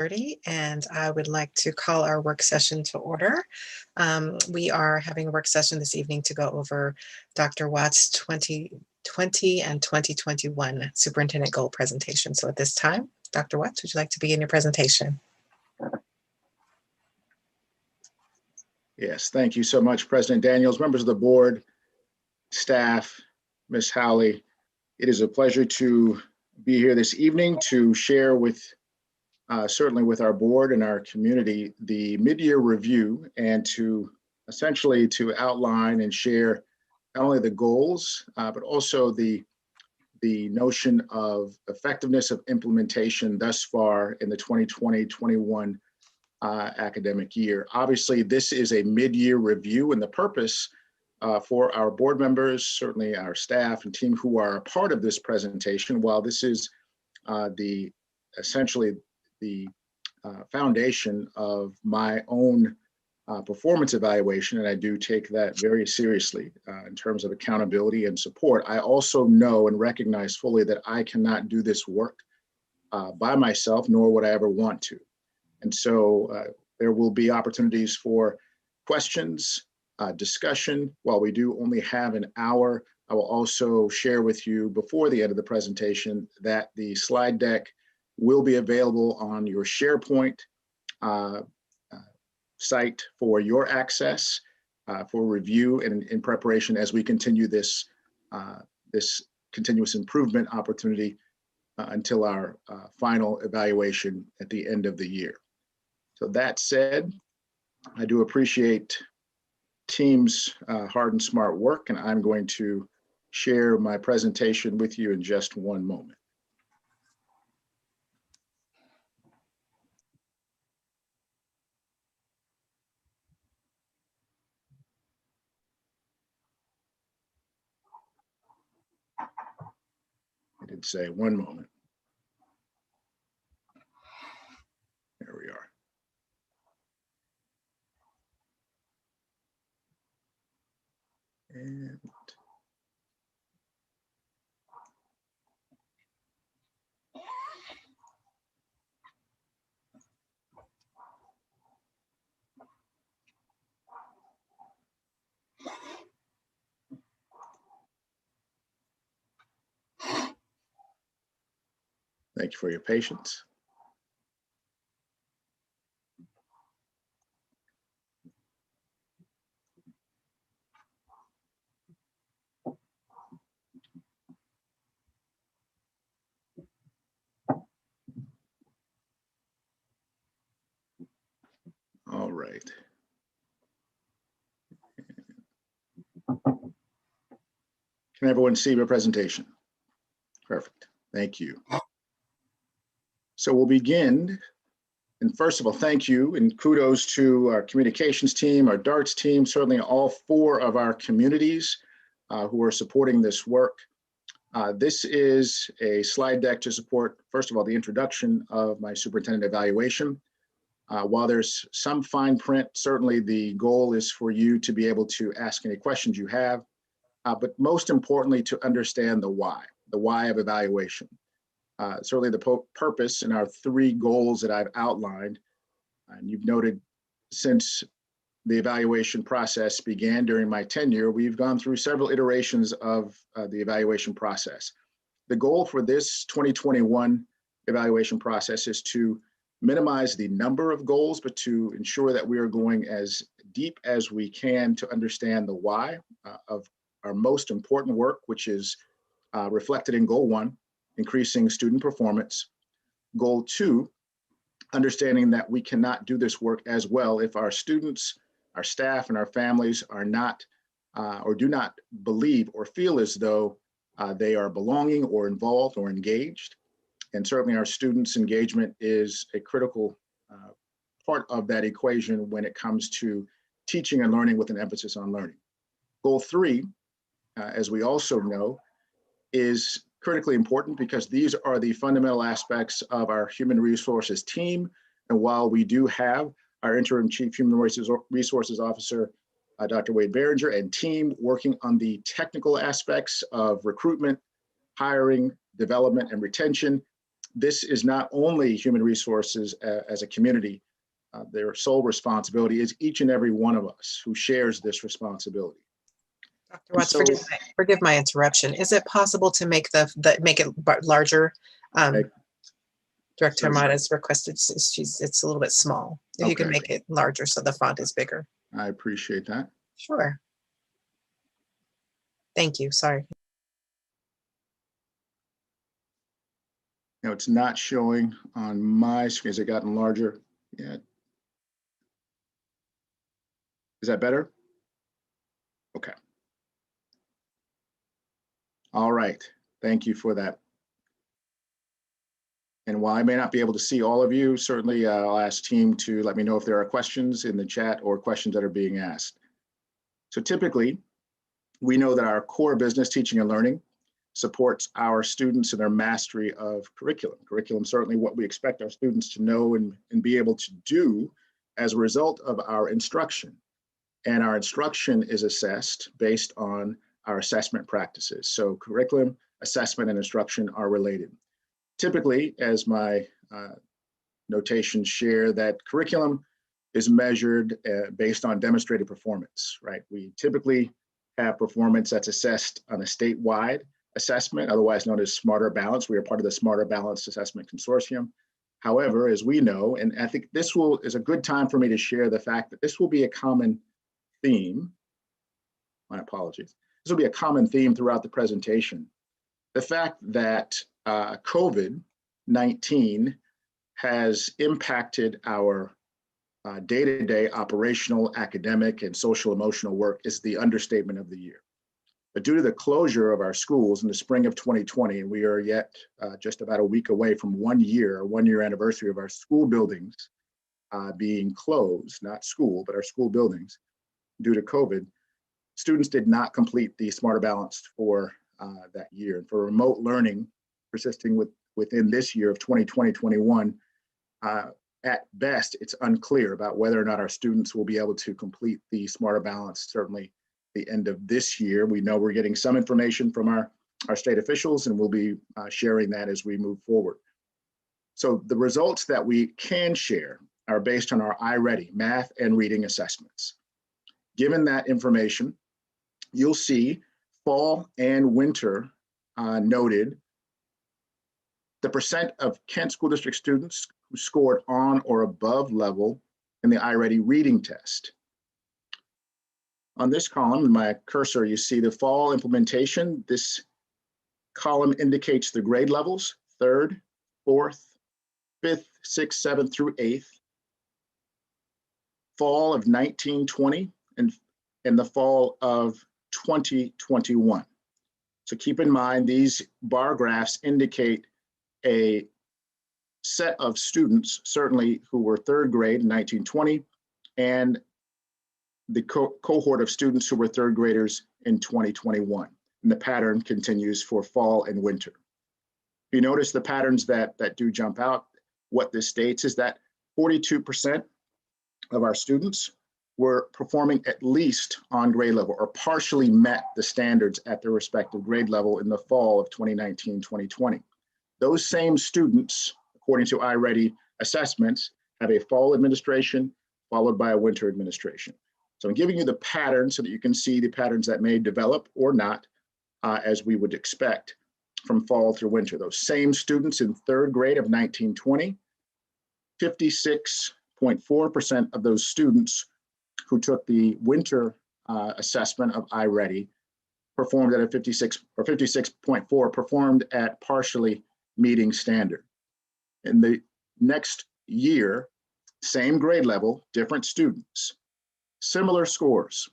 And I would like to call our work session to order. We are having a work session this evening to go over Dr. Watt's 2020 and 2021 Superintendent Goal presentation. So at this time, Dr. Watts, would you like to begin your presentation? Yes, thank you so much, President Daniels, members of the board, staff, Ms. Howley. It is a pleasure to be here this evening to share with certainly with our board and our community, the mid-year review, and to essentially to outline and share not only the goals, but also the notion of effectiveness of implementation thus far in the 2020-21 academic year. Obviously, this is a mid-year review, and the purpose for our board members, certainly our staff and team who are a part of this presentation, while this is essentially the foundation of my own performance evaluation, and I do take that very seriously in terms of accountability and support. I also know and recognize fully that I cannot do this work by myself, nor would I ever want to. And so there will be opportunities for questions, discussion. While we do only have an hour, I will also share with you before the end of the presentation that the slide deck will be available on your SharePoint site for your access for review and in preparation as we continue this continuous improvement opportunity until our final evaluation at the end of the year. So that said, I do appreciate team's hard and smart work, and I'm going to share my presentation with you in just one moment. I did say one moment. There we are. And thank you for your patience. All right. Can everyone see my presentation? Perfect. Thank you. So we'll begin. And first of all, thank you and kudos to our communications team, our DARTS team, certainly all 4 of our communities who are supporting this work. This is a slide deck to support, first of all, the introduction of my superintendent evaluation. While there's some fine print, certainly the goal is for you to be able to ask any questions you have, but most importantly, to understand the why of evaluation. Certainly the purpose in our 3 goals that I've outlined, and you've noted since the evaluation process began during my tenure, we've gone through several iterations of the evaluation process. The goal for this 2021 evaluation process is to minimize the number of goals, but to ensure that we are going as deep as we can to understand the why of our most important work, which is reflected in Goal 1, increasing student performance. Goal 2, understanding that we cannot do this work as well if our students, our staff, and our families are not or do not believe or feel as though they are belonging or involved or engaged. And certainly our students' engagement is a critical part of that equation when it comes to teaching and learning with an emphasis on learning. Goal 3, as we also know, is critically important because these are the fundamental aspects of our human resources team. And while we do have our interim chief human resources officer, Dr. Wade Behringer, and team working on the technical aspects of recruitment, hiring, development, and retention, this is not only human resources as a community, their sole responsibility is each and every one of us who shares this responsibility. Dr. Watts, forgive my interruption. Is it possible to make make it larger? Director Ahmad has requested, it's a little bit small. If you can make it larger so the font is bigger. I appreciate that. Sure. Thank you. Sorry. Now it's not showing on my screen. Has it gotten larger? Yeah. Is that better? Okay. All right. Thank you for that. And while I may not be able to see all of you, certainly I'll ask team to let me know if there are questions in the chat or questions that are being asked. So typically, we know that our core business, teaching and learning, supports our students in their mastery of curriculum. Curriculum is certainly what we expect our students to know and be able to do as a result of our instruction. And our instruction is assessed based on our assessment practices. So curriculum, assessment, and instruction are related. Typically, as my notations share, that curriculum is measured based on demonstrated performance, right? We typically have performance that's assessed on a statewide assessment, otherwise known as Smarter Balance. We are part of the Smarter Balance Assessment Consortium. However, as we know, and I think this is a good time for me to share the fact that this will be a common theme. My apologies. This will be a common theme throughout the presentation. The fact that COVID-19 has impacted our day-to-day operational, academic, and social emotional work is the understatement of the year. But due to the closure of our schools in the spring of 2020, and we are yet just about a week away from 1 year, 1 year anniversary of our school buildings being closed, not school, but our school buildings due to COVID, students did not complete the Smarter Balance for that year. And for remote learning persisting within this year of 2020-21, at best, it's unclear about whether or not our students will be able to complete the Smarter Balance, certainly the end of this year. We know we're getting some information from our state officials, and we'll be sharing that as we move forward. So the results that we can share are based on our iReady math and reading assessments. Given that information, you'll see fall and winter noted. The percent of Kent School District students who scored on or above level in the iReady reading test. On this column, in my cursor, you see the fall implementation. This column indicates the grade levels, 3rd, 4th, 5th, 6th, 7th through 8th. Fall of 1920 and the fall of 2021. So keep in mind, these bar graphs indicate a set of students, certainly who were 3rd grade in 1920, and the cohort of students who were 3rd graders in 2021. And the pattern continues for fall and winter. You notice the patterns that do jump out. What this states is that 42% of our students were performing at least on grade level or partially met the standards at their respective grade level in the fall of 2019-2020. Those same students, according to iReady assessments, have a fall administration followed by a winter administration. So I'm giving you the pattern so that you can see the patterns that may develop or not as we would expect from fall through winter. Those same students in 3rd grade of 1920, 56.4% of those students who took the winter assessment of iReady performed at a 56.4 performed at partially meeting standard. In the next year, same grade level, different students, similar scores,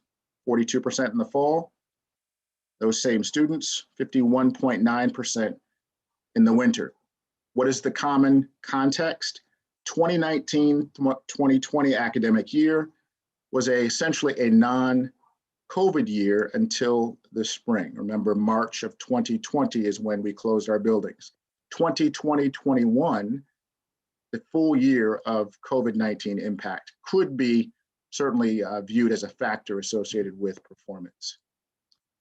42% in the fall, those same students, 51.9% in the winter. What is the common context? 2019-2020 academic year was essentially a non-COVID year until the spring. Remember, March of 2020 is when we closed our buildings. 2020-21, the full year of COVID-19 impact could be certainly viewed as a factor associated with performance.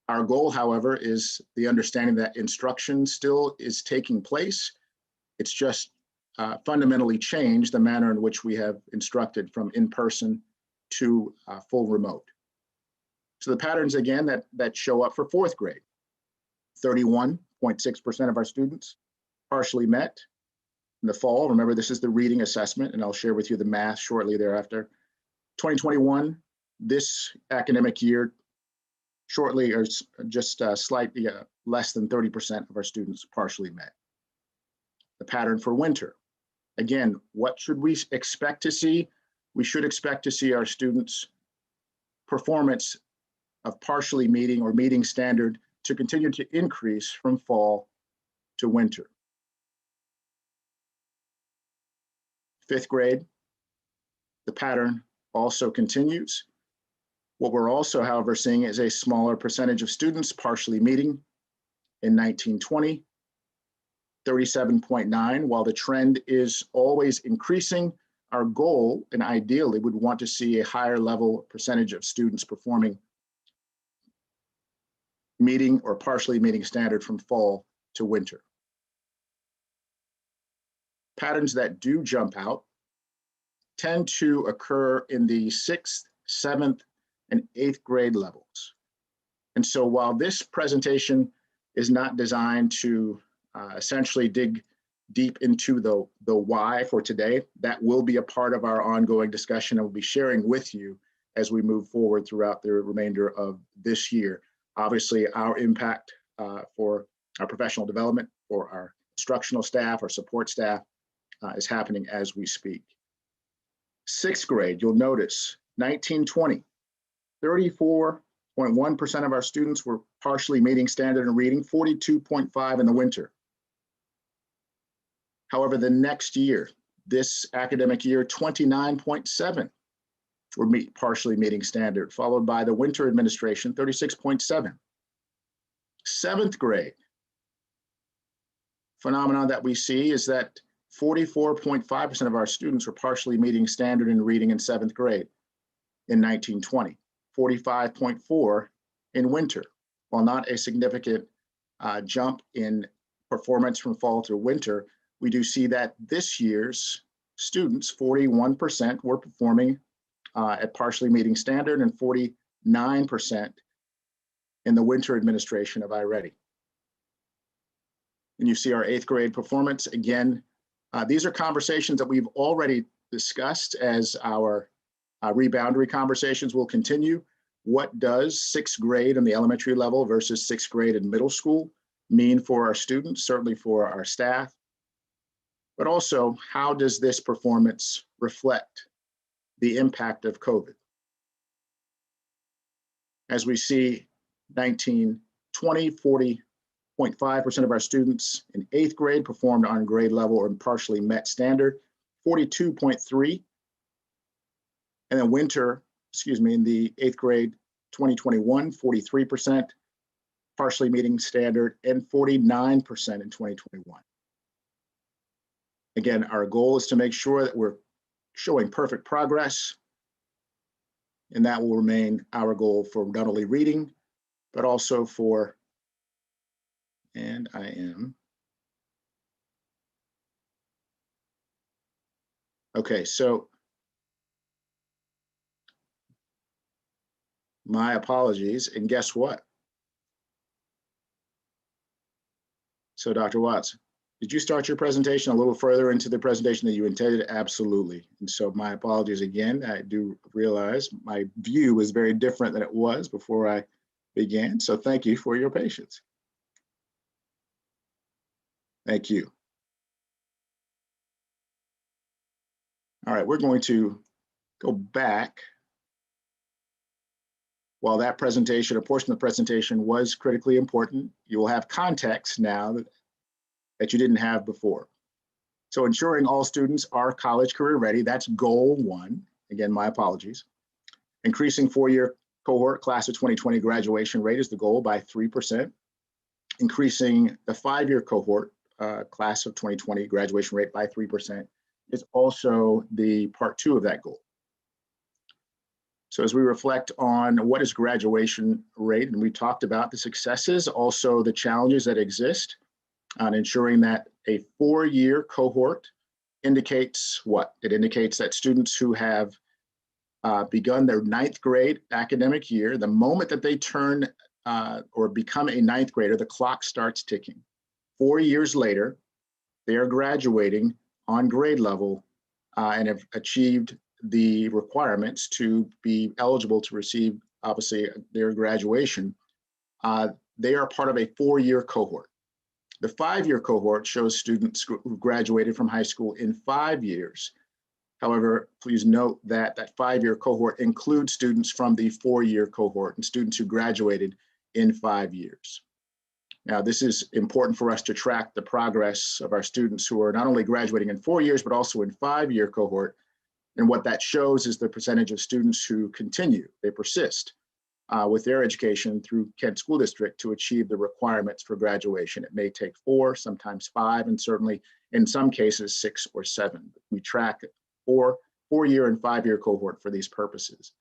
Our goal, however, is the understanding that instruction still is taking place It's just fundamentally changed the manner in which we have instructed from in-person to full remote. So the patterns again that show up for fourth grade, 31.6% of our students partially met in the fall. Remember, this is the reading assessment, and I'll share with you the math shortly thereafter. 2021, this academic year, shortly or just slightly less than 30% of our students partially met. The pattern for winter. Again, what should we expect to see? We should expect to see our students' performance of partially meeting or meeting standard to continue to increase from fall to winter. Fifth grade, the pattern also continues. What we're also, however, seeing is a smaller percentage of students partially meeting in 1920, 37.9. While the trend is always increasing, our goal, and ideally, would want to see a higher level percentage of students performing meeting or partially meeting standard from fall to winter. Patterns that do jump out tend to occur in the 6th, 7th, and 8th grade levels. And so while this presentation is not designed to essentially dig deep into the why for today, that will be a part of our ongoing discussion. I will be sharing with you as we move forward throughout the remainder of this year. Obviously, our impact for our professional development, for our instructional staff, our support staff is happening as we speak. 6th grade, you'll notice 1920, 34.1% of our students were partially meeting standard in reading, 42.5 in the winter. However, the next year, this academic year, 29.7 were partially meeting standard, followed by the winter administration, 36.7. 7th grade, phenomenon that we see is that 44.5% of our students were partially meeting standard in reading in 7th grade in 1920, 45.4 in winter. While not a significant jump in performance from fall to winter, we do see that this year's students, 41% were performing at partially meeting standard and 49% in the winter administration of iReady. And you see our 8th grade performance. Again, these are conversations that we've already discussed as our reboundary conversations will continue. What does 6th grade on the elementary level versus 6th grade in middle school mean for our students, certainly for our staff? But also, how does this performance reflect the impact of COVID? As we see 1920, 40.5% of our students in 8th grade performed on grade level or partially met standard, 42.3. And then in the 8th grade, 2021, 43% partially meeting standard and 49% in 2021. Again, our goal is to make sure that we're showing perfect progress, and that will remain our goal for not only reading, but also for, and I am, okay, so my apologies, and guess what? So Dr. Watts, did you start your presentation a little further into the presentation that you intended? Absolutely. And so my apologies again. I do realize my view was very different than it was before I began. So thank you for your patience. Thank you. All right, we're going to go back. While that presentation, a portion of the presentation was critically important, you will have context now that you didn't have before. So ensuring all students are college career ready, that's goal 1. Again, my apologies. Increasing 4-year cohort class of 2020 graduation rate is the goal by 3%. Increasing the 5-year cohort class of 2020 graduation rate by 3% is also the part 2 of that goal. So as we reflect on what is graduation rate, and we talked about the successes, also the challenges that exist, on ensuring that a 4-year cohort indicates what? It indicates that students who have begun their 9th grade academic year, the moment that they turn or become a 9th grader, the clock starts ticking. 4 years later, they are graduating on grade level and have achieved the requirements to be eligible to receive, obviously, their graduation. They are part of a 4-year cohort. The 5-year cohort shows students who graduated from high school in 5 years. However, please note that that 5-year cohort includes students from the 4-year cohort and students who graduated in 5 years. Now, this is important for us to track the progress of our students who are not only graduating in 4 years, but also in 5-year cohort. And what that shows is the percentage of students who continue, they persist with their education through Kent School District to achieve the requirements for graduation. It may take 4, sometimes 5, and certainly in some cases 6 or 7. We track 4-year and 5-year cohort for these purposes.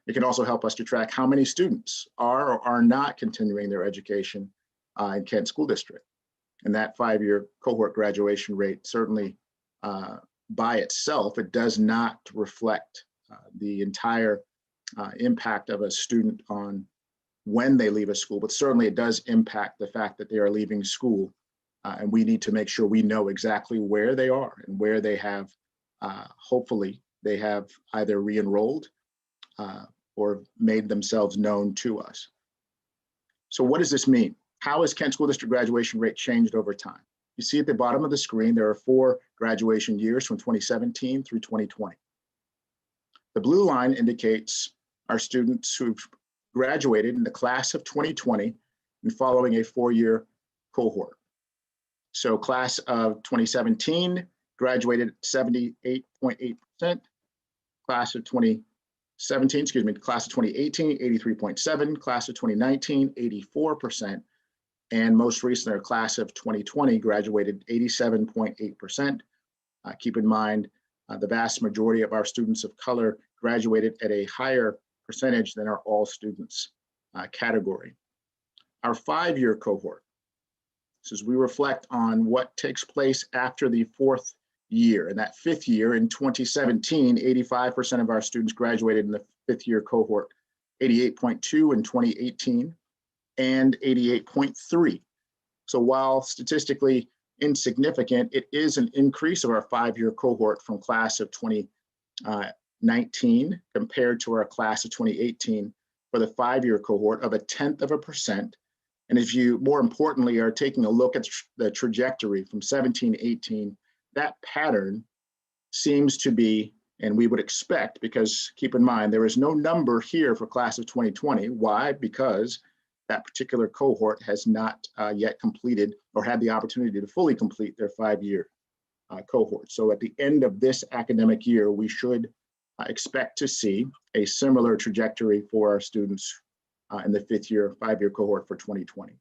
It can also help us to track how many students are or are not continuing their education in Kent School District. And that 5-year cohort graduation rate certainly by itself, it does not reflect the entire impact of a student on when they leave a school, but certainly it does impact the fact that they are leaving school. And we need to make sure we know exactly where they are and where they have, hopefully, they have either re-enrolled or made themselves known to us. So what does this mean? How has Kent School District graduation rate changed over time? You see at the bottom of the screen, there are 4 graduation years from 2017 through 2020. The blue line indicates our students who've graduated in the class of 2020 and following a 4-year cohort. So class of 2017 graduated 78.8%, class of 2017, class of 2018, 83.7%, class of 2019, 84%, and most recently, our class of 2020 graduated 87.8%. Keep in mind, the vast majority of our students of color graduated at a higher percentage than our all students category. Our 5-year cohort, so as we reflect on what takes place after the 4th year, and that 5th year in 2017, 85% of our students graduated in the 5th year cohort, 88.2 in 2018, and 88.3. So while statistically insignificant, it is an increase of our 5-year cohort from class of 2019 compared to our class of 2018 for the 5-year cohort of 0.1%. And if you, more importantly, are taking a look at the trajectory from 17-18, that pattern seems to be, and we would expect, because keep in mind, there is no number here for class of 2020. Why? Because that particular cohort has not yet completed or had the opportunity to fully complete their 5-year cohort. So at the end of this academic year, we should expect to see a similar trajectory for our students in the 5-year cohort for 2020.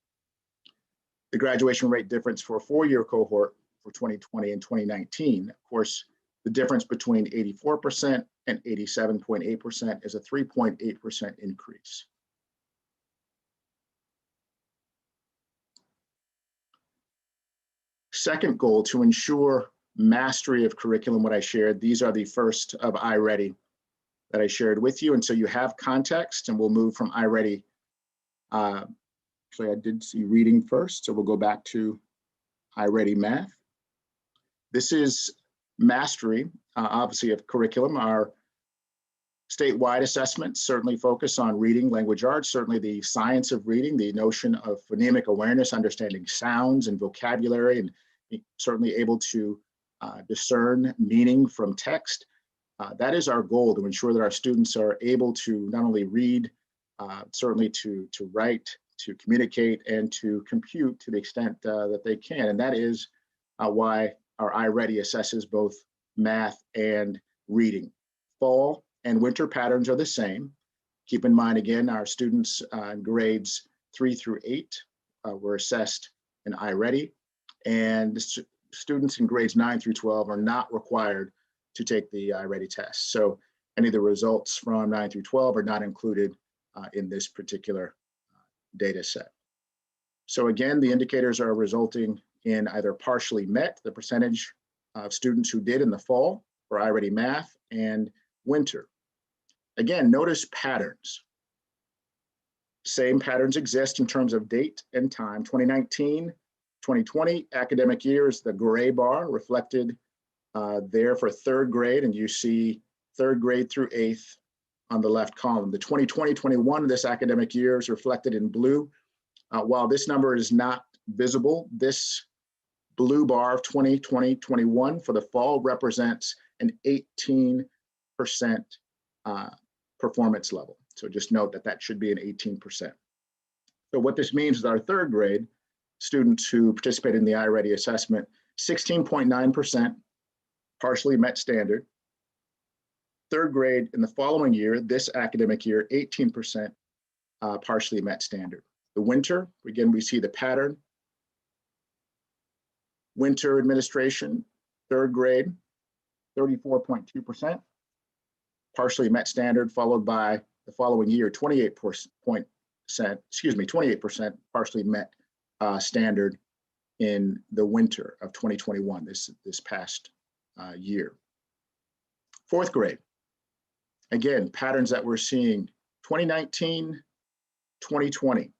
The graduation rate difference for a 4-year cohort for 2020 and 2019, of course, the difference between 84% and 87.8% is a 3.8% increase. Second goal, to ensure mastery of curriculum, what I shared, these are the first of iReady that I shared with you. And so you have context, and we'll move from iReady. Actually, I did see reading first, so we'll go back to iReady Math. This is mastery, obviously, of curriculum. Our statewide assessments certainly focus on reading, language arts, certainly the science of reading, the notion of phonemic awareness, understanding sounds and vocabulary, and certainly able to discern meaning from text. That is our goal, to ensure that our students are able to not only read, certainly to write, to communicate, and to compute to the extent that they can. And that is why our iReady assesses both math and reading. Fall and winter patterns are the same. Keep in mind, again, our students in grades 3 through 8 were assessed in iReady, and students in grades 9 through 12 are not required to take the iReady test. So any of the results from 9 through 12 are not included in this particular data set. So again, the indicators are resulting in either partially met, the percentage of students who did in the fall for iReady Math, and winter. Again, notice patterns. Same patterns exist in terms of date and time. 2019, 2020 academic year is the gray bar reflected there for third grade, and you see third grade through eighth on the left column. The 2020-21 of this academic year is reflected in blue. While this number is not visible, this blue bar of 2020-21 for the fall represents an 18% performance level. So just note that that should be an 18%. So what this means is our third grade students who participated in the iReady assessment, 16.9% partially met standard. Third grade in the following year, this academic year, 18% partially met standard. The winter, again, we see the pattern. Winter administration, third grade, 34.2%, partially met standard, followed by the following year, 28% partially met standard in the winter of 2021, this past year. Fourth grade, again, patterns that we're seeing, 2019, 2020.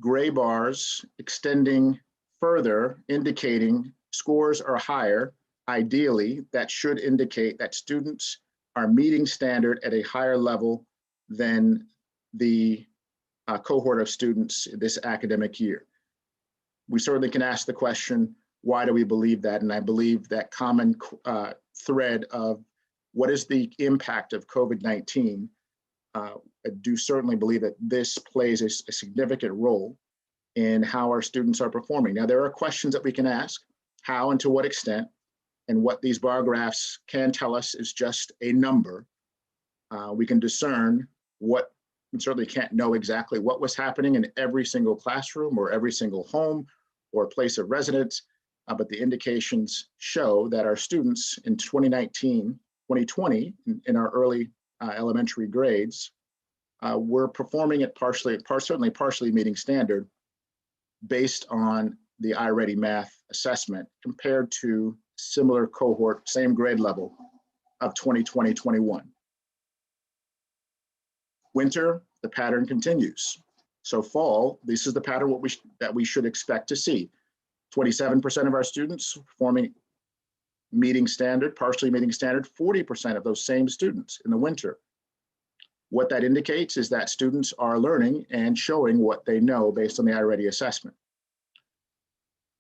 Gray bars extending further, indicating scores are higher. Ideally, that should indicate that students are meeting standard at a higher level than the cohort of students this academic year. We certainly can ask the question, why do we believe that? And I believe that common thread of what is the impact of COVID-19, I do certainly believe that this plays a significant role in how our students are performing. Now, there are questions that we can ask, how and to what extent, and what these bar graphs can tell us is just a number. We can discern what, we certainly can't know exactly what was happening in every single classroom or every single home or place of residence, but the indications show that our students in 2019, 2020, in our early elementary grades, were performing at certainly partially meeting standard based on the iReady Math assessment compared to similar cohort, same grade level of 2020-21. Winter, the pattern continues. So fall, this is the pattern that we should expect to see. 27% of our students performing meeting standard, partially meeting standard, 40% of those same students in the winter. What that indicates is that students are learning and showing what they know based on the iReady assessment.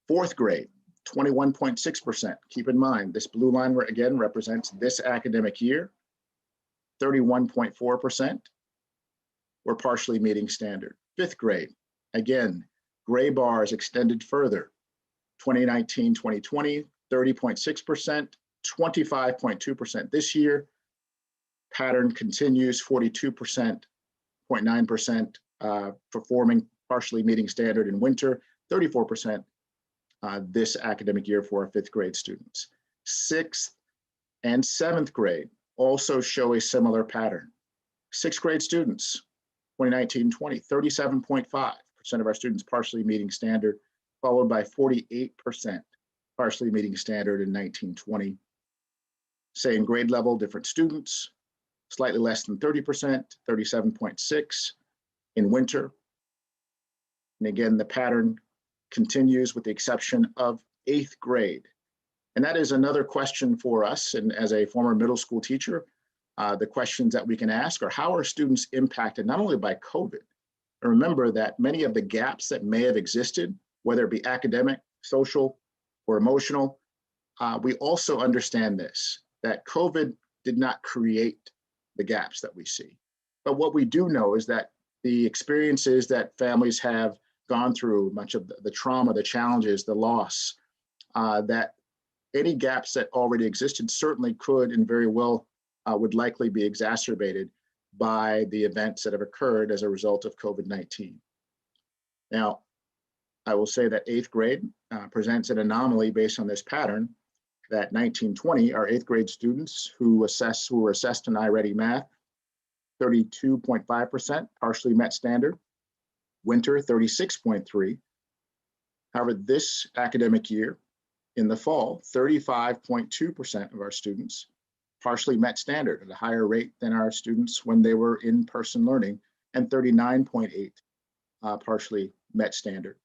Fourth grade, 21.6%. Keep in mind, this blue line again represents this academic year. 31.4% were partially meeting standard. Fifth grade, again, gray bars extended further. 2019, 2020, 30.6%, 25.2% this year. Pattern continues, 42.9% performing partially meeting standard in winter, 34% this academic year for our fifth grade students. Sixth and seventh grade also show a similar pattern. Sixth grade students, 2019-20, 37.5% of our students partially meeting standard, followed by 48% partially meeting standard in 19-20. Same grade level, different students, slightly less than 30%, 37.6 in winter. And again, the pattern continues with the exception of eighth grade. And that is another question for us. And as a former middle school teacher, the questions that we can ask are, how are students impacted not only by COVID, but remember that many of the gaps that may have existed, whether it be academic, social, or emotional, we also understand this, that COVID did not create the gaps that we see. But what we do know is that the experiences that families have gone through, much of the trauma, the challenges, the loss, that any gaps that already existed certainly could and very well would likely be exacerbated by the events that have occurred as a result of COVID-19. Now, I will say that eighth grade presents an anomaly based on this pattern, that 19-20, our eighth grade students who were assessed in iReady Math, 32.5% partially met standard. Winter, 36.3. However, this academic year, in the fall, 35.2% of our students partially met standard at a higher rate than our students when they were in-person learning, and 39.8 partially met standard.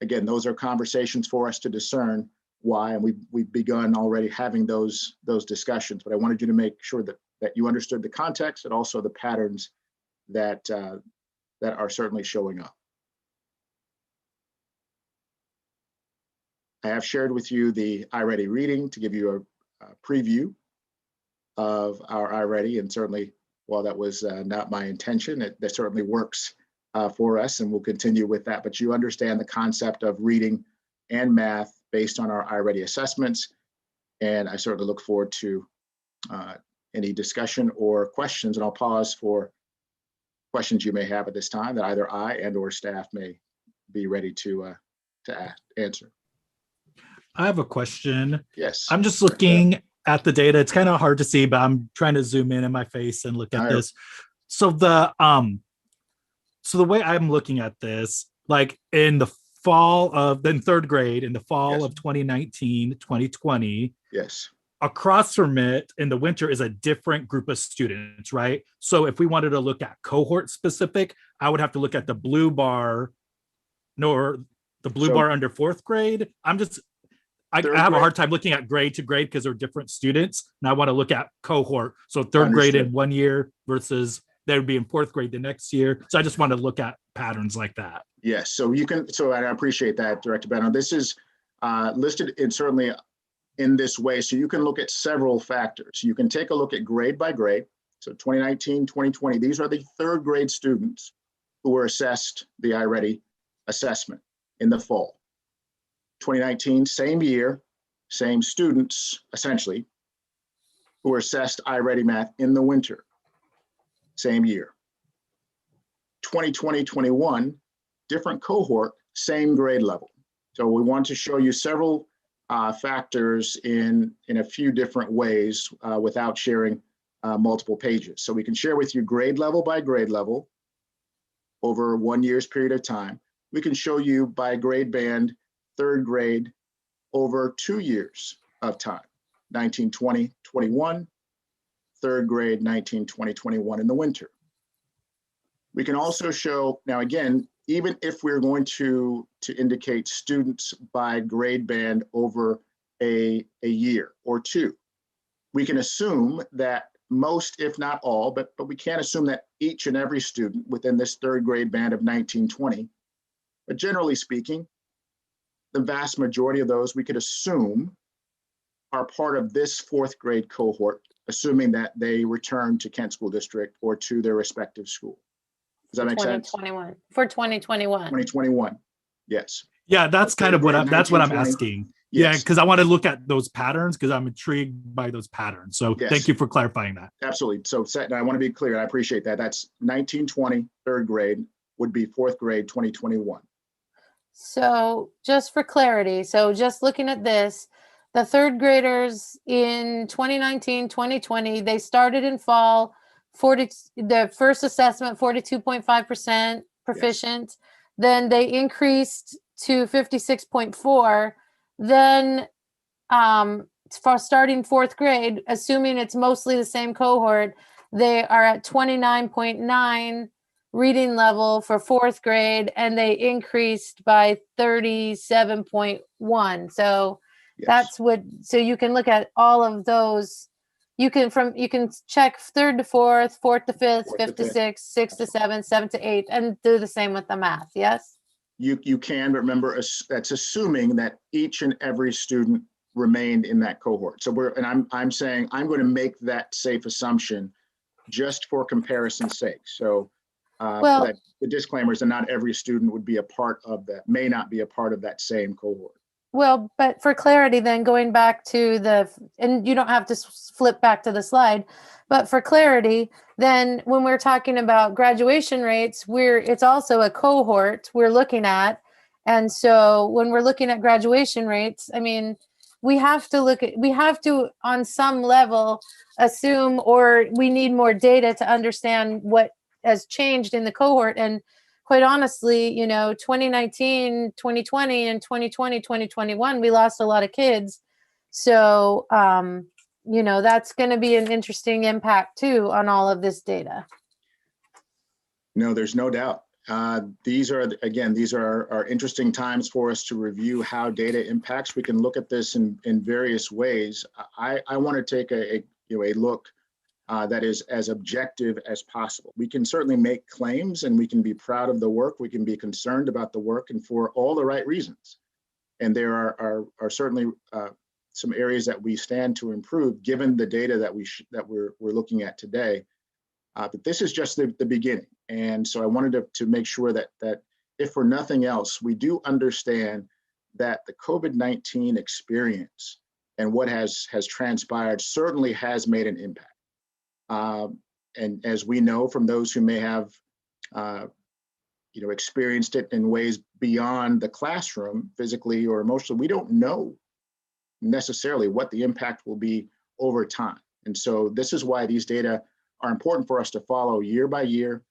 Again, those are conversations for us to discern why, and we've begun already having those discussions, but I wanted you to make sure that you understood the context and also the patterns that are certainly showing up. I have shared with you the iReady reading to give you a preview of our iReady, and certainly, while that was not my intention, that certainly works for us, and we'll continue with that. But you understand the concept of reading and math based on our iReady assessments, and I certainly look forward to any discussion or questions, and I'll pause for questions you may have at this time that either I and/or staff may be ready to answer. I have a question. Yes. I'm just looking at the data. It's kind of hard to see, but I'm trying to zoom in my face and look at this. So the way I'm looking at this, like in the fall of then third grade, in the fall of 2019, 2020, yes, across from it in the winter is a different group of students, right? So if we wanted to look at cohort specific, I would have to look at the blue bar, bar under fourth grade. I have a hard time looking at grade to grade because they're different students, and I want to look at cohort. So third grade in 1 year versus they would be in fourth grade the next year. So I just want to look at patterns like that. Yes, so you can. So I appreciate that, Director Benno. This is listed in certainly in this way, so you can look at several factors. You can take a look at grade by grade. So 2019, 2020, these are the third grade students who were assessed the iReady assessment in the fall. 2019, same year, same students, essentially, who were assessed iReady Math in the winter, same year. 2020, 21, different cohort, same grade level. So we want to show you several factors in a few different ways without sharing multiple pages. So we can share with you grade level by grade level over 1 year's period of time. We can show you by grade band, third grade over 2 years of time, 19, 20, 21, third grade, 19, 20, 21 in the winter. We can also show, now again, even if we're going to indicate students by grade band over a year or two, we can assume that most, if not all, but we can't assume that each and every student within this third grade band of 19, 20, but generally speaking, the vast majority of those we could assume are part of this fourth grade cohort, assuming that they return to Kent School District or to their respective school. Does that make sense? 2021. For 2021. 2021, yes. Yeah, that's kind of what I'm asking. Yes. Yeah, because I want to look at those patterns because I'm intrigued by those patterns. So thank you for clarifying that. Absolutely. So I want to be clear. I appreciate that. That's 1920, third grade would be fourth grade 2021. So just for clarity, so just looking at this, the third graders in 2019, 2020, they started in fall, the first assessment, 42.5% proficient. Yes. Then they increased to 56.4. Then for starting fourth grade, assuming it's mostly the same cohort, they are at 29.9 reading level for fourth grade, and they increased by 37.1. So that's what, so you can look at all of those. You can check third to fourth, fourth to fifth, fifth to sixth, sixth to seventh, seventh to eighth, and do the same with the math. Yes. You can, but remember that's assuming that each and every student remained in that cohort. So I'm saying I'm going to make that safe assumption just for comparison's sake. So the disclaimer is that not every student would be a part of that, may not be a part of that same cohort. Well, but for clarity, then going back to and you don't have to flip back to the slide, but for clarity, then when we're talking about graduation rates, it's also a cohort we're looking at. And so when we're looking at graduation rates, I mean, we have to on some level assume, or we need more data to understand what has changed in the cohort. And quite honestly, 2019, 2020, and 2020, 2021, we lost a lot of kids. So, that's going to be an interesting impact too on all of this data. No, there's no doubt. These are our interesting times for us to review how data impacts. We can look at this in various ways. I want to take a look that is as objective as possible. We can certainly make claims and we can be proud of the work. We can be concerned about the work and for all the right reasons. And there are certainly some areas that we stand to improve given the data that we're looking at today. But this is just the beginning. And so I wanted to make sure that if for nothing else, we do understand that the COVID-19 experience and what has transpired certainly has made an impact. And as we know from those who may have experienced it in ways beyond the classroom, physically or emotionally, we don't know necessarily what the impact will be over time. And so this is why these data are important for us to follow year by year,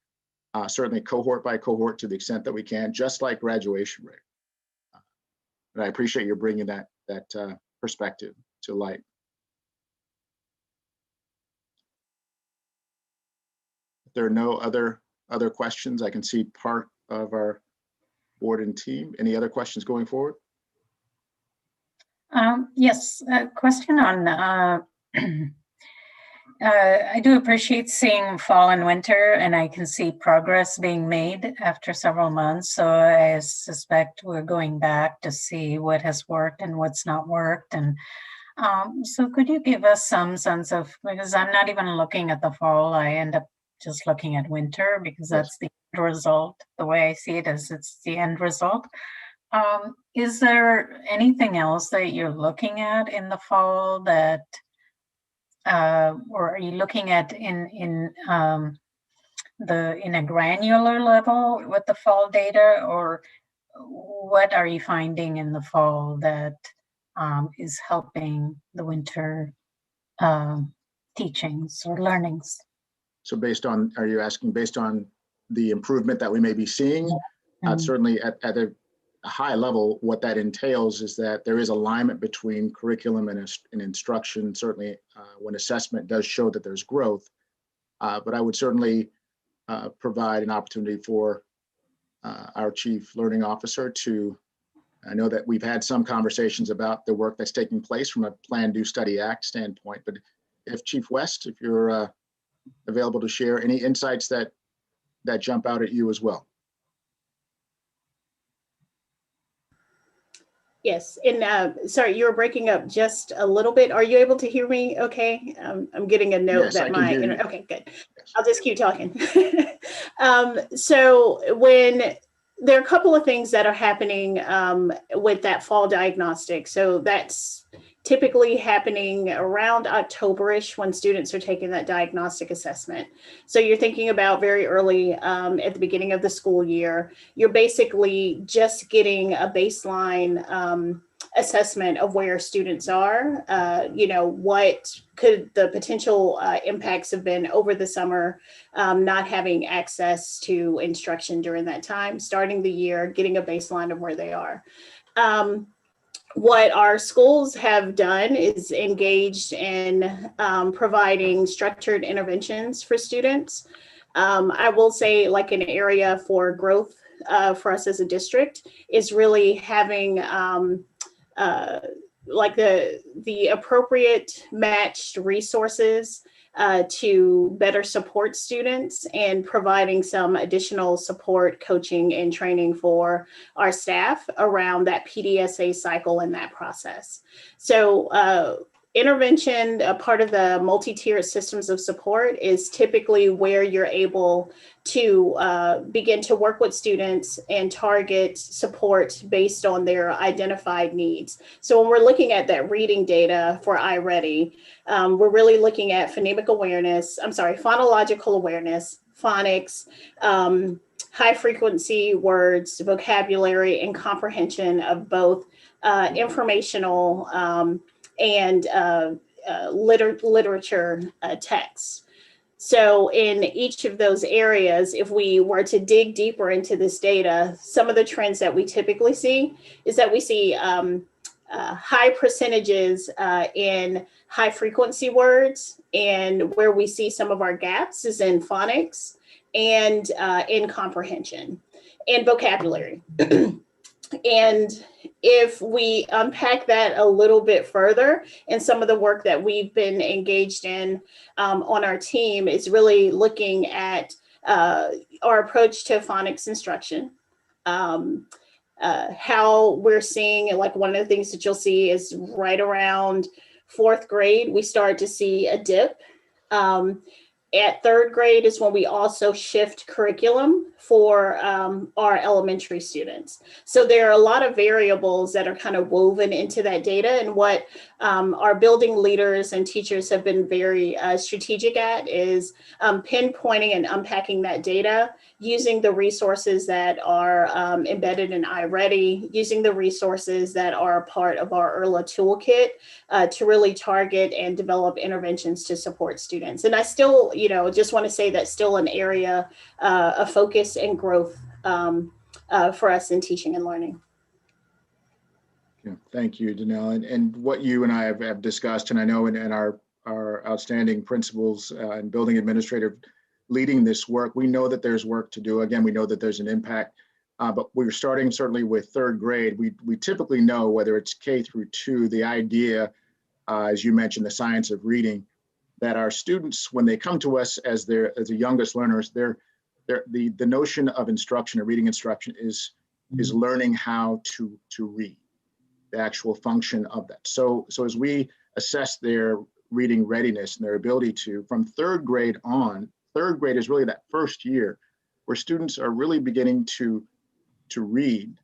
certainly cohort by cohort to the extent that we can, just like graduation rate. And I appreciate you bringing that perspective to light. If there are no other questions, I can see part of our board and team. Any other questions going forward? Yes, a question on I do appreciate seeing fall and winter, and I can see progress being made after several months. So I suspect we're going back to see what has worked and what's not worked. And so could you give us some sense of, because I'm not even looking at the fall, I end up just looking at winter because that's the end result. The way I see it is it's the end result. Is there anything else that you're looking at in the fall that or are you looking at in a granular level with the fall data, or what are you finding in the fall that is helping the winter teachings or learnings? So are you asking based on the improvement that we may be seeing? Certainly at a high level, what that entails is that there is alignment between curriculum and instruction, certainly when assessment does show that there's growth. But I would certainly provide an opportunity for our Chief Learning Officer I know that we've had some conversations about the work that's taking place from a Plan, Do, Study, Act standpoint, but if Chief West, if you're available to share any insights that jump out at you as well. Yes, and sorry, you were breaking up just a little bit. Are you able to hear me okay? I'm getting a note that okay, good. Yes. I'll just keep talking. So when there are a couple of things that are happening with that fall diagnostic. So that's typically happening around October-ish when students are taking that diagnostic assessment. So you're thinking about very early at the beginning of the school year. You're basically just getting a baseline assessment of where students are. What could the potential impacts have been over the summer, not having access to instruction during that time, starting the year, getting a baseline of where they are. What our schools have done is engaged in providing structured interventions for students. I will say, like, an area for growth for us as a district is really having like the appropriate matched resources to better support students and providing some additional support, coaching, and training for our staff around that PDSA cycle and that process. So intervention, a part of the multi-tiered systems of support, is typically where you're able to begin to work with students and target support based on their identified needs. So when we're looking at that reading data for iReady, we're really looking at phonological awareness, phonics, high frequency words, vocabulary, and comprehension of both informational and literature texts. So in each of those areas, if we were to dig deeper into this data, some of the trends that we typically see is that we see high percentages in high frequency words, and where we see some of our gaps is in phonics and in comprehension and vocabulary. And if we unpack that a little bit further, and some of the work that we've been engaged in on our team is really looking at our approach to phonics instruction. How we're seeing, like one of the things that you'll see is right around 4th grade, we start to see a dip. At 3rd grade is when we also shift curriculum for our elementary students. So there are a lot of variables that are kind of woven into that data, and what our building leaders and teachers have been very strategic at is pinpointing and unpacking that data, using the resources that are embedded in iReady, using the resources that are a part of our ERLA toolkit to really target and develop interventions to support students. And I still, just want to say that's still an area of focus and growth for us in teaching and learning. Yeah, thank you, Danelle. And what you and I have discussed, and I know in our outstanding principals and building administrator leading this work, we know that there's work to do. Again, we know that there's an impact, but we're starting certainly with 3rd grade. We typically know, whether it's K through 2, the idea, as you mentioned, the science of reading, that our students, when they come to us as the youngest learners, the notion of instruction or reading instruction is learning how to read, the actual function of that. So as we assess their reading readiness and their ability to, from 3rd grade on, 3rd grade is really that first year where students are really beginning to read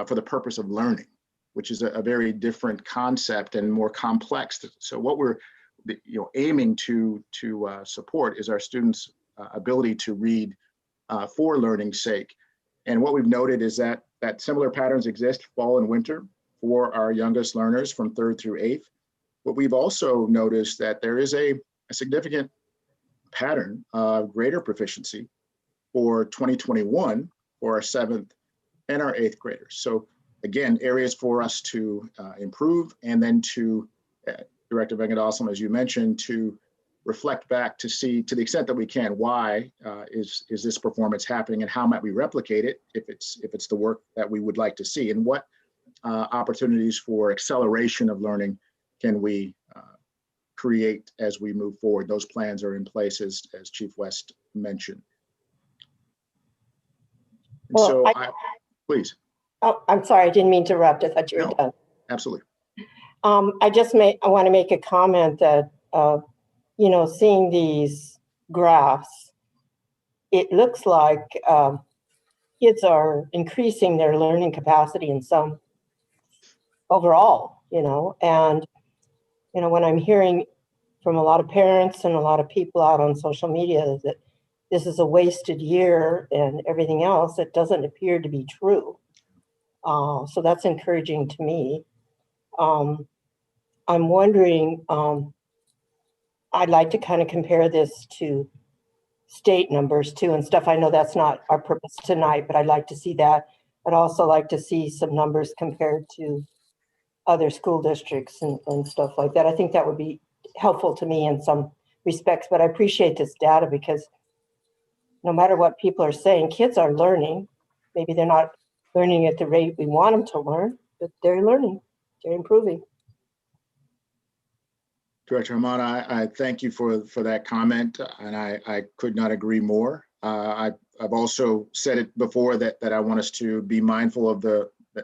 for the purpose of learning, which is a very different concept and more complex. So what we're aiming to support is our students' ability to read for learning's sake. And what we've noted is that similar patterns exist fall and winter for our youngest learners from 3rd through 8th. But we've also noticed that there is a significant pattern of greater proficiency for 2021 for our 7th and our 8th graders. So again, areas for us to improve, and then to Director Vengadasam, as you mentioned, to reflect back to see, to the extent that we can, why is this performance happening, and how might we replicate it if it's the work that we would like to see, and what opportunities for acceleration of learning can we create as we move forward. Those plans are in place, as Chief West mentioned. And well, so please. Oh, I'm sorry, I didn't mean to interrupt. I thought you were done. Absolutely. I want to make a comment that, seeing these graphs, it looks like kids are increasing their learning capacity in some overall, and, when I'm hearing from a lot of parents and a lot of people out on social media that this is a wasted year and everything else, it doesn't appear to be true. So that's encouraging to me. I'm wondering, I'd like to kind of compare this to state numbers too and stuff. I know that's not our purpose tonight, but I'd like to see that. I'd also like to see some numbers compared to other school districts and stuff like that. I think that would be helpful to me in some respects, but I appreciate this data because no matter what people are saying, kids are learning. Maybe they're not learning at the rate we want them to learn, but they're learning, they're improving. Director Hamada, I thank you for that comment, and I could not agree more. I've also said it before that I want us to be mindful of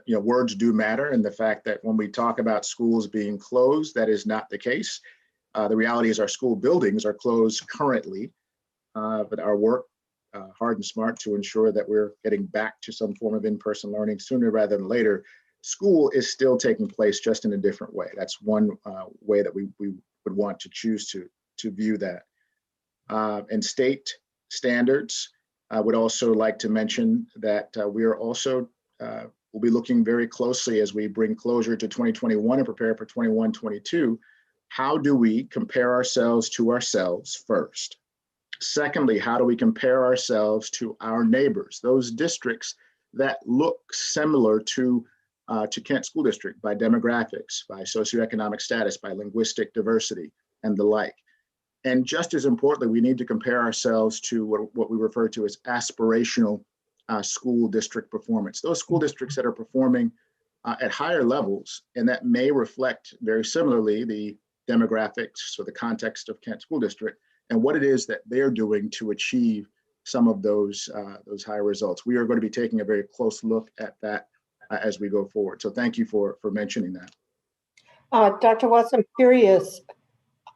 words do matter, and the fact that when we talk about schools being closed, that is not the case. The reality is our school buildings are closed currently, but our work hard and smart to ensure that we're getting back to some form of in-person learning sooner rather than later. School is still taking place, just in a different way. That's one way that we would want to choose to view that. And state standards, I would also like to mention that we are also, we'll be looking very closely as we bring closure to 2021 and prepare for 21-22. How do we compare ourselves to ourselves first? Secondly, how do we compare ourselves to our neighbors, those districts that look similar to Kent School District by demographics, by socioeconomic status, by linguistic diversity, and the like. And just as importantly, we need to compare ourselves to what we refer to as aspirational school district performance. Those school districts that are performing at higher levels, and that may reflect very similarly the demographics or the context of Kent School District and what it is that they're doing to achieve some of those higher results. We are going to be taking a very close look at that as we go forward. So thank you for mentioning that. Dr. Watts, I'm curious,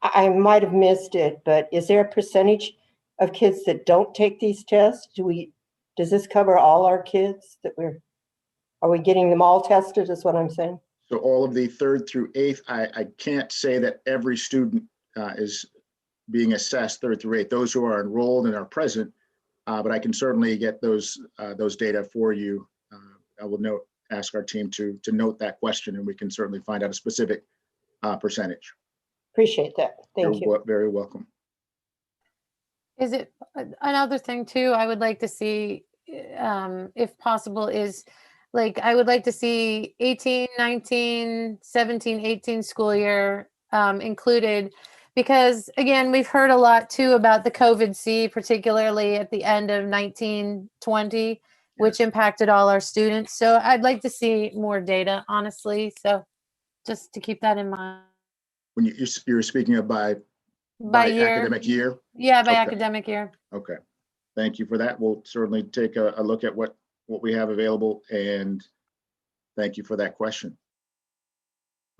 I might have missed it, but is there a percentage of kids that don't take these tests? Does this cover all our kids are we getting them all tested is what I'm saying? So all of the 3rd through 8th, I can't say that every student is being assessed 3rd through 8th, those who are enrolled and are present, but I can certainly get those data for you. I will ask our team to note that question, and we can certainly find out a specific percentage. Appreciate that. Thank you. You're very welcome. Is it another thing too, I would like to see, if possible, is like, I would like to see 18, 19, 17, 18 school year included, because again, we've heard a lot too about the COVID C, particularly at the end of 1920, which impacted all our students. So I'd like to see more data, honestly. So just to keep that in mind. When you're speaking of by year. academic year? Yeah, by Okay. academic year. Okay. Thank you for that. We'll certainly take a look at what we have available, and thank you for that question.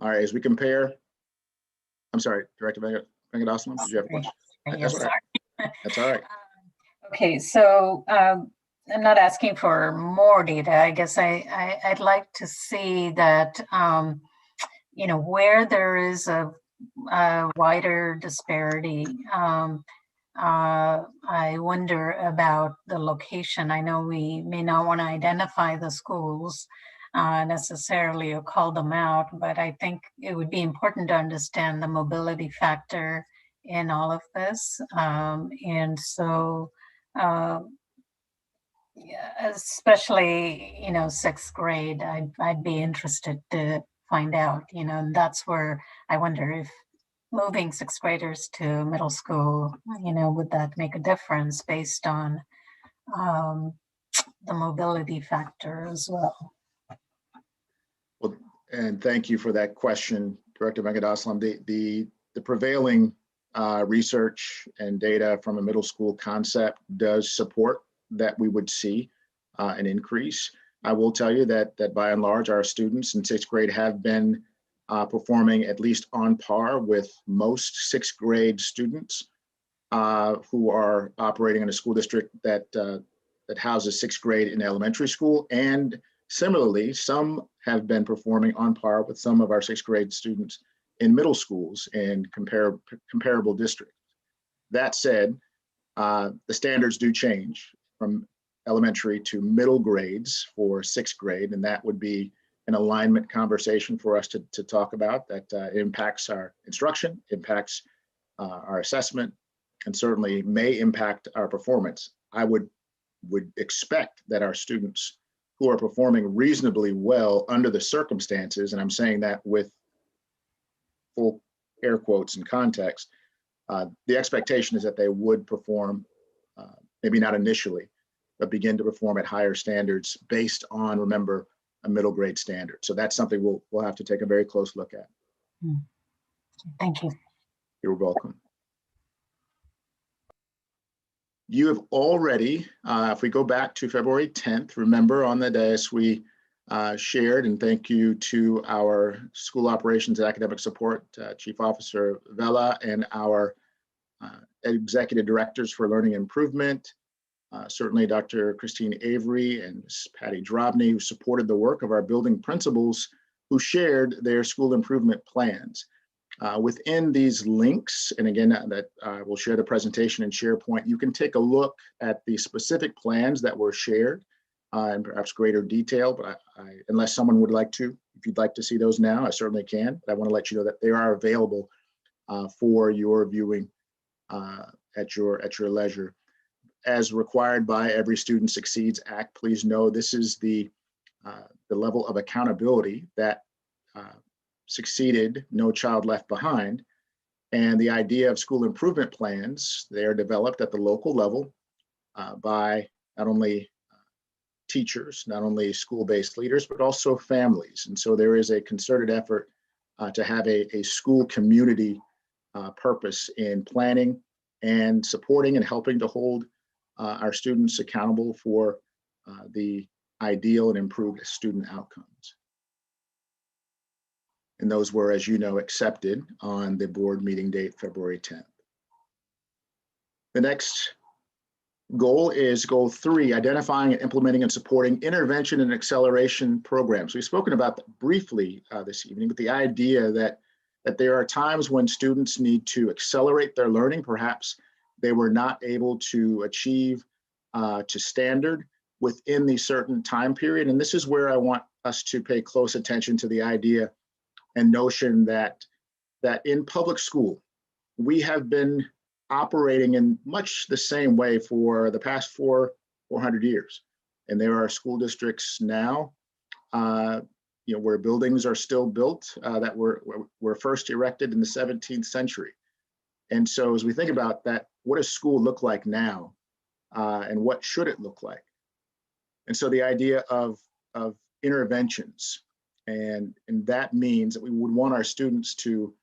All right, as we compare, I'm sorry, Director Venkatachalam, did you have a question? Yes, sorry. That's all right. Okay, so I'm not asking for more data. I guess I'd like to see that, where there is a wider disparity, I wonder about the location. I know we may not want to identify the schools necessarily or call them out, but I think it would be important to understand the mobility factor in all of this. And so, especially, 6th grade, I'd be interested to find out, and that's where I wonder if moving 6th graders to middle school, would that make a difference based on the mobility factor as well? Well, and thank you for that question, Director Venkatachalam. The prevailing research and data from a middle school concept does support that we would see an increase. I will tell you that by and large, our students in 6th grade have been performing at least on par with most 6th grade students who are operating in a school district that houses 6th grade in elementary school. And similarly, some have been performing on par with some of our 6th grade students in middle schools in comparable districts. That said, the standards do change from elementary to middle grades for 6th grade, and that would be an alignment conversation for us to talk about that impacts our instruction, impacts our assessment, and certainly may impact our performance. I would expect that our students who are performing reasonably well under the circumstances, and I'm saying that with full air quotes in context, the expectation is that they would perform, maybe not initially, but begin to perform at higher standards based on, remember, a middle grade standard. So that's something we'll have to take a very close look at. Thank you. You're welcome. You have already, if we go back to February 10th, remember on the dais we shared, and thank you to our school operations and academic support, Chief Officer Vela, and our executive directors for learning improvement, certainly Dr. Christine Avery and Ms. Patty Drobny, who supported the work of our building principals who shared their school improvement plans. Within these links, and again, that we'll share the presentation in SharePoint, you can take a look at the specific plans that were shared in perhaps greater detail, but unless someone would like to, if you'd like to see those now, I certainly can, but I want to let you know that they are available for your viewing at your leisure. As required by Every Student Succeeds Act, please know this is the level of accountability that succeeded No Child Left Behind. And the idea of school improvement plans, they are developed at the local level by not only teachers, not only school-based leaders, but also families. And so there is a concerted effort to have a school community purpose in planning and supporting and helping to hold our students accountable for the ideal and improved student outcomes. And those were, as you know, accepted on the board meeting date, February 10th. The next goal is goal 3, identifying and implementing and supporting intervention and acceleration programs. We've spoken about that briefly this evening, but the idea that there are times when students need to accelerate their learning. Perhaps they were not able to achieve to standard within the certain time period. And this is where I want us to pay close attention to the idea and notion that in public school, we have been operating in much the same way for the past 400 years. And there are school districts now, where buildings are still built that were first erected in the 17th century. And so as we think about that, what does school look like now? And what should it look like? And so the idea of interventions, and that means that we would want our students to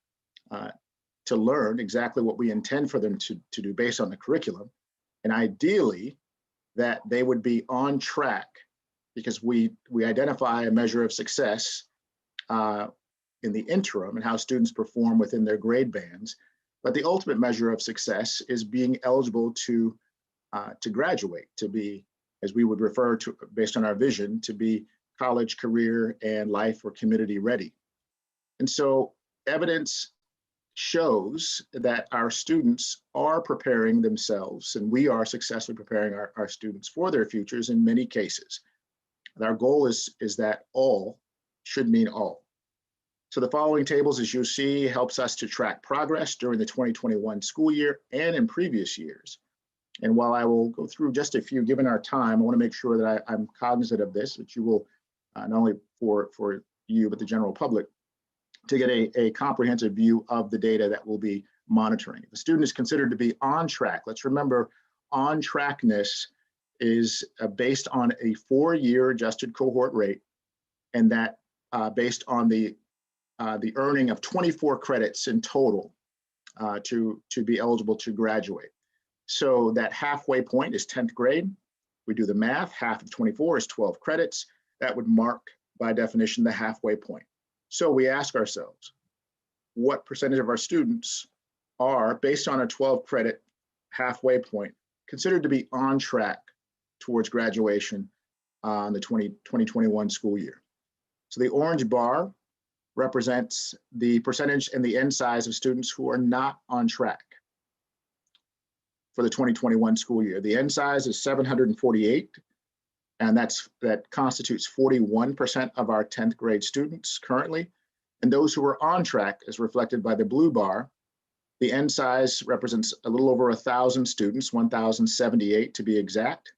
learn exactly what we intend for them to do based on the curriculum. And ideally, that they would be on track, because we identify a measure of success in the interim and how students perform within their grade bands. But the ultimate measure of success is being eligible to graduate, to be, as we would refer to, based on our vision, to be college, career, and life or community ready. And so evidence shows that our students are preparing themselves, and we are successfully preparing our students for their futures in many cases. And our goal is that all should mean all. So the following tables, as you'll see, helps us to track progress during the 2021 school year and in previous years. And while I will go through just a few, given our time, I want to make sure that I'm cognizant of this, that you will, not only for you, but the general public, to get a comprehensive view of the data that we'll be monitoring. If a student is considered to be on track, let's remember on trackness is based on a 4-year adjusted cohort rate, and that based on the earning of 24 credits in total to be eligible to graduate. So that halfway point is 10th grade. We do the math, half of 24 is 12 credits. That would mark, by definition, the halfway point. So we ask ourselves, what percentage of our students are, based on a 12 credit halfway point, considered to be on track towards graduation on the 2021 school year? So the orange bar represents the percentage and the end size of students who are not on track for the 2021 school year. The end size is 748, and that constitutes 41% of our 10th grade students currently. And those who are on track, as reflected by the blue bar, the end size represents a little over 1,000 students, 1,078 to be exact.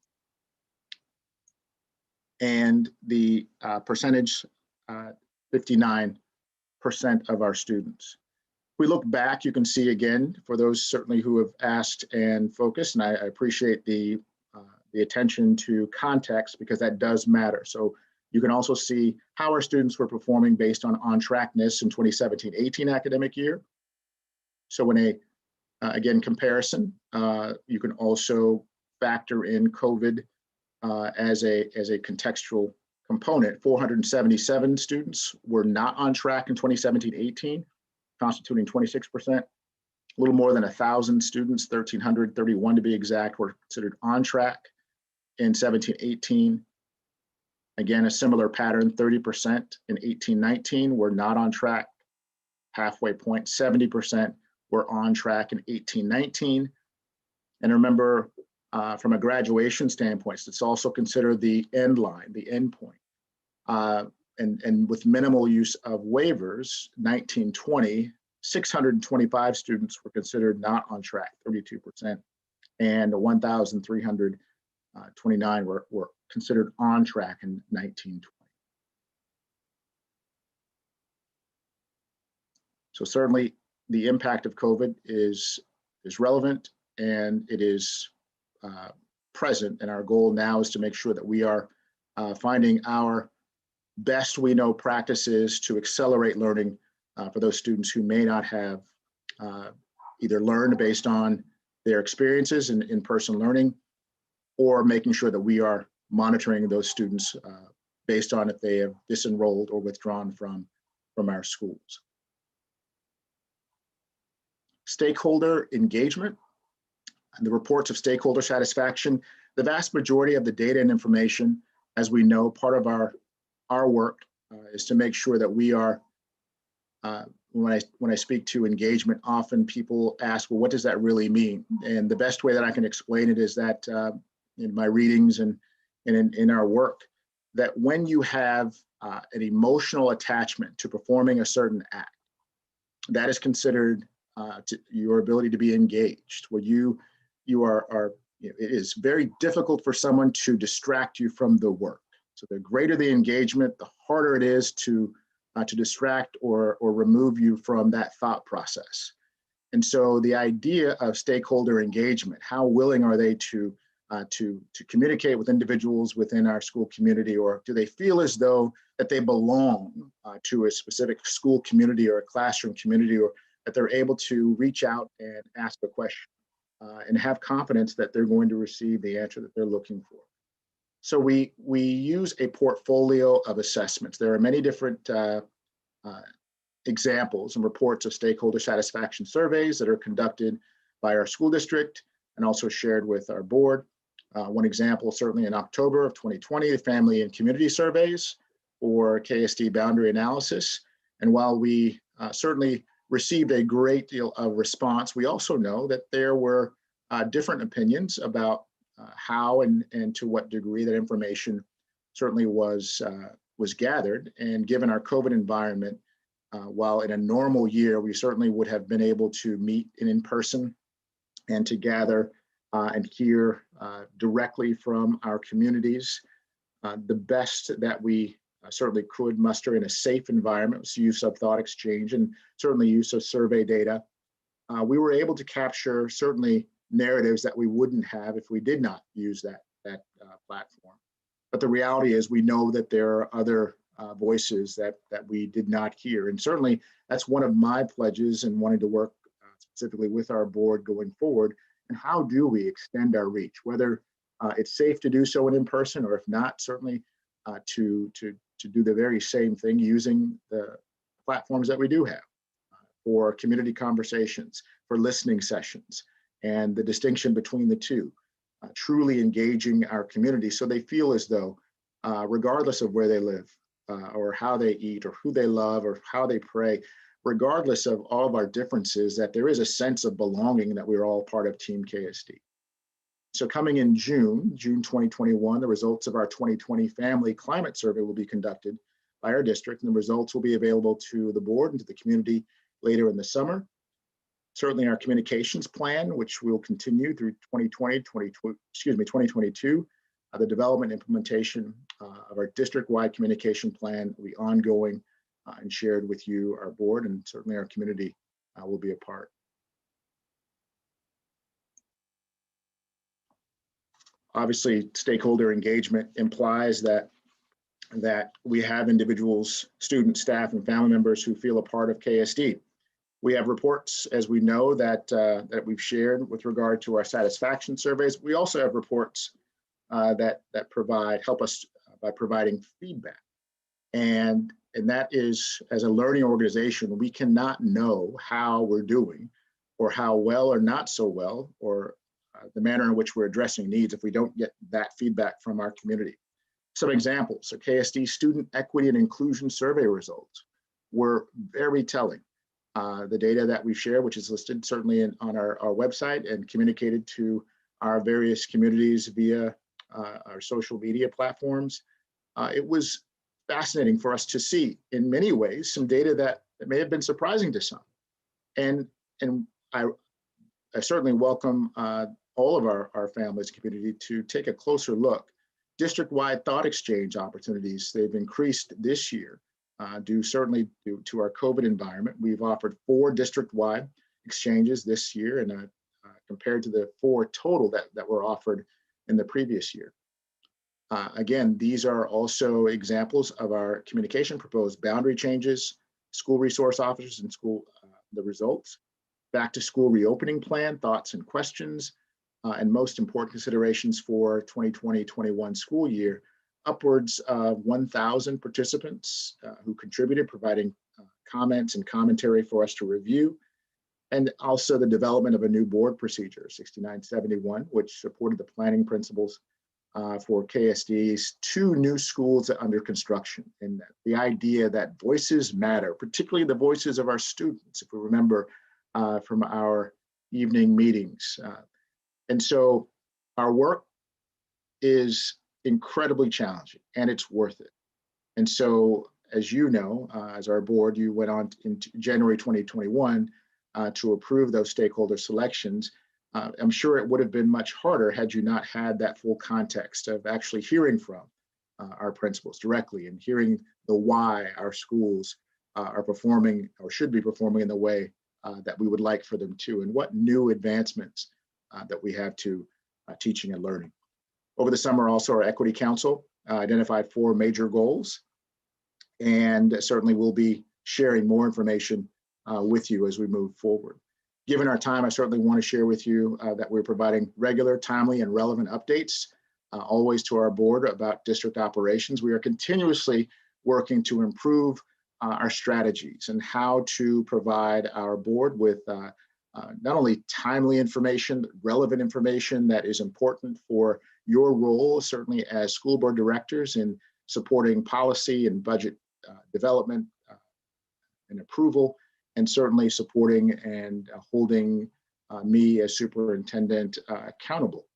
And the percentage, 59% of our students. If we look back, you can see again, for those certainly who have asked and focused, and I appreciate the attention to context, because that does matter. So you can also see how our students were performing based on trackness in 2017-18 academic year. So in again, comparison, you can also factor in COVID as a contextual component. 477 students were not on track in 2017-18, constituting 26%. A little more than 1,000 students, 1,331 to be exact, were considered on track in 17-18. Again, a similar pattern, 30% in 18-19 were not on track. Halfway point, 70% were on track in 18-19. And remember, from a graduation standpoint, it's also considered the end line, the end point. And with minimal use of waivers, 19-20, 625 students were considered not on track, 32%, and 1,329 were considered on track in 1920. So certainly the impact of COVID is relevant, and it is present. And our goal now is to make sure that we are finding our best we know practices to accelerate learning for those students who may not have either learned based on their experiences in in-person learning, or making sure that we are monitoring those students based on if they have disenrolled or withdrawn from our schools. Stakeholder engagement and the reports of stakeholder satisfaction. The vast majority of the data and information, as we know, part of our work is to make sure that we are, when I speak to engagement, often people ask, well, what does that really mean? And the best way that I can explain it is that in my readings and in our work, that when you have an emotional attachment to performing a certain act, that is considered to your ability to be engaged, where you are it is very difficult for someone to distract you from the work. So the greater the engagement, the harder it is to distract or remove you from that thought process. And so the idea of stakeholder engagement, how willing are they to communicate with individuals within our school community, or do they feel as though that they belong to a specific school community or a classroom community, or that they're able to reach out and ask a question and have confidence that they're going to receive the answer that they're looking for. So we use a portfolio of assessments. There are many different examples and reports of stakeholder satisfaction surveys that are conducted by our school district and also shared with our board. One example, certainly in October of 2020, the family and community surveys or KSD boundary analysis. And while we certainly received a great deal of response, we also know that there were different opinions about how and to what degree that information certainly was gathered. And given our COVID environment, while in a normal year, we certainly would have been able to meet in person and to gather and hear directly from our communities, the best that we certainly could muster in a safe environment was use of thought exchange and certainly use of survey data. We were able to capture certainly narratives that we wouldn't have if we did not use that platform. But the reality is we know that there are other voices that we did not hear. And certainly that's one of my pledges and wanting to work specifically with our board going forward. And how do we extend our reach, whether it's safe to do so in person, or if not, certainly to do the very same thing using the platforms that we do have for community conversations, for listening sessions, and the distinction between the two, truly engaging our community so they feel as though, regardless of where they live or how they eat or who they love or how they pray, regardless of all of our differences, that there is a sense of belonging that we're all part of Team KSD. So coming in June 2021, the results of our 2020 Family Climate Survey will be conducted by our district, and the results will be available to the board and to the community later in the summer. Certainly our communications plan, which will continue through 2022, the development implementation of our district-wide communication plan will be ongoing and shared with you, our board, and certainly our community will be a part. Obviously, stakeholder engagement implies that we have individuals, students, staff, and family members who feel a part of KSD. We have reports, as we know, that we've shared with regard to our satisfaction surveys. We also have reports that help us by providing feedback. And that is, as a learning organization, we cannot know how we're doing or how well or not so well, or the manner in which we're addressing needs if we don't get that feedback from our community. Some examples, so KSD Student Equity and Inclusion Survey results were very telling. The data that we share, which is listed certainly on our website and communicated to our various communities via our social media platforms, it was fascinating for us to see in many ways some data that may have been surprising to some. And I certainly welcome all of our families and community to take a closer look. District-wide thought exchange opportunities, they've increased this year due to our COVID environment. We've offered 4 district-wide exchanges this year, and compared to the 4 total that were offered in the previous year. Again, these are also examples of our communication proposed boundary changes, school resource officers and school, the results, back to school reopening plan, thoughts and questions, and most important considerations for 2020-21 school year, upwards of 1,000 participants who contributed, providing comments and commentary for us to review, and also the development of a new board procedure, 6971, which supported the planning principles for KSD's 2 new schools under construction. And the idea that voices matter, particularly the voices of our students, if we remember from our evening meetings. And so our work is incredibly challenging and it's worth it. And so, as you know, as our board, you went on in January 2021 to approve those stakeholder selections. I'm sure it would have been much harder had you not had that full context of actually hearing from our principals directly and hearing the why our schools are performing or should be performing in the way that we would like for them to, and what new advancements that we have to teaching and learning. Over the summer, also our Equity Council identified 4 major goals, and certainly we'll be sharing more information with you as we move forward. Given our time, I certainly want to share with you that we're providing regular, timely, and relevant updates always to our board about district operations. We are continuously working to improve our strategies and how to provide our board with not only timely information, but relevant information that is important for your role, certainly as school board directors, in supporting policy and budget development and approval, and certainly supporting and holding me as superintendent accountable.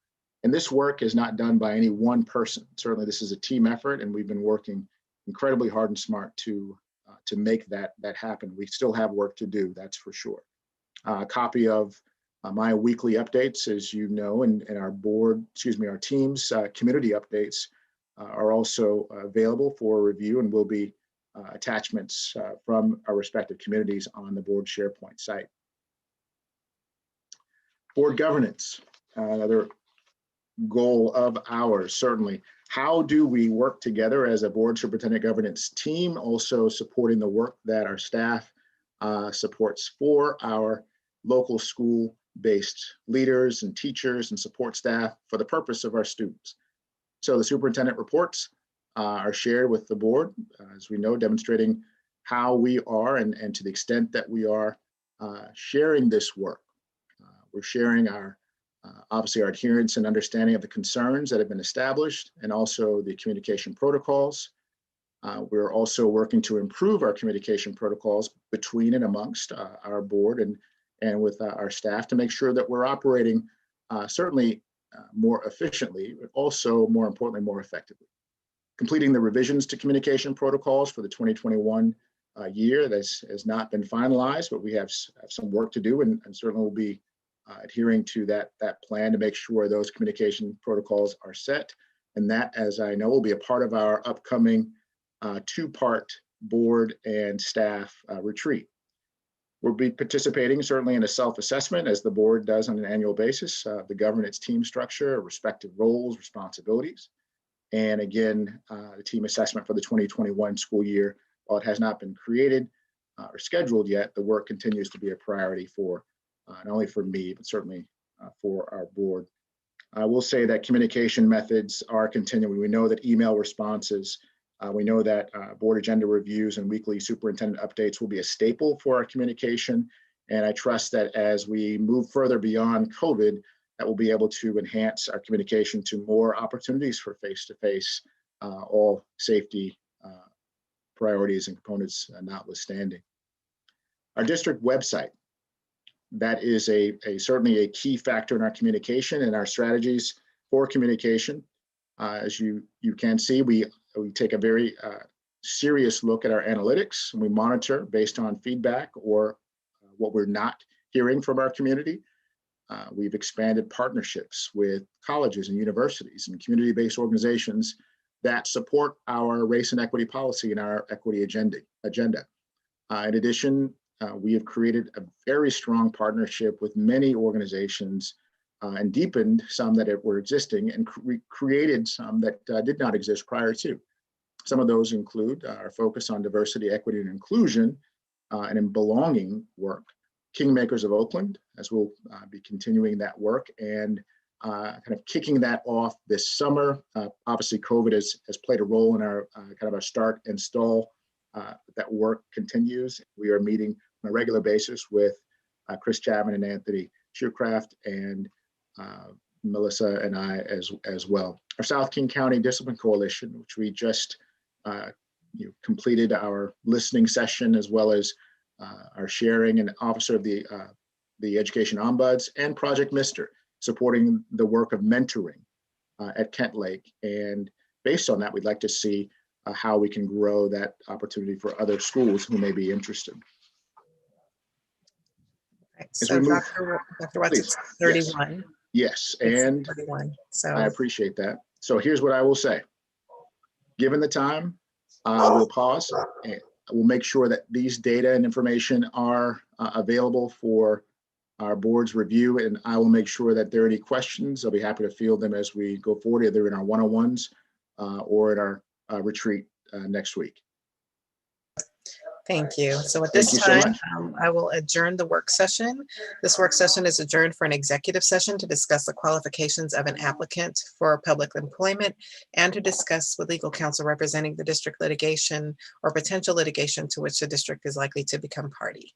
And this work is not done by any one person. Certainly this is a team effort, and we've been working incredibly hard and smart to make that happen. We still have work to do, that's for sure. A copy of my weekly updates, as you know, and our our team's community updates are also available for review, and will be attachments from our respective communities on the board SharePoint site. Board governance, another goal of ours, certainly. How do we work together as a board superintendent governance team, also supporting the work that our staff supports for our local school-based leaders and teachers and support staff for the purpose of our students. So the superintendent reports are shared with the board, as we know, demonstrating how we are and to the extent that we are sharing this work. We're sharing our, obviously our adherence and understanding of the concerns that have been established, and also the communication protocols. We're also working to improve our communication protocols between and amongst our board and with our staff to make sure that we're operating certainly more efficiently, but also more importantly, more effectively. Completing the revisions to communication protocols for the 2021 year that has not been finalized, but we have some work to do, and certainly we'll be adhering to that plan to make sure those communication protocols are set. And that, as I know, will be a part of our upcoming 2-part board and staff retreat. We'll be participating certainly in a self-assessment, as the board does on an annual basis, the governance team structure, respective roles, responsibilities. And again, the team assessment for the 2021 school year, while it has not been created or scheduled yet, the work continues to be a priority for not only for me, but certainly for our board. I will say that communication methods are continuing. We know that email responses, we know that board agenda reviews and weekly superintendent updates will be a staple for our communication. And I trust that as we move further beyond COVID, that we'll be able to enhance our communication to more opportunities for face-to-face, all safety priorities and components notwithstanding. Our district website, that is certainly a key factor in our communication and our strategies for communication. As you can see, we take a very serious look at our analytics, and we monitor based on feedback or what we're not hearing from our community. We've expanded partnerships with colleges and universities and community-based organizations that support our race and equity policy and our equity agenda. In addition, we have created a very strong partnership with many organizations and deepened some that were existing and created some that did not exist prior to. Some of those include our focus on diversity, equity, and inclusion and in belonging work. Kingmakers of Oakland, as we'll be continuing that work and kind of kicking that off this summer. Obviously, COVID has played a role in our kind of our start and stall. That work continues. We are meeting on a regular basis with Chris Chapman and Anthony Shoecraft and Melissa and I as well. Our South King County Discipline Coalition, which we just completed our listening session, as well as our sharing and officer of the Education Ombuds, and Project Mister, supporting the work of mentoring at Kent Lake. And based on that, we'd like to see how we can grow that opportunity for other schools who may be interested. Right. As So we move- Dr. Watts, it's 31. Yes, It's and 31. So I appreciate that. So here's what I will say. Given the time, we'll pause and we'll make sure that these data and information are available for our board's review, and I will make sure that there are any questions. I'll be happy to field them as we go forward, either in our one-on-ones or in our retreat next week. thank you. So at Thank this you so time, much. I will adjourn the work session. This work session is adjourned for an executive session to discuss the qualifications of an applicant for public employment and to discuss with legal counsel representing the district litigation or potential litigation to which the district is likely to become party.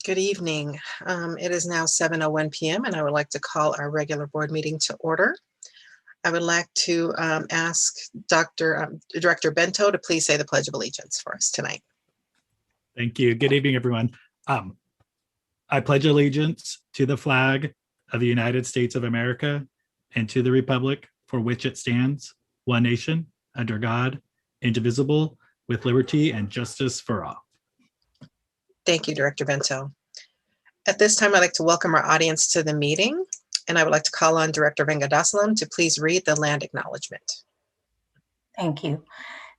Good evening. It is now 7:01 p.m. and I would like to call our regular board meeting to order. I would like to ask Director Bento to please say the Pledge of Allegiance for us tonight. Thank you. Good evening, everyone. I pledge allegiance to the flag of the United States of America and to the republic for which it stands, one nation, under God, indivisible, with liberty and justice for all. Thank you, Director Bento. At this time, I'd like to welcome our audience to the meeting, and I would like to call on Director Vengadassalam to please read the land acknowledgement. Thank you.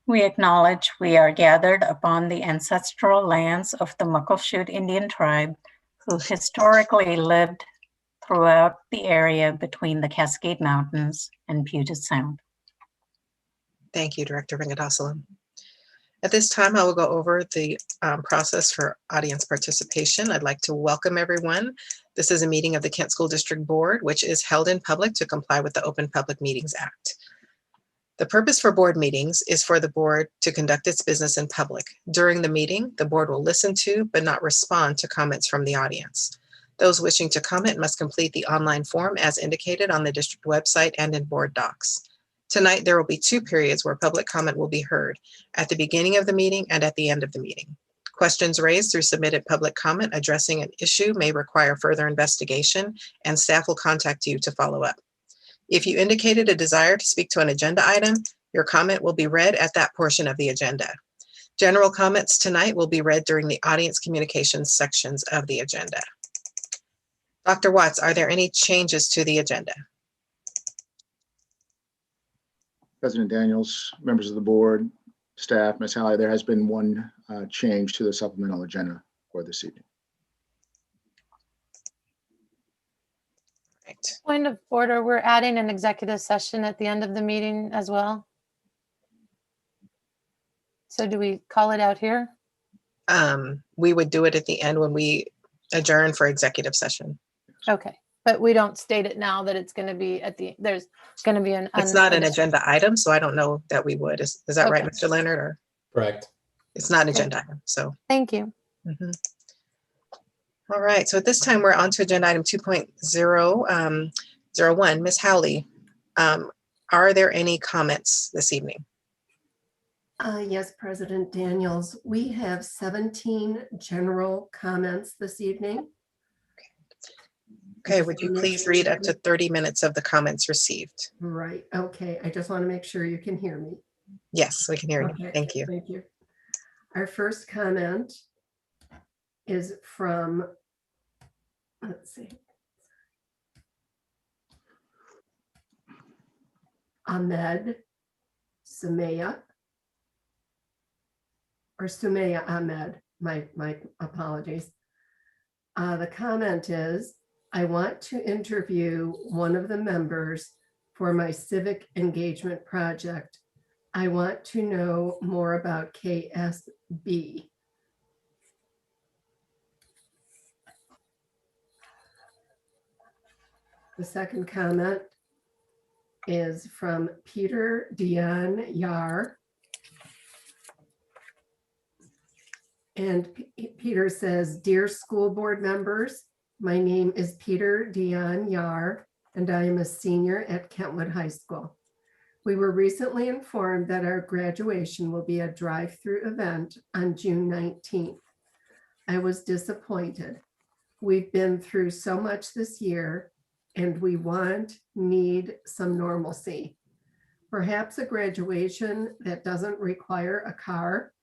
We acknowledge we are gathered upon the ancestral lands of the Muckleshoot Indian tribe, who historically lived throughout the area between the Cascade Mountains and Puget Sound. Thank you, Director Vengadassalam. At this time, I will go over the process for audience participation. I'd like to welcome everyone. This is a meeting of the Kent School District Board, which is held in public to comply with the Open Public Meetings Act. The purpose for board meetings is for the board to conduct its business in public. During the meeting, the board will listen to but not respond to comments from the audience. Those wishing to comment must complete the online form as indicated on the district website and in BoardDocs. Tonight, there will be 2 periods where public comment will be heard, at the beginning of the meeting and at the end of the meeting. Questions raised through submitted public comment addressing an issue may require further investigation, and staff will contact you to follow up. If you indicated a desire to speak to an agenda item, your comment will be read at that portion of the agenda. General comments tonight will be read during the audience communications sections of the agenda. Dr. Watts, are there any changes to the agenda? President Daniels, members of the board, staff, Ms. Halley, there has been one change to the supplemental agenda for this evening. Right. Point of order, we're adding an executive session at the end of the meeting as well. So do we call it out here? We would do it at the end when we adjourn for executive session. Okay, but we don't state it now that it's going to be at the, there's going to be an. It's not an agenda item, so I don't know that we would. Is that right, Okay. Mr. Leonard? Or Correct. it's not an agenda item, so. Thank you. Mhm. All right, so at this time, we're on to agenda item 2.001. Ms. Howley, are there any comments this evening? Yes, President Daniels, we have 17 general comments this evening. Okay, would you please read up to 30 minutes of the comments received? Right, okay, I just want to make sure you can hear me. Yes, we can hear you. Okay, Thank you. Thank you. Our first comment is from, let's see, Ahmed Sumaya, or Sumaya Ahmed, my apologies. The comment is, I want to interview one of the members for my civic engagement project. I want to know more about KSB. The second comment is from Peter Dion Yar. And Peter says, Dear school board members, my name is Peter Dion Yar, and I am a senior at Kentwood High School. We were recently informed that our graduation will be a drive-through event on June 19th. I was disappointed. We've been through so much this year, and we need some normalcy. Perhaps a graduation that doesn't require a car.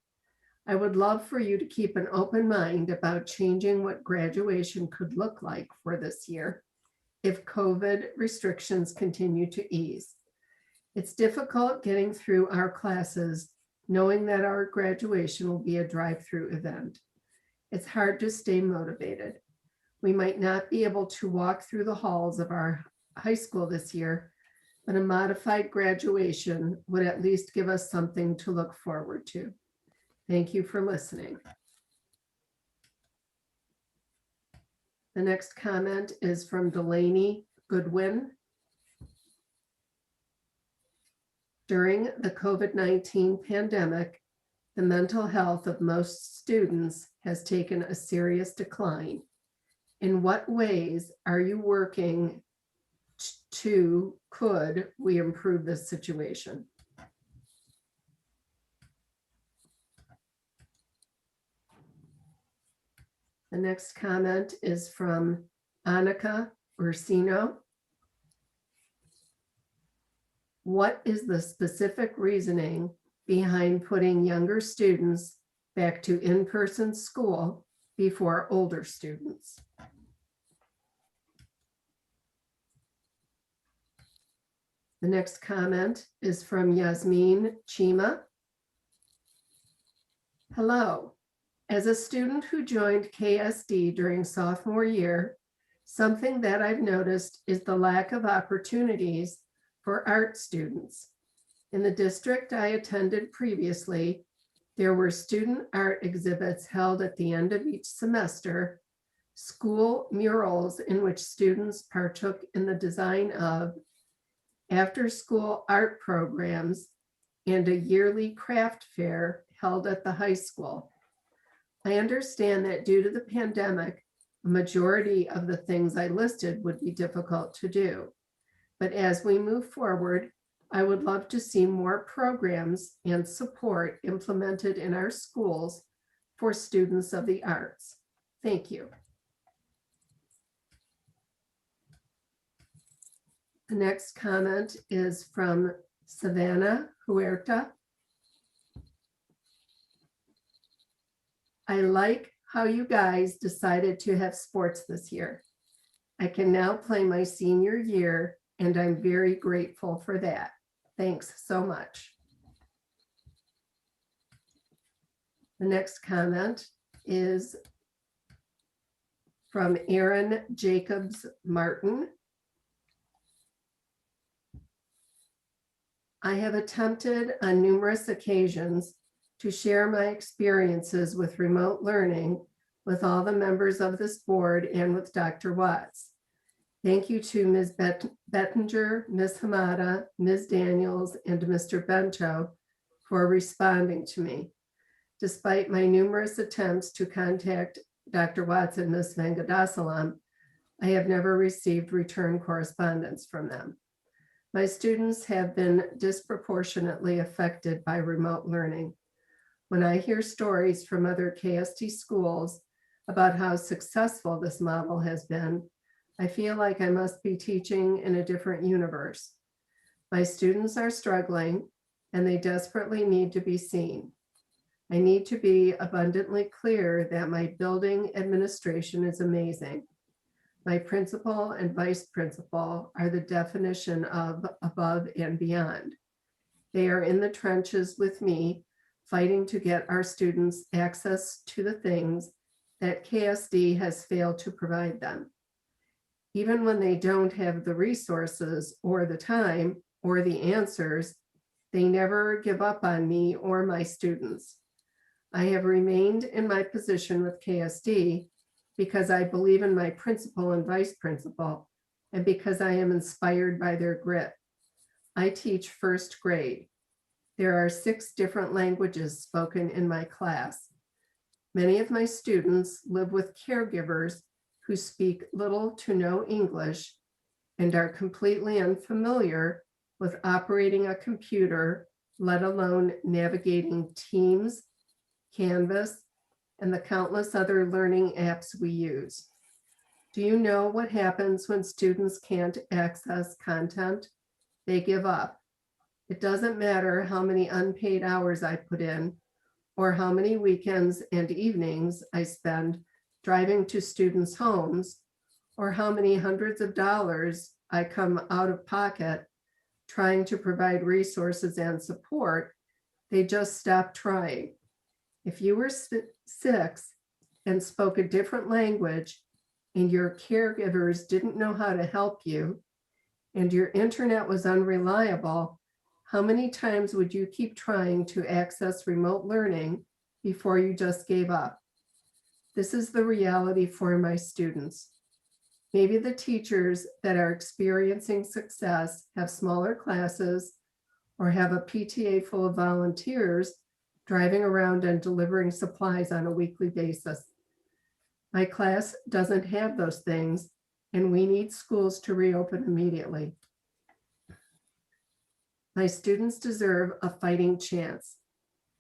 I would love for you to keep an open mind about changing what graduation could look like for this year if COVID restrictions continue to ease. It's difficult getting through our classes knowing that our graduation will be a drive-through event. It's hard to stay motivated. We might not be able to walk through the halls of our high school this year, but a modified graduation would at least give us something to look forward to. Thank you for listening. The next comment is from Delaney Goodwin. During the COVID-19 pandemic, the mental health of most students has taken a serious decline. In what ways are you working could we improve this situation? The next comment is from Annika Ursino. What is the specific reasoning behind putting younger students back to in-person school before older students? The next comment is from Yasmin Chima. Hello. As a student who joined KSD during sophomore year, something that I've noticed is the lack of opportunities for art students. In the district I attended previously, there were student art exhibits held at the end of each semester, school murals in which students partook in the design of, after-school art programs, and a yearly craft fair held at the high school. I understand that due to the pandemic, a majority of the things I listed would be difficult to do. But as we move forward, I would love to see more programs and support implemented in our schools for students of the arts. Thank you. The next comment is from Savannah Huerta. I like how you guys decided to have sports this year. I can now play my senior year, and I'm very grateful for that. Thanks so much. The next comment is from Aaron Jacobs Martin. I have attempted on numerous occasions to share my experiences with remote learning with all the members of this board and with Dr. Watts. Thank you to Ms. Bettinger, Ms. Hamada, Ms. Daniels, and Mr. Bento for responding to me. Despite my numerous attempts to contact Dr. Watts and Ms. Vengadasalam, I have never received return correspondence from them. My students have been disproportionately affected by remote learning. When I hear stories from other KSD schools about how successful this model has been, I feel like I must be teaching in a different universe. My students are struggling and they desperately need to be seen. I need to be abundantly clear that my building administration is amazing. My principal and vice principal are the definition of above and beyond. They are in the trenches with me, fighting to get our students access to the things that KSD has failed to provide them. Even when they don't have the resources or the time or the answers, they never give up on me or my students. I have remained in my position with KSD because I believe in my principal and vice principal, and because I am inspired by their grit. I teach first grade. There are 6 different languages spoken in my class. Many of my students live with caregivers who speak little to no English and are completely unfamiliar with operating a computer, let alone navigating Teams, Canvas, and the countless other learning apps we use. Do you know what happens when students can't access content? They give up. It doesn't matter how many unpaid hours I put in or how many weekends and evenings I spend driving to students' homes, or how many hundreds of dollars I come out of pocket trying to provide resources and support. They just stop trying. If you were 6 and spoke a different language and your caregivers didn't know how to help you and your internet was unreliable, how many times would you keep trying to access remote learning before you just gave up? This is the reality for my students. Maybe the teachers that are experiencing success have smaller classes or have a PTA full of volunteers driving around and delivering supplies on a weekly basis. My class doesn't have those things, and we need schools to reopen immediately. My students deserve a fighting chance.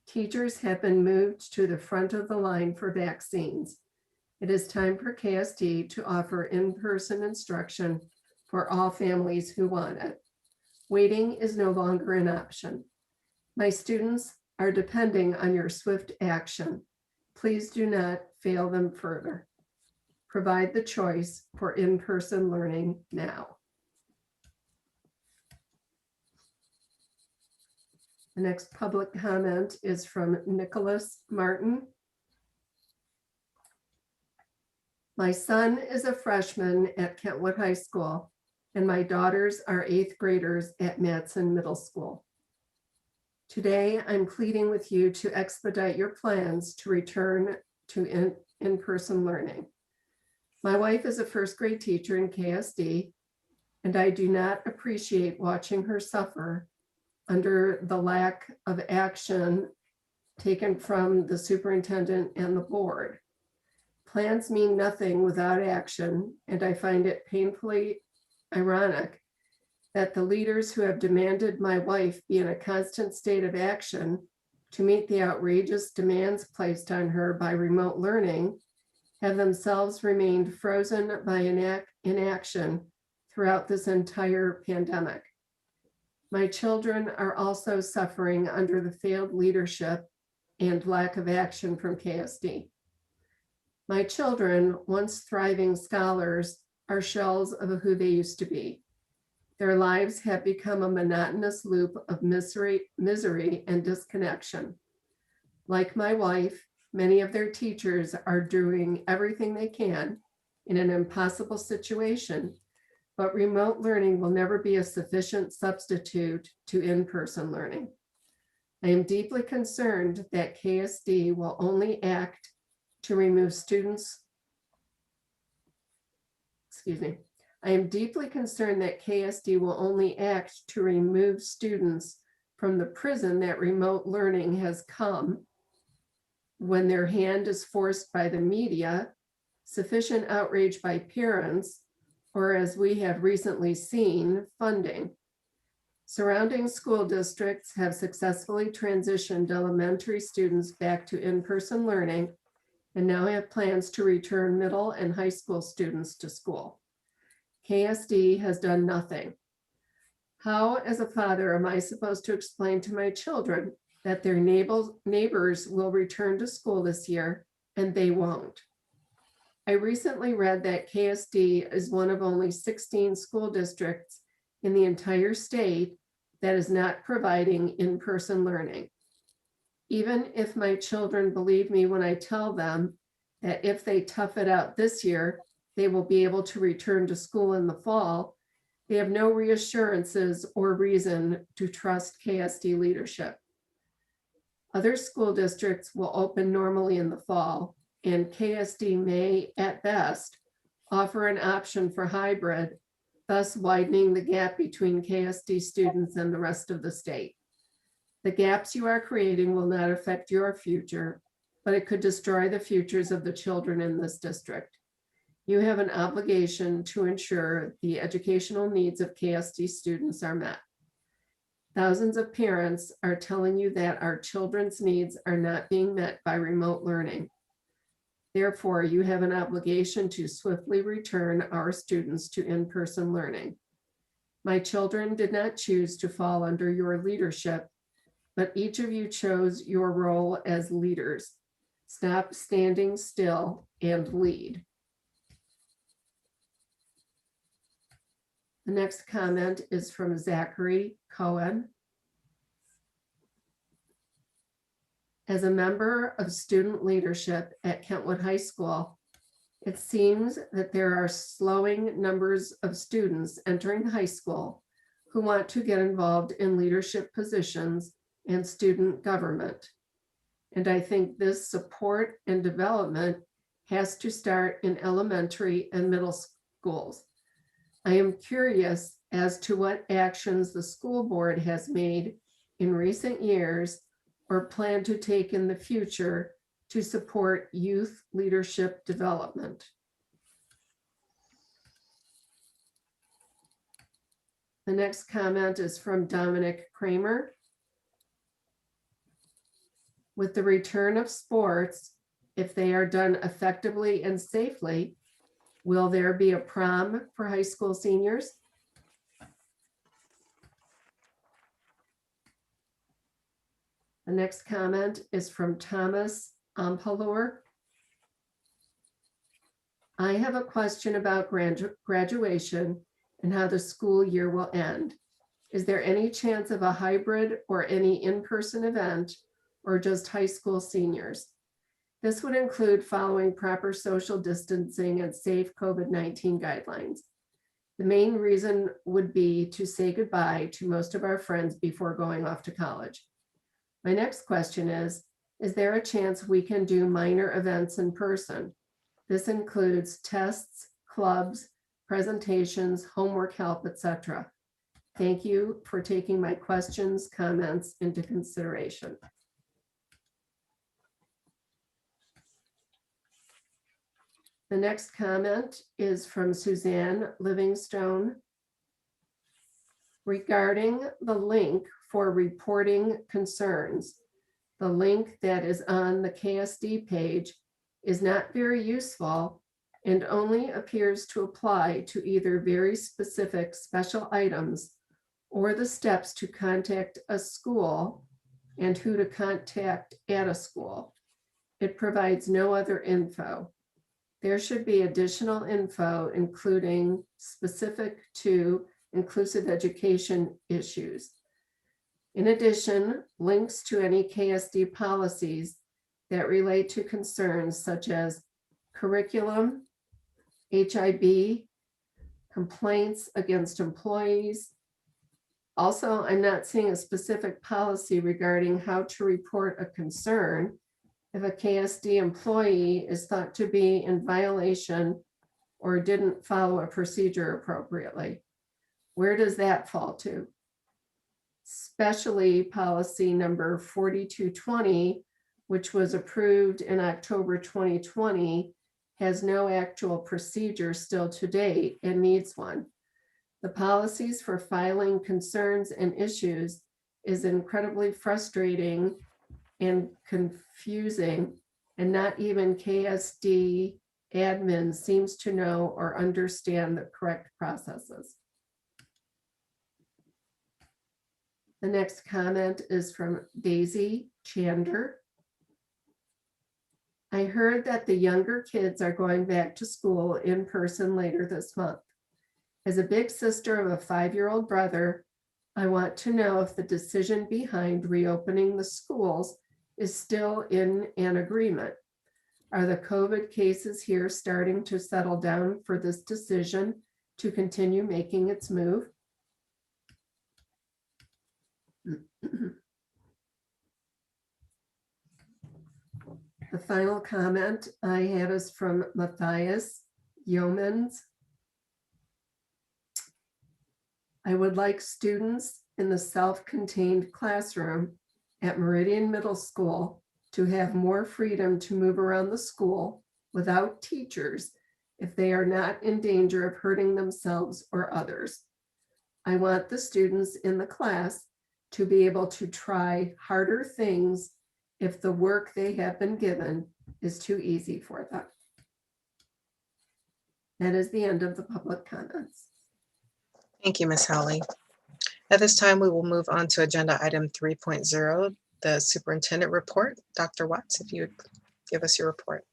Teachers have been moved to the front of the line for vaccines. It is time for KSD to offer in-person instruction for all families who want it. Waiting is no longer an option. My students are depending on your swift action. Please do not fail them further. Provide the choice for in-person learning now. The next public comment is from Nicholas Martin. My son is a freshman at Kentwood High School, and my daughters are 8th graders at Matson Middle School. Today, I'm pleading with you to expedite your plans to return to in-person learning. My wife is a first grade teacher in KSD, and I do not appreciate watching her suffer under the lack of action taken from the superintendent and the board. Plans mean nothing without action, and I find it painfully ironic that the leaders who have demanded my wife be in a constant state of action to meet the outrageous demands placed on her by remote learning have themselves remained frozen by inaction throughout this entire pandemic. My children are also suffering under the failed leadership and lack of action from KSD. My children, once thriving scholars, are shells of who they used to be. Their lives have become a monotonous loop of misery and disconnection. Like my wife, many of their teachers are doing everything they can in an impossible situation, but remote learning will never be a sufficient substitute to in-person learning. I am deeply concerned that KSD will only act to remove students. I am deeply concerned that KSD will only act to remove students from the prison that remote learning has come when their hand is forced by the media, sufficient outrage by parents, or as we have recently seen, funding. Surrounding school districts have successfully transitioned elementary students back to in-person learning and now have plans to return middle and high school students to school. KSD has done nothing. How, as a father, am I supposed to explain to my children that their neighbors will return to school this year and they won't? I recently read that KSD is one of only 16 school districts in the entire state that is not providing in-person learning. Even if my children believe me when I tell them that if they tough it out this year, they will be able to return to school in the fall, they have no reassurances or reason to trust KSD leadership. Other school districts will open normally in the fall, and KSD may, at best, offer an option for hybrid, thus widening the gap between KSD students and the rest of the state. The gaps you are creating will not affect your future, but it could destroy the futures of the children in this district. You have an obligation to ensure the educational needs of KSD students are met. Thousands of parents are telling you that our children's needs are not being met by remote learning. Therefore, you have an obligation to swiftly return our students to in-person learning. My children did not choose to fall under your leadership, but each of you chose your role as leaders. Stop standing still and lead. The next comment is from Zachary Cohen. As a member of student leadership at Kentwood High School, it seems that there are slowing numbers of students entering high school who want to get involved in leadership positions and student government. And I think this support and development has to start in elementary and middle schools. I am curious as to what actions the school board has made in recent years or plan to take in the future to support youth leadership development? The next comment is from Dominic Kramer. With the return of sports, if they are done effectively and safely, will there be a prom for high school seniors? The next comment is from Thomas Ampalur. I have a question about graduation and how the school year will end. Is there any chance of a hybrid or any in-person event, or just high school seniors? This would include following proper social distancing and safe COVID-19 guidelines. The main reason would be to say goodbye to most of our friends before going off to college. My next question is there a chance we can do minor events in person? This includes tests, clubs, presentations, homework help, etc. Thank you for taking my questions, comments into consideration. The next comment is from Suzanne Livingstone. Regarding the link for reporting concerns, the link that is on the KSD page is not very useful and only appears to apply to either very specific special items or the steps to contact a school and who to contact at a school. It provides no other info. There should be additional info, including specific to inclusive education issues. In addition, links to any KSD policies that relate to concerns such as curriculum, HIB, complaints against employees. Also, I'm not seeing a specific policy regarding how to report a concern if a KSD employee is thought to be in violation or didn't follow a procedure appropriately. Where does that fall to? Especially policy number 4220, which was approved in October 2020, has no actual procedure still to date and needs one. The policies for filing concerns and issues is incredibly frustrating and confusing, and not even KSD admin seems to know or understand the correct processes. The next comment is from Daisy Chander. I heard that the younger kids are going back to school in person later this month. As a big sister of a 5-year-old brother, I want to know if the decision behind reopening the schools is still in an agreement. Are the COVID cases here starting to settle down for this decision to continue making its move? The final comment I have is from Matthias Yeomans. I would like students in the self-contained classroom at Meridian Middle School to have more freedom to move around the school without teachers if they are not in danger of hurting themselves or others. I want the students in the class to be able to try harder things if the work they have been given is too easy for them. That is the end of the public comments. Thank you, Ms. Howley. At this time, we will move on to agenda item 3.0, the superintendent report. Dr. Watts, if you would give us your report.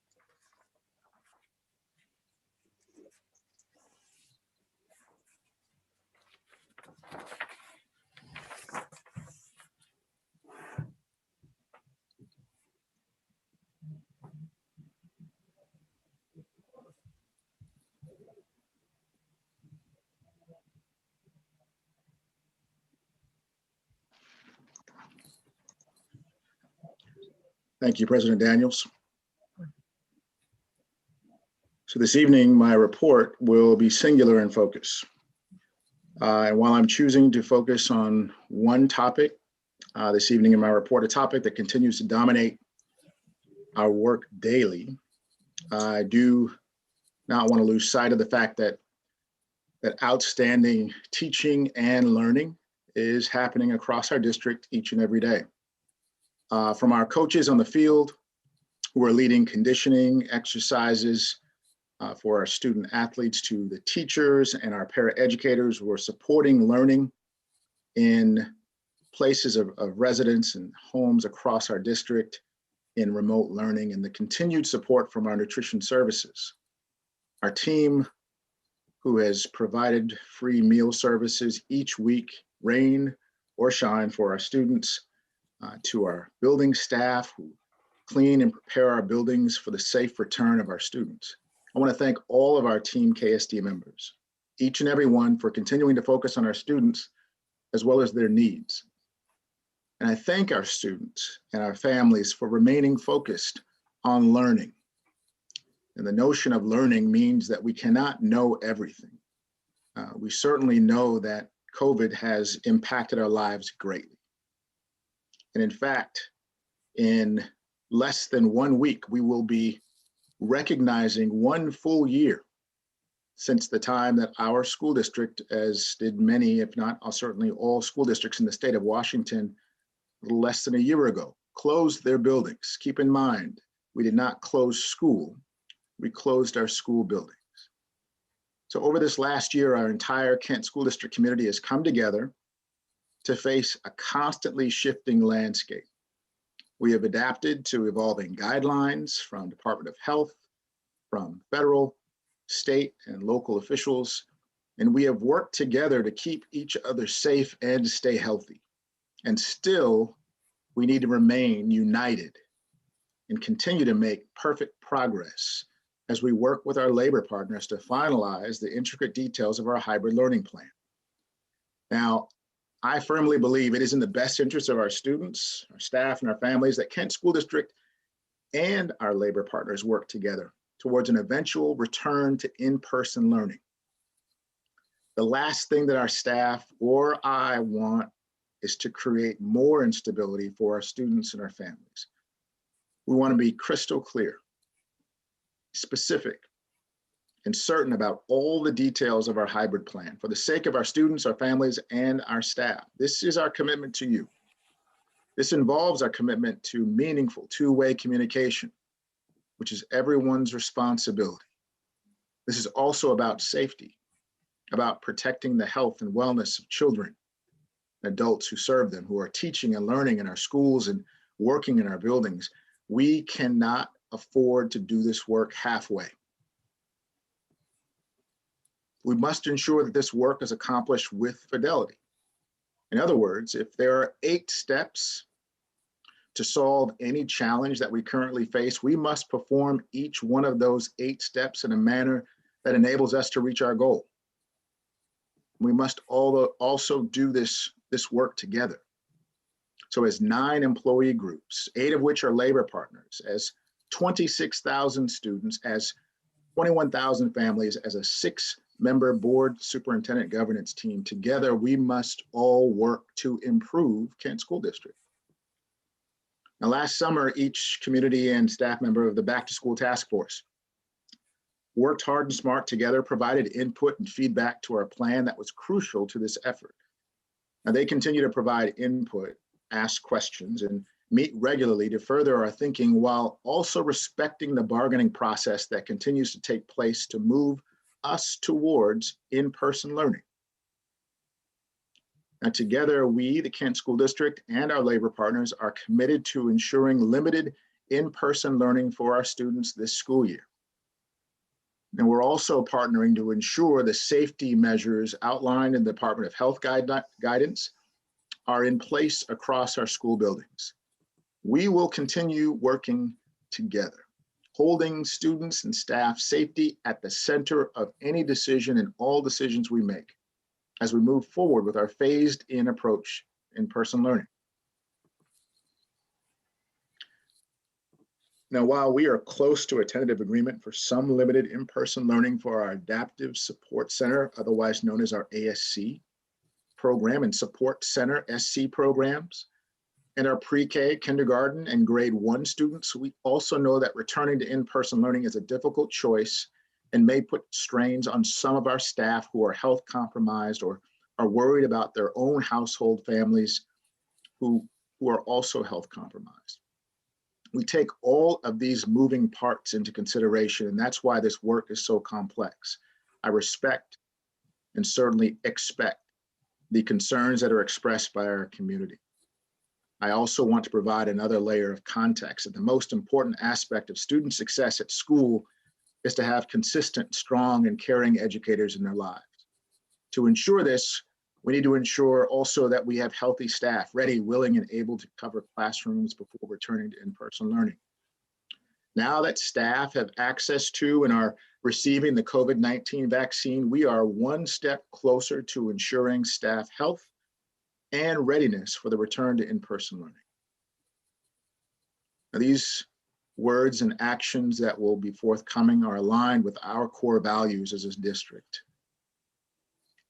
Thank you, President Daniels. So this evening, my report will be singular in focus. And while I'm choosing to focus on one topic, this evening in my report, a topic that continues to dominate our work daily. I do not want to lose sight of the fact that outstanding teaching and learning is happening across our district each and every day. From our coaches on the field who are leading conditioning exercises for our student athletes, to the teachers and our paraeducators who are supporting learning in places of residence and homes across our district in remote learning, and the continued support from our nutrition services. Our team who has provided free meal services each week, rain or shine, for our students, to our building staff who clean and prepare our buildings for the safe return of our students. I want to thank all of our Team KSD members, each and every one, for continuing to focus on our students as well as their needs. And I thank our students and our families for remaining focused on learning. And the notion of learning means that we cannot know everything. We certainly know that COVID has impacted our lives greatly. And in fact, in less than 1 week, we will be recognizing 1 full year since the time that our school district, as did many, if not certainly all school districts in the state of Washington, a little less than a year ago, closed their buildings. Keep in mind, we did not close school, we closed our school buildings. So over this last year, our entire Kent School District community has come together to face a constantly shifting landscape. We have adapted to evolving guidelines from Department of Health, from federal, state, and local officials, and we have worked together to keep each other safe and stay healthy. And still, we need to remain united and continue to make perfect progress as we work with our labor partners to finalize the intricate details of our hybrid learning plan. Now, I firmly believe it is in the best interest of our students, our staff, and our families that Kent School District and our labor partners work together towards an eventual return to in-person learning. The last thing that our staff or I want is to create more instability for our students and our families. We want to be crystal clear, specific, and certain about all the details of our hybrid plan for the sake of our students, our families, and our staff. This is our commitment to you. This involves our commitment to meaningful two-way communication, which is everyone's responsibility. This is also about safety, about protecting the health and wellness of children and adults who serve them, who are teaching and learning in our schools and working in our buildings. We cannot afford to do this work halfway. We must ensure that this work is accomplished with fidelity. In other words, if there are 8 steps to solve any challenge that we currently face, we must perform each one of those 8 steps in a manner that enables us to reach our goal. We must also do this work together. So as 9 employee groups, 8 of which are labor partners, as 26,000 students, as 21,000 families, as a 6-member board superintendent governance team, together we must all work to improve Kent School District. Now, last summer, each community and staff member of the Back to School Task Force worked hard and smart together, provided input and feedback to our plan that was crucial to this effort. Now, they continue to provide input, ask questions, and meet regularly to further our thinking while also respecting the bargaining process that continues to take place to move us towards in-person learning. Now, together, we, the Kent School District, and our labor partners are committed to ensuring limited in-person learning for our students this school year. And we're also partnering to ensure the safety measures outlined in the Department of Health guidance are in place across our school buildings. We will continue working together, holding students and staff safety at the center of any decision and all decisions we make as we move forward with our phased-in approach in person learning. Now, while we are close to a tentative agreement for some limited in-person learning for our Adaptive Support Center, otherwise known as our ASC program, and Support Center SC programs, And our pre-K, kindergarten, and grade 1 students, we also know that returning to in-person learning is a difficult choice and may put strains on some of our staff who are health compromised or are worried about their own household families who are also health compromised. We take all of these moving parts into consideration, and that's why this work is so complex. I respect and certainly expect the concerns that are expressed by our community. I also want to provide another layer of context that the most important aspect of student success at school is to have consistent, strong, and caring educators in their lives. To ensure this, we need to ensure also that we have healthy staff ready, willing, and able to cover classrooms before returning to in-person learning. Now that staff have access to and are receiving the COVID-19 vaccine, we are one step closer to ensuring staff health and readiness for the return to in-person learning. Now, these words and actions that will be forthcoming are aligned with our core values as a district: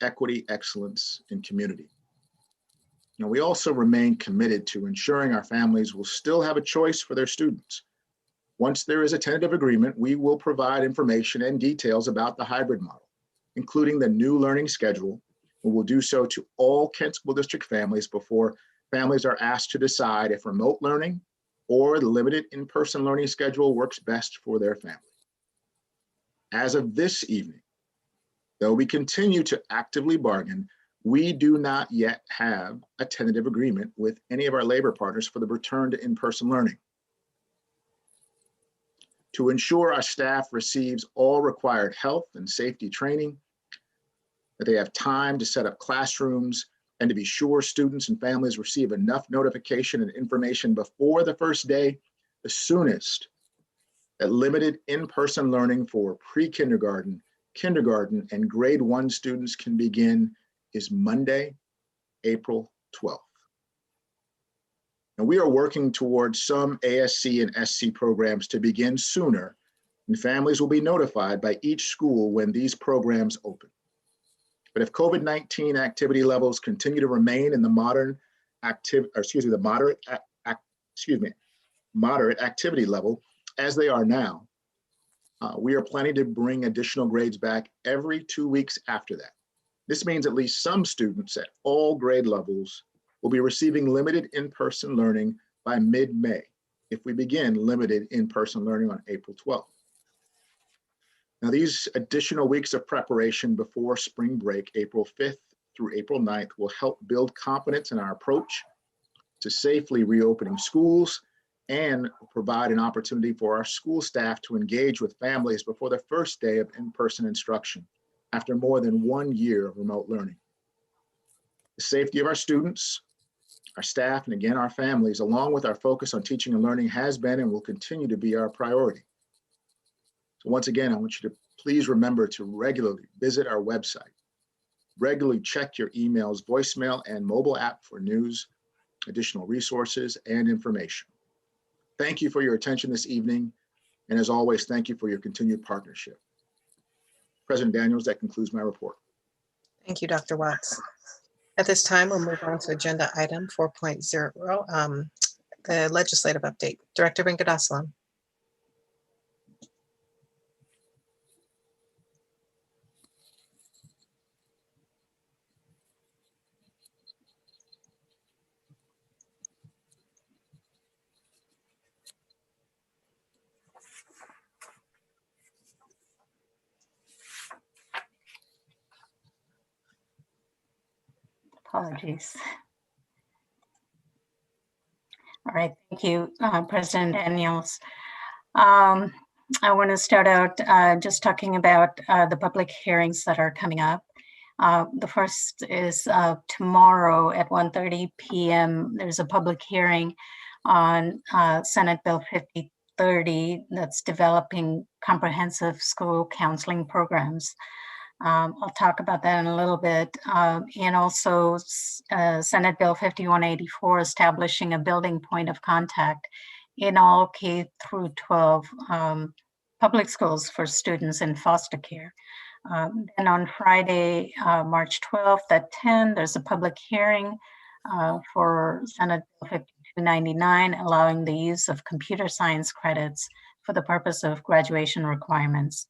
equity, excellence, and community. Now, we also remain committed to ensuring our families will still have a choice for their students. Once there is a tentative agreement, we will provide information and details about the hybrid model, including the new learning schedule. We will do so to all Kent School District families before families are asked to decide if remote learning or the limited in-person learning schedule works best for their family. As of this evening, though we continue to actively bargain, we do not yet have a tentative agreement with any of our labor partners for the return to in-person learning. To ensure our staff receives all required health and safety training, that they have time to set up classrooms, and to be sure students and families receive enough notification and information before the first day, the soonest that limited in-person learning for pre-kindergarten, kindergarten, and grade 1 students can begin is Monday, April 12th. And we are working towards some ASC and SC programs to begin sooner, and families will be notified by each school when these programs open. But if COVID-19 activity levels continue to remain in the moderate activity level as they are now, we are planning to bring additional grades back every 2 weeks after that. This means at least some students at all grade levels will be receiving limited in-person learning by mid-May if we begin limited in-person learning on April 12th. Now, these additional weeks of preparation before spring break, April 5th through April 9th, will help build confidence in our approach to safely reopening schools and provide an opportunity for our school staff to engage with families before the first day of in-person instruction after more than 1 year of remote learning. The safety of our students, our staff, and again, our families, along with our focus on teaching and learning, has been and will continue to be our priority. So once again, I want you to please remember to regularly visit our website, regularly check your emails, voicemail, and mobile app for news, additional resources, and information. Thank you for your attention this evening. And as always, thank you for your continued partnership. President Daniels, that concludes my report. Thank you, Dr. Watts. At this time, we'll move on to agenda item 4.0, the legislative update. Director Venkatasalam. Apologies. All right, thank you, President Daniels. I want to start out just talking about the public hearings that are coming up. The first is tomorrow at 1:30 p.m. There's a public hearing on Senate Bill 5030 that's developing comprehensive school counseling programs. I'll talk about that in a little bit. And also Senate Bill 5184 establishing a building point of contact in all K through 12 public schools for students in foster care. And on Friday, March 12th at 10, there's a public hearing for Senate Bill 299, allowing the use of computer science credits for the purpose of graduation requirements.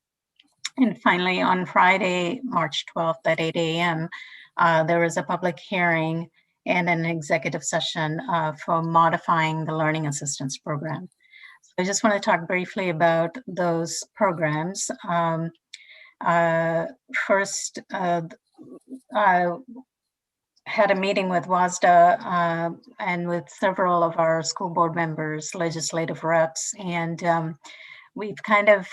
And finally, on Friday, March 12th at 8 a.m., there was a public hearing and an executive session for modifying the Learning Assistance Program. So I just want to talk briefly about those programs. First, I had a meeting with WASDA and with several of our school board members, legislative reps, and we've kind of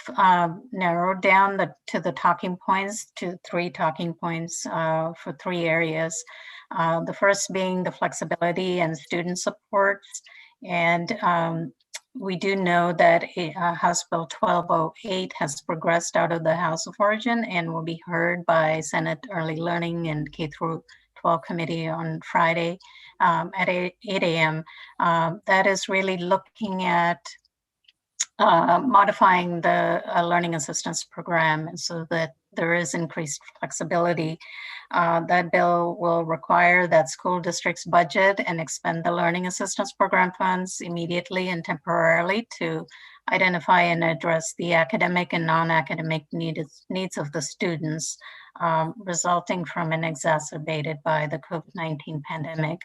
narrowed down to the talking points, to 3 talking points for 3 areas. The first being the flexibility and student supports. And we do know that House Bill 1208 has progressed out of the House of Origin and will be heard by Senate Early Learning and K through 12 committee on Friday at 8 a.m. That is really looking at modifying the learning assistance program so that there is increased flexibility. That bill will require that school districts budget and expend the learning assistance program funds immediately and temporarily to identify and address the academic and non-academic needs of the students resulting from and exacerbated by the COVID-19 pandemic.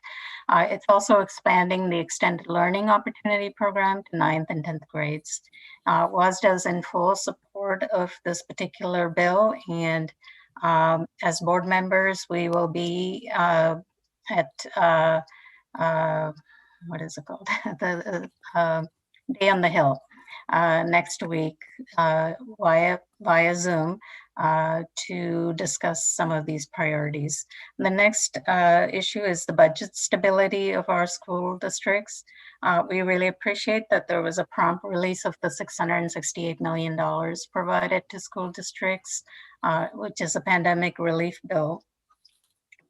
It's also expanding the extended learning opportunity program to 9th and 10th grades. WASDA is in full support of this particular bill, and as board members, we will be at what is it called? the Day on the Hill next week via Zoom to discuss some of these priorities. The next issue is the budget stability of our school districts. We really appreciate that there was a prompt release of the $668 million provided to school districts, which is a pandemic relief bill.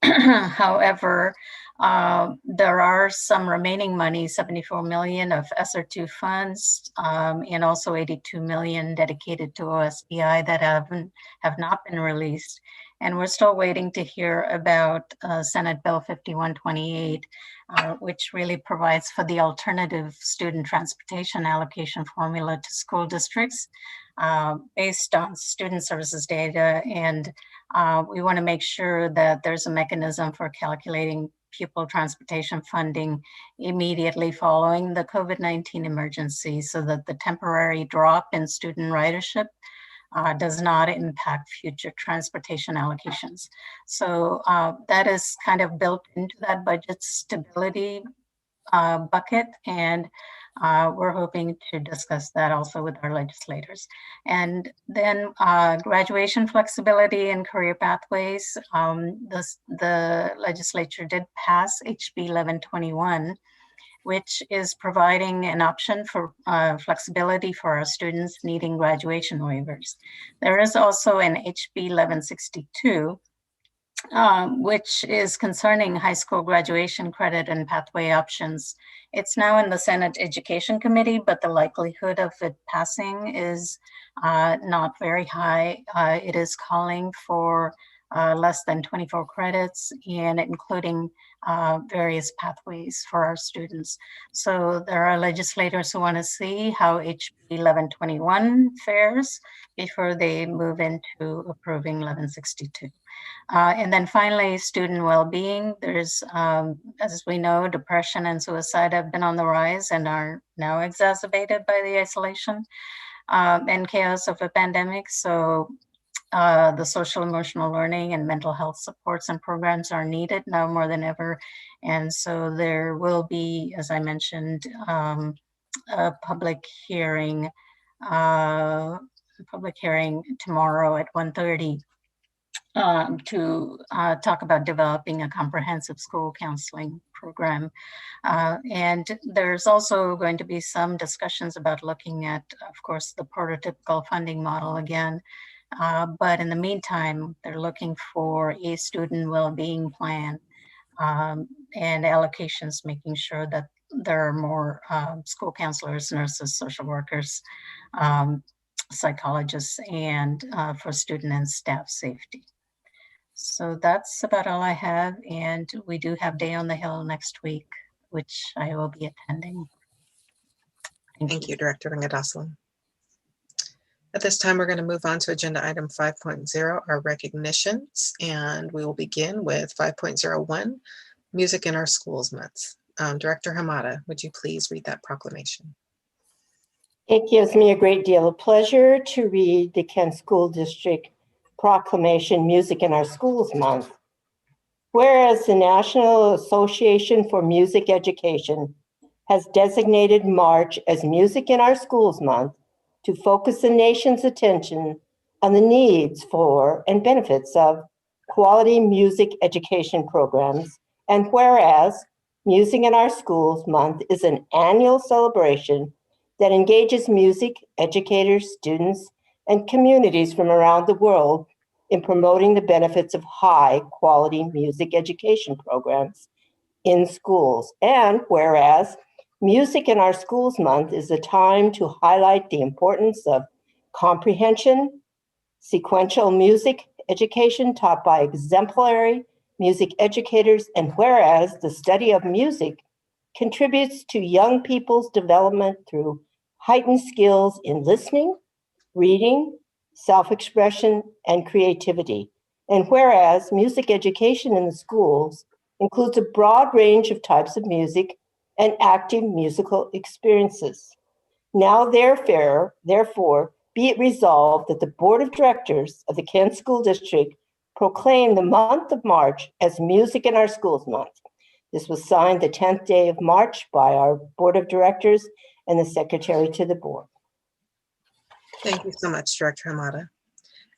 However, there are some remaining money, 74 million of ESSER 2 funds, and also 82 million dedicated to OSBI that have not been released. And we're still waiting to hear about Senate Bill 5128, which really provides for the alternative student transportation allocation formula to school districts based on student services data. And we want to make sure that there's a mechanism for calculating pupil transportation funding immediately following the COVID-19 emergency so that the temporary drop in student ridership does not impact future transportation allocations. So that is kind of built into that budget stability bucket, and we're hoping to discuss that also with our legislators. And then graduation flexibility and career pathways. The legislature did pass HB 1121, which is providing an option for flexibility for our students needing graduation waivers. There is also an HB 1162, which is concerning high school graduation credit and pathway options. It's now in the Senate Education Committee, but the likelihood of it passing is not very high. It is calling for less than 24 credits and including various pathways for our students. So there are legislators who want to see how HB 1121 fares before they move into approving 1162. And then finally, student well-being. There's, as we know, depression and suicide have been on the rise and are now exacerbated by the isolation and chaos of a pandemic. So the social emotional learning and mental health supports and programs are needed now more than ever. And so there will be, as I mentioned, a public hearing tomorrow at 1:30 to talk about developing a comprehensive school counseling program. And there's also going to be some discussions about looking at, of course, the prototypical funding model again. But in the meantime, they're looking for a student well-being plan and allocations, making sure that there are more school counselors, nurses, social workers, psychologists, and for student and staff safety. So that's about all I have. And we do have Day on the Hill next week which I will be attending. Thank you, Director Vingadaslam. At this time, we're going to move on to agenda item 5.0, our recognitions, and we will begin with 5.01, Music in Our Schools Month. Director Hamada, would you please read that proclamation? It gives me a great deal of pleasure to read the Kent School District Proclamation, Music in Our Schools Month. Whereas the National Association for Music Education has designated March as Music in Our Schools Month to focus the nation's attention on the needs for and benefits of quality music education programs. And whereas Music in Our Schools Month is an annual celebration that engages music educators, students, and communities from around the world in promoting the benefits of high-quality music education programs in schools. And whereas Music in Our Schools Month is a time to highlight the importance of comprehension, sequential music education taught by exemplary music educators, and whereas the study of music contributes to young people's development through heightened skills in listening, reading, self-expression, and creativity. And whereas music education in the schools includes a broad range of types of music and active musical experiences. Now, therefore, be it resolved that the Board of Directors of the Kent School District proclaim the month of March as Music in Our Schools Month. This was signed the 10th day of March by our Board of Directors and the Secretary to the Board. Thank you so much, Director Hamada.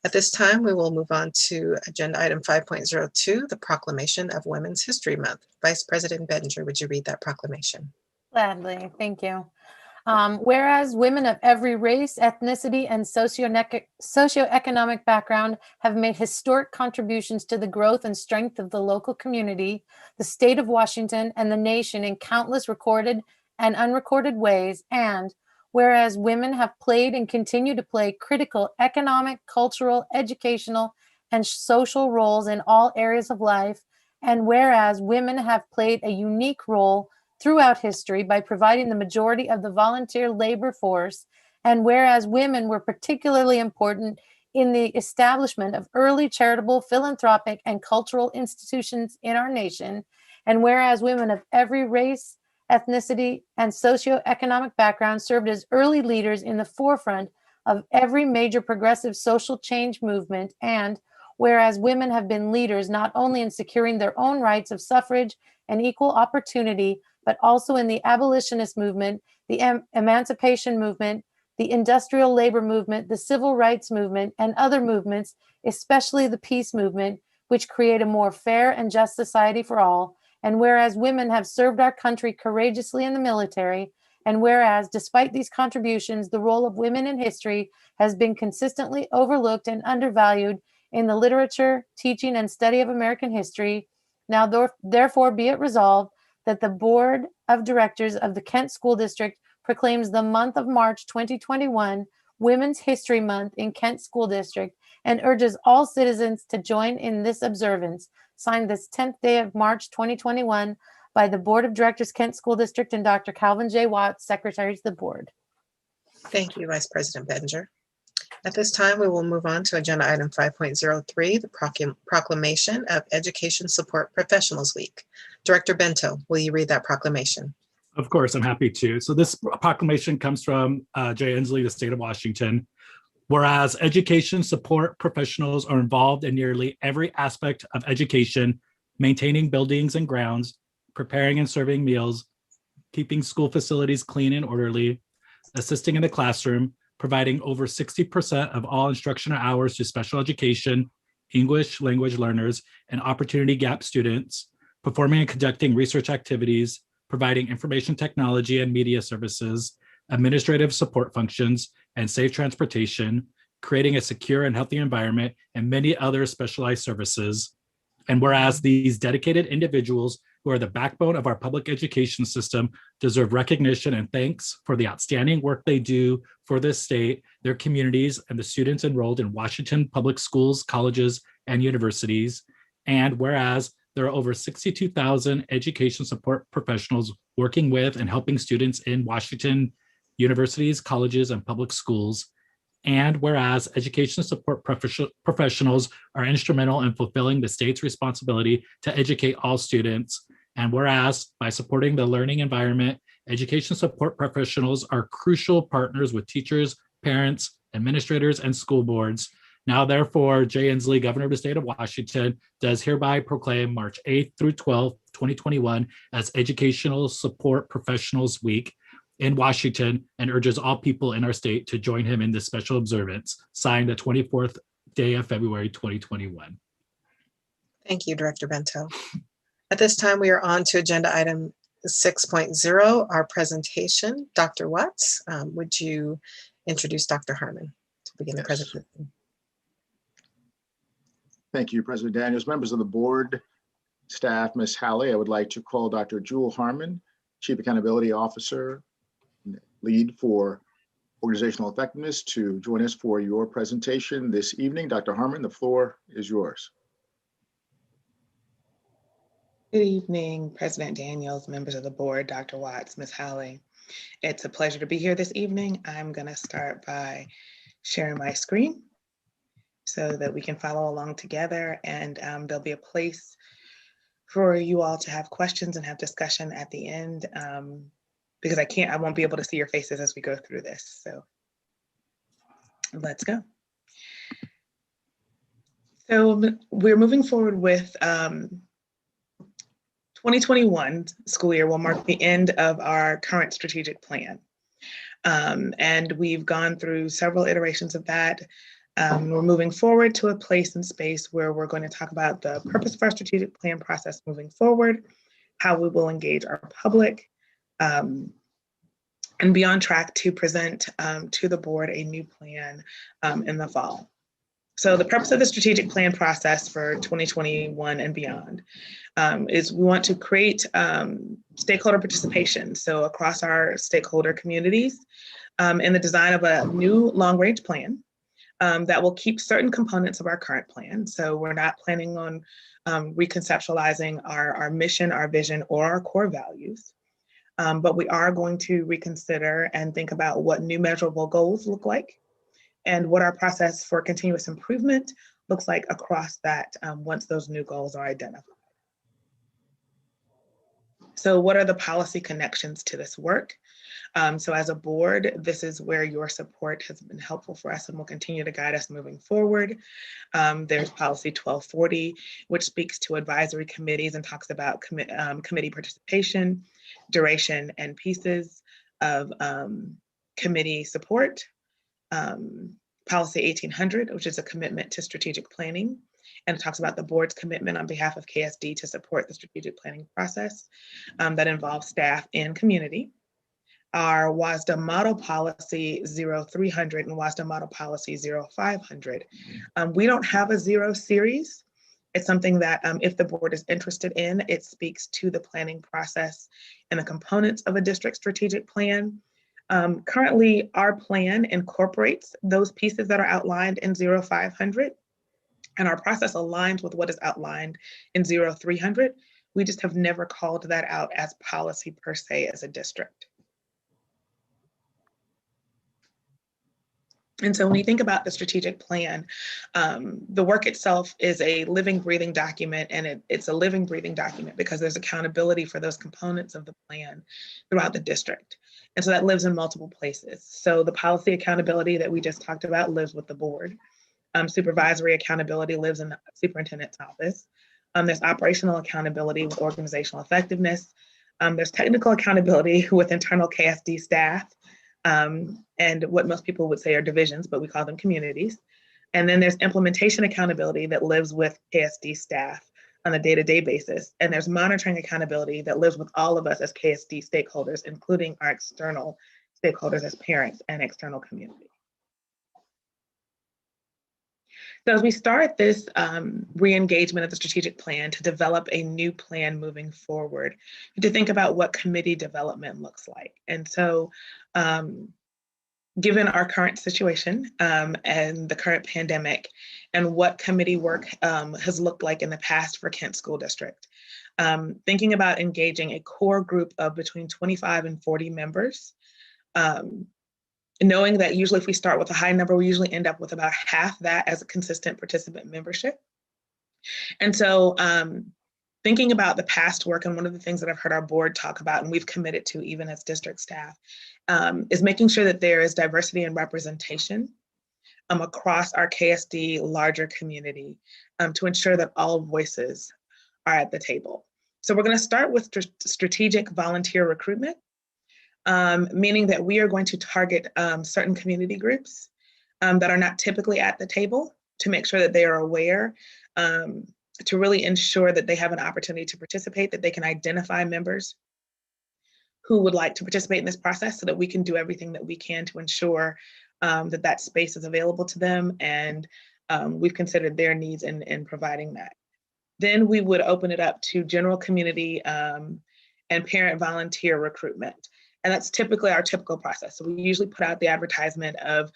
At this time, we will move on to agenda item 5.02, the proclamation of Women's History Month. Vice President Bettinger, would you read that proclamation? Gladly, thank you. Whereas women of every race, ethnicity, and socioeconomic background have made historic contributions to the growth and strength of the local community, the state of Washington, and the nation in countless recorded and unrecorded ways, and whereas women have played and continue to play critical economic, cultural, educational, and social roles in all areas of life, and whereas women have played a unique role throughout history by providing the majority of the volunteer labor force, and whereas women were particularly important in the establishment of early charitable, philanthropic, and cultural institutions in our nation, and whereas women of every race, ethnicity, and socioeconomic background served as early leaders in the forefront of every major progressive social change movement, and whereas women have been leaders not only in securing their own rights of suffrage and equal opportunity, but also in the abolitionist movement, the emancipation movement, the industrial labor movement, the civil rights movement, and other movements, especially the peace movement, which create a more fair and just society for all. And whereas women have served our country courageously in the military, and whereas, despite these contributions, the role of women in history has been consistently overlooked and undervalued in the literature, teaching, and study of American history, now therefore be it resolved that the Board of Directors of the Kent School District proclaims the month of March 2021 Women's History Month in Kent School District and urges all citizens to join in this observance. Signed this 10th day of March 2021 by the Board of Directors, Kent School District, and Dr. Calvin J. Watts, Secretary to the Board. Thank you, Vice President Bettinger. At this time, we will move on to agenda item 5.03, the proclamation of Education Support Professionals Week. Director Bento, will you read that proclamation? Of course, I'm happy to. So this proclamation comes from Jay Inslee, the state of Washington. Whereas education support professionals are involved in nearly every aspect of education, maintaining buildings and grounds, preparing and serving meals, keeping school facilities clean and orderly, assisting in the classroom, providing over 60% of all instructional hours to special education, English language learners, and opportunity gap students, performing and conducting research activities, providing information technology and media services, administrative support functions, and safe transportation, creating a secure and healthy environment, and many other specialized services. And whereas these dedicated individuals who are the backbone of our public education system deserve recognition and thanks for the outstanding work they do for this state, their communities, and the students enrolled in Washington public schools, colleges, and universities. And whereas there are over 62,000 education support professionals working with and helping students in Washington universities, colleges, and public schools. And whereas education support professionals are instrumental in fulfilling the state's responsibility to educate all students. And whereas by supporting the learning environment, education support professionals are crucial partners with teachers, parents, administrators, and school boards. Now, therefore, Jay Inslee, Governor of the State of Washington, does hereby proclaim March 8th through 12th, 2021 as Educational Support Professionals Week in Washington and urges all people in our state to join him in this special observance, signed the 24th day of February, 2021. Thank you, Director Bento. At this time, we are on to agenda item 6.0, our presentation. Dr. Watts, would you introduce Dr. Harmon to begin the presentation? Thank you, President Daniels. Members of the board, staff, Ms. Halley, I would like to call Dr. Jewel Harmon, Chief Accountability Officer, lead for organizational effectiveness, to join us for your presentation this evening. Dr. Harmon, the floor is yours. Good evening, President Daniels, members of the board, Dr. Watts, Ms. Halley. It's a pleasure to be here this evening. I'm going to start by sharing my screen so that we can follow along together, and there'll be a place for you all to have questions and have discussion at the end, because I won't be able to see your faces as we go through this. So let's go. So we're moving forward with 2021 school year will mark the end of our current strategic plan. And we've gone through several iterations of that. We're moving forward to a place and space where we're going to talk about the purpose of our strategic plan process moving forward, how we will engage our public, and be on track to present to the board a new plan in the fall. So the purpose of the strategic plan process for 2021 and beyond is we want to create stakeholder participation. So across our stakeholder communities in the design of a new long-range plan that will keep certain components of our current plan. So we're not planning on reconceptualizing our mission, our vision, or our core values. But we are going to reconsider and think about what new measurable goals look like and what our process for continuous improvement looks like across that once those new goals are identified. So what are the policy connections to this work? So as a board, this is where your support has been helpful for us and will continue to guide us moving forward. There's policy 1240, which speaks to advisory committees and talks about committee participation, duration, and pieces of committee support. Policy 1800, which is a commitment to strategic planning, and it talks about the board's commitment on behalf of KSD to support the strategic planning process that involves staff and community. Our WASDA model policy 0300 and WASDA model policy 0500. We don't have a 0 series. It's something that if the board is interested in, it speaks to the planning process and the components of a district strategic plan. Currently, our plan incorporates those pieces that are outlined in 0500, and our process aligns with what is outlined in 0300. We just have never called that out as policy per se as a district. And so when you think about the strategic plan, the work itself is a living, breathing document, and it's a living, breathing document because there's accountability for those components of the plan throughout the district. And so that lives in multiple places. So the policy accountability that we just talked about lives with the board. Supervisory accountability lives in the superintendent's office. There's operational accountability with organizational effectiveness. There's technical accountability with internal KSD staff. And what most people would say are divisions, but we call them communities. And then there's implementation accountability that lives with KSD staff on a day-to-day basis. And there's monitoring accountability that lives with all of us as KSD stakeholders, including our external stakeholders as parents and external community. So as we start this re-engagement of the strategic plan to develop a new plan moving forward, to think about what committee development looks like. And so given our current situation and the current pandemic and what committee work has looked like in the past for Kent School District. Thinking about engaging a core group of between 25 and 40 members, knowing that usually if we start with a high number, we usually end up with about half that as a consistent participant membership. And so thinking about the past work, and one of the things that I've heard our board talk about, and we've committed to even as district staff, is making sure that there is diversity and representation across our KSD larger community to ensure that all voices are at the table. So we're going to start with strategic volunteer recruitment, meaning that we are going to target certain community groups that are not typically at the table to make sure that they are aware, to really ensure that they have an opportunity to participate, that they can identify members who would like to participate in this process so that we can do everything that we can to ensure that that space is available to them, and we've considered their needs in providing that. Then we would open it up to general community and parent volunteer recruitment. And that's typically our typical process. So we usually put out the advertisement of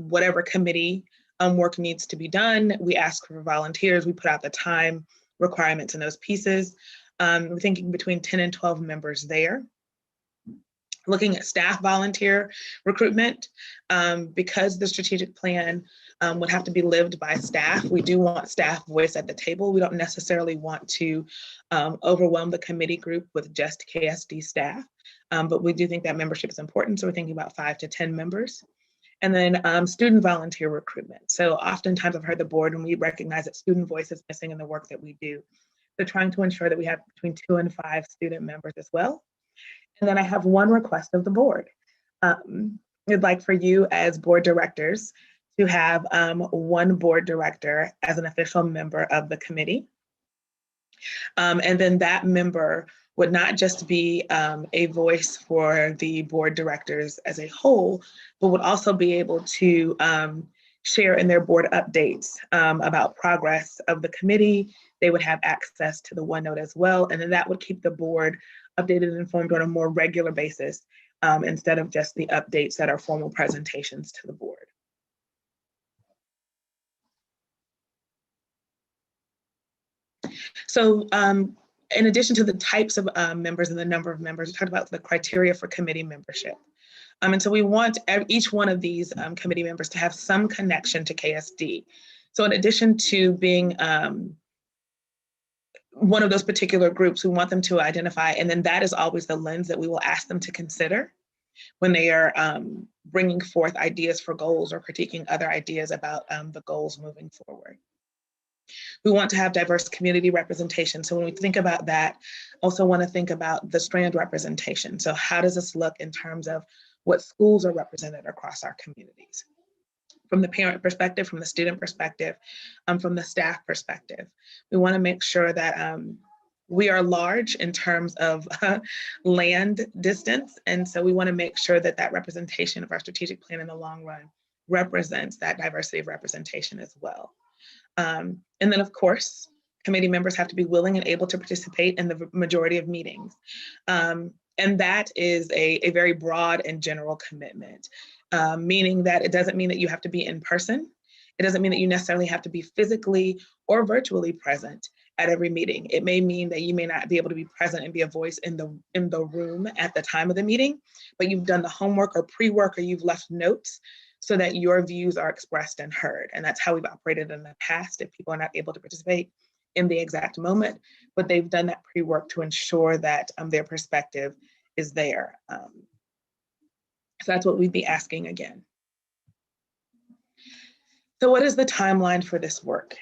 whatever committee work needs to be done. We ask for volunteers, we put out the time requirements in those pieces. We're thinking between 10 and 12 members there. Looking at staff volunteer recruitment, because the strategic plan would have to be lived by staff, we do want staff voice at the table. We don't necessarily want to overwhelm the committee group with just KSD staff, but we do think that membership is important. So we're thinking about 5 to 10 members. And then student volunteer recruitment. So oftentimes I've heard the board, and we recognize that student voice is missing in the work that we do. So trying to ensure that we have between 2 and 5 student members as well. And then I have one request of the board. We'd like for you as board directors to have one board director as an official member of the committee. And then that member would not just be a voice for the board directors as a whole, but would also be able to share in their board updates about progress of the committee. They would have access to the OneNote as well. And then that would keep the board updated and informed on a more regular basis instead of just the updates that are formal presentations to the board. So in addition to the types of members and the number of members, we talked about the criteria for committee membership. And so we want each one of these committee members to have some connection to KSD. So in addition to being one of those particular groups, we want them to identify, and then that is always the lens that we will ask them to consider when they are bringing forth ideas for goals or critiquing other ideas about the goals moving forward. We want to have diverse community representation. So when we think about that, also want to think about the strand representation. So how does this look in terms of what schools are represented across our communities? From the parent perspective, from the student perspective, from the staff perspective. We want to make sure that we are large in terms of land distance. And so we want to make sure that that representation of our strategic plan in the long run represents that diversity of representation as well. And then of course, committee members have to be willing and able to participate in the majority of meetings. And that is a very broad and general commitment, meaning that it doesn't mean that you have to be in person. It doesn't mean that you necessarily have to be physically or virtually present at every meeting. It may mean that you may not be able to be present and be a voice in the room at the time of the meeting, but you've done the homework or pre-work, or you've left notes so that your views are expressed and heard. And that's how we've operated in the past if people are not able to participate in the exact moment, but they've done that pre-work to ensure that their perspective is there. So that's what we'd be asking again. So what is the timeline for this work?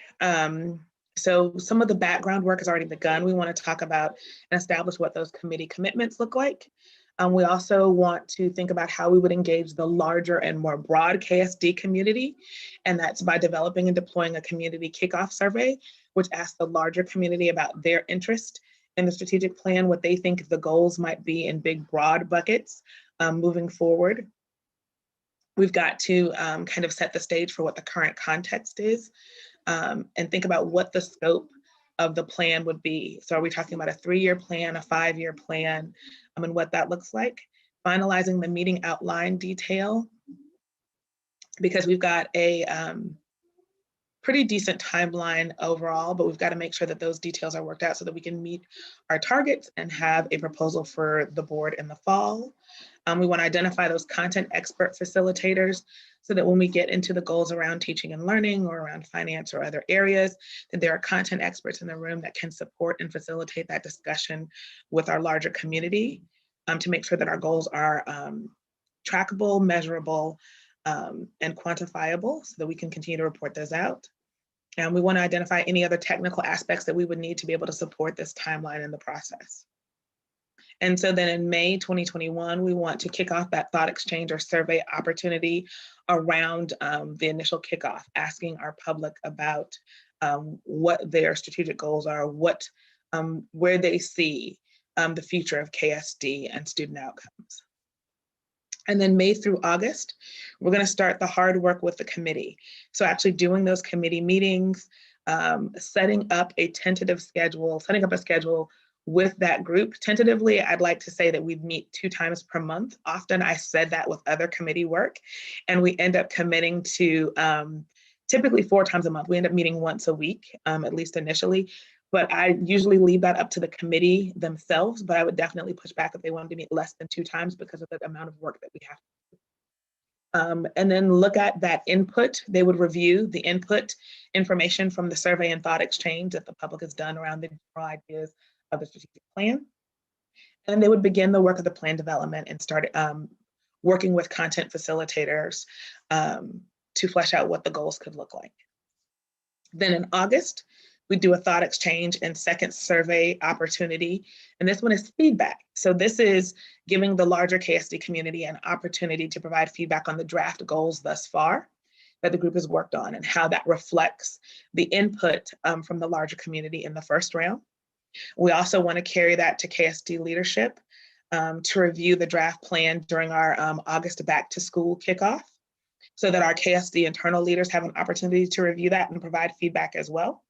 So some of the background work has already begun. We want to talk about and establish what those committee commitments look like. We also want to think about how we would engage the larger and more broad KSD community. And that's by developing and deploying a community kickoff survey, which asks the larger community about their interest in the strategic plan, what they think the goals might be in big, broad buckets moving forward. We've got to kind of set the stage for what the current context is and think about what the scope of the plan would be. So are we talking about a 3-year plan, a 5-year plan, and what that looks like? Finalizing the meeting outline detail because we've got a pretty decent timeline overall, but we've got to make sure that those details are worked out so that we can meet our targets and have a proposal for the board in the fall. We want to identify those content expert facilitators so that when we get into the goals around teaching and learning or around finance or other areas, that there are content experts in the room that can support and facilitate that discussion with our larger community to make sure that our goals are trackable, measurable, and quantifiable so that we can continue to report those out. And we want to identify any other technical aspects that we would need to be able to support this timeline in the process. And so then in May 2021, we want to kick off that thought exchange or survey opportunity around the initial kickoff, asking our public about what their strategic goals are, where they see the future of KSD and student outcomes. And then May through August, we're going to start the hard work with the committee. So actually doing those committee meetings, setting up a tentative schedule, setting up a schedule with that group. Tentatively, I'd like to say that we meet 2 times per month. Often I said that with other committee work, and we end up committing to typically 4 times a month. We end up meeting once a week, at least initially. But I usually leave that up to the committee themselves, but I would definitely push back if they wanted to meet less than 2 times because of the amount of work that we have to do. And then look at that input. They would review the input information from the survey and thought exchange that the public has done around the general ideas of the strategic plan. And they would begin the work of the plan development and start working with content facilitators to flesh out what the goals could look like. Then in August, we do a thought exchange and second survey opportunity. And this one is feedback. So this is giving the larger KSD community an opportunity to provide feedback on the draft goals thus far that the group has worked on and how that reflects the input from the larger community in the first round. We also want to carry that to KSD leadership to review the draft plan during our August back to school kickoff so that our KSD internal leaders have an opportunity to review that and provide feedback as well.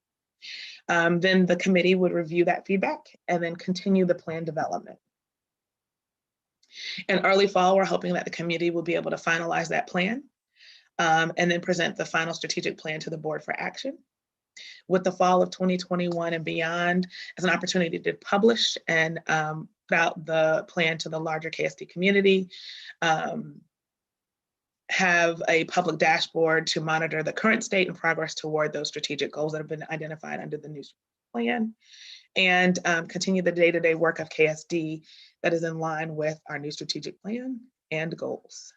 Then the committee would review that feedback and then continue the plan development. In early fall, we're hoping that the committee will be able to finalize that plan and then present the final strategic plan to the board for action. With the fall of 2021 and beyond as an opportunity to publish and put out the plan to the larger KSD community, have a public dashboard to monitor the current state and progress toward those strategic goals that have been identified under the new plan, and continue the day-to-day work of KSD that is in line with our new strategic plan and goals.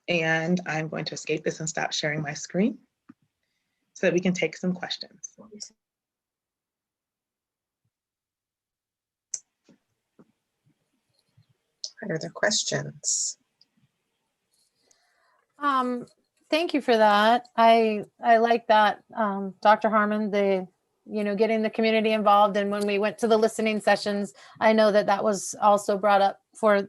And I'm going to escape this and stop sharing my screen so that we can take some questions. Are there questions? Thank you for that. I like that, Dr. Harmon, getting the community involved. And when we went to the listening sessions, I know that that was also brought up for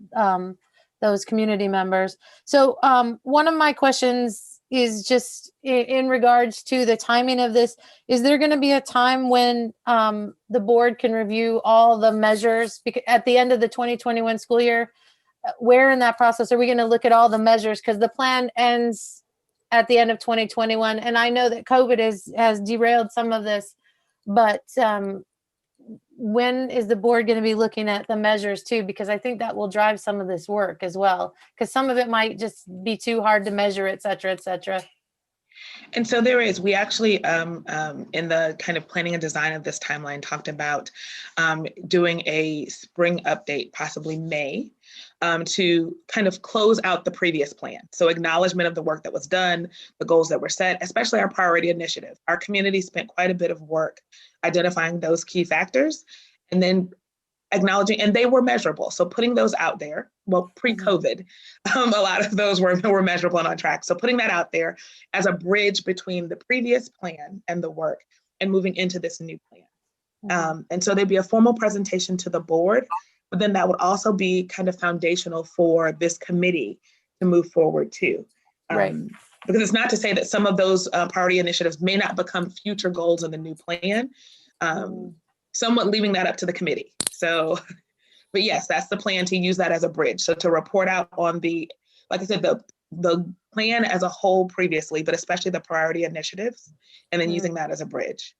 those community members. So one of my questions is just in regards to the timing of this. Is there going to be a time when the board can review all the measures at the end of the 2021 school year? Where in that process are we going to look at all the measures? Because the plan ends at the end of 2021. And I know that COVID has derailed some of this, but when is the board going to be looking at the measures too? Because I think that will drive some of this work as well, because some of it might just be too hard to measure, et cetera, et cetera. And so we actually, in the kind of planning and design of this timeline, talked about doing a spring update, possibly May, to kind of close out the previous plan. So acknowledgement of the work that was done, the goals that were set, especially our priority initiative. Our community spent quite a bit of work identifying those key factors and then acknowledging, and they were measurable. So putting those out there, well, pre-COVID, a lot of those were measurable and on track. So putting that out there as a bridge between the previous plan and the work and moving into this new plan. And so there'd be a formal presentation to the board, but then that would also be kind of foundational for this committee to move forward too. Right. Because it's not to say that some of those priority initiatives may not become future goals in the new plan, somewhat leaving that up to the committee. So, but yes, that's the plan, to use that as a bridge. So to report out on like I said, the the plan as a whole previously, but especially the priority initiatives, and then using that as a bridge.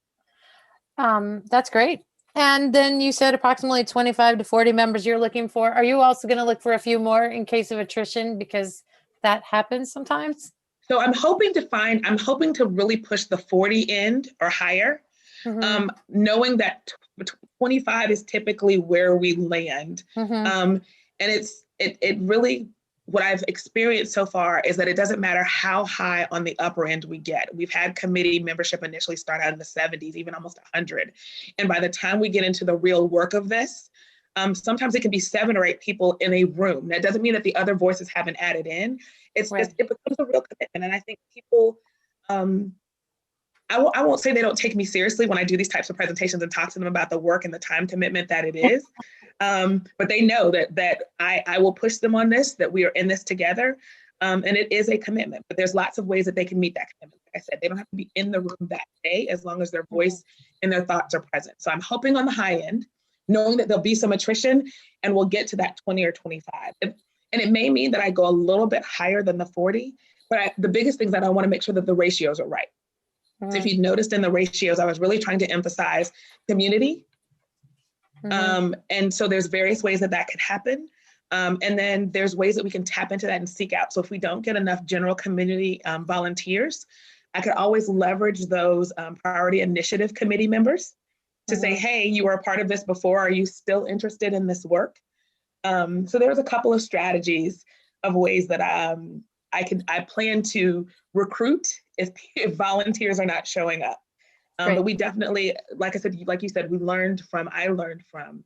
That's great. And then you said approximately 25 to 40 members you're looking for. Are you also going to look for a few more in case of attrition, because that happens sometimes? So I'm hoping to really push the 40 end or higher, knowing that 25 is typically where we land. And it really, what I've experienced so far is that it doesn't matter how high on the upper end we get. We've had committee membership initially start out in the 70s, even almost 100. And by the time we get into the real work of this, sometimes it can be 7 or 8 people in a room. That doesn't mean that the other voices haven't added in. It becomes a real commitment. And I think people, I won't say they don't take me seriously when I do these types of presentations and talk to them about the work and the time commitment that it is. But they know that I will push them on this, that we are in this together. And it is a commitment, but there's lots of ways that they can meet that commitment. Like I said, they don't have to be in the room that day as long as their voice and their thoughts are present. So I'm hoping on the high end, knowing that there'll be some attrition and we'll get to that 20 or 25. And it may mean that I go a little bit higher than the 40, but the biggest thing is that I want to make sure that the ratios are right. So if you noticed in the ratios, I was really trying to emphasize community. And so there's various ways that could happen. And then there's ways that we can tap into that and seek out. So if we don't get enough general community volunteers, I could always leverage those priority initiative committee members to say, hey, you were a part of this before. Are you still interested in this work? So there's a couple of strategies of ways that I plan to recruit if volunteers are not showing up. But we definitely, like I said, like you said, I learned from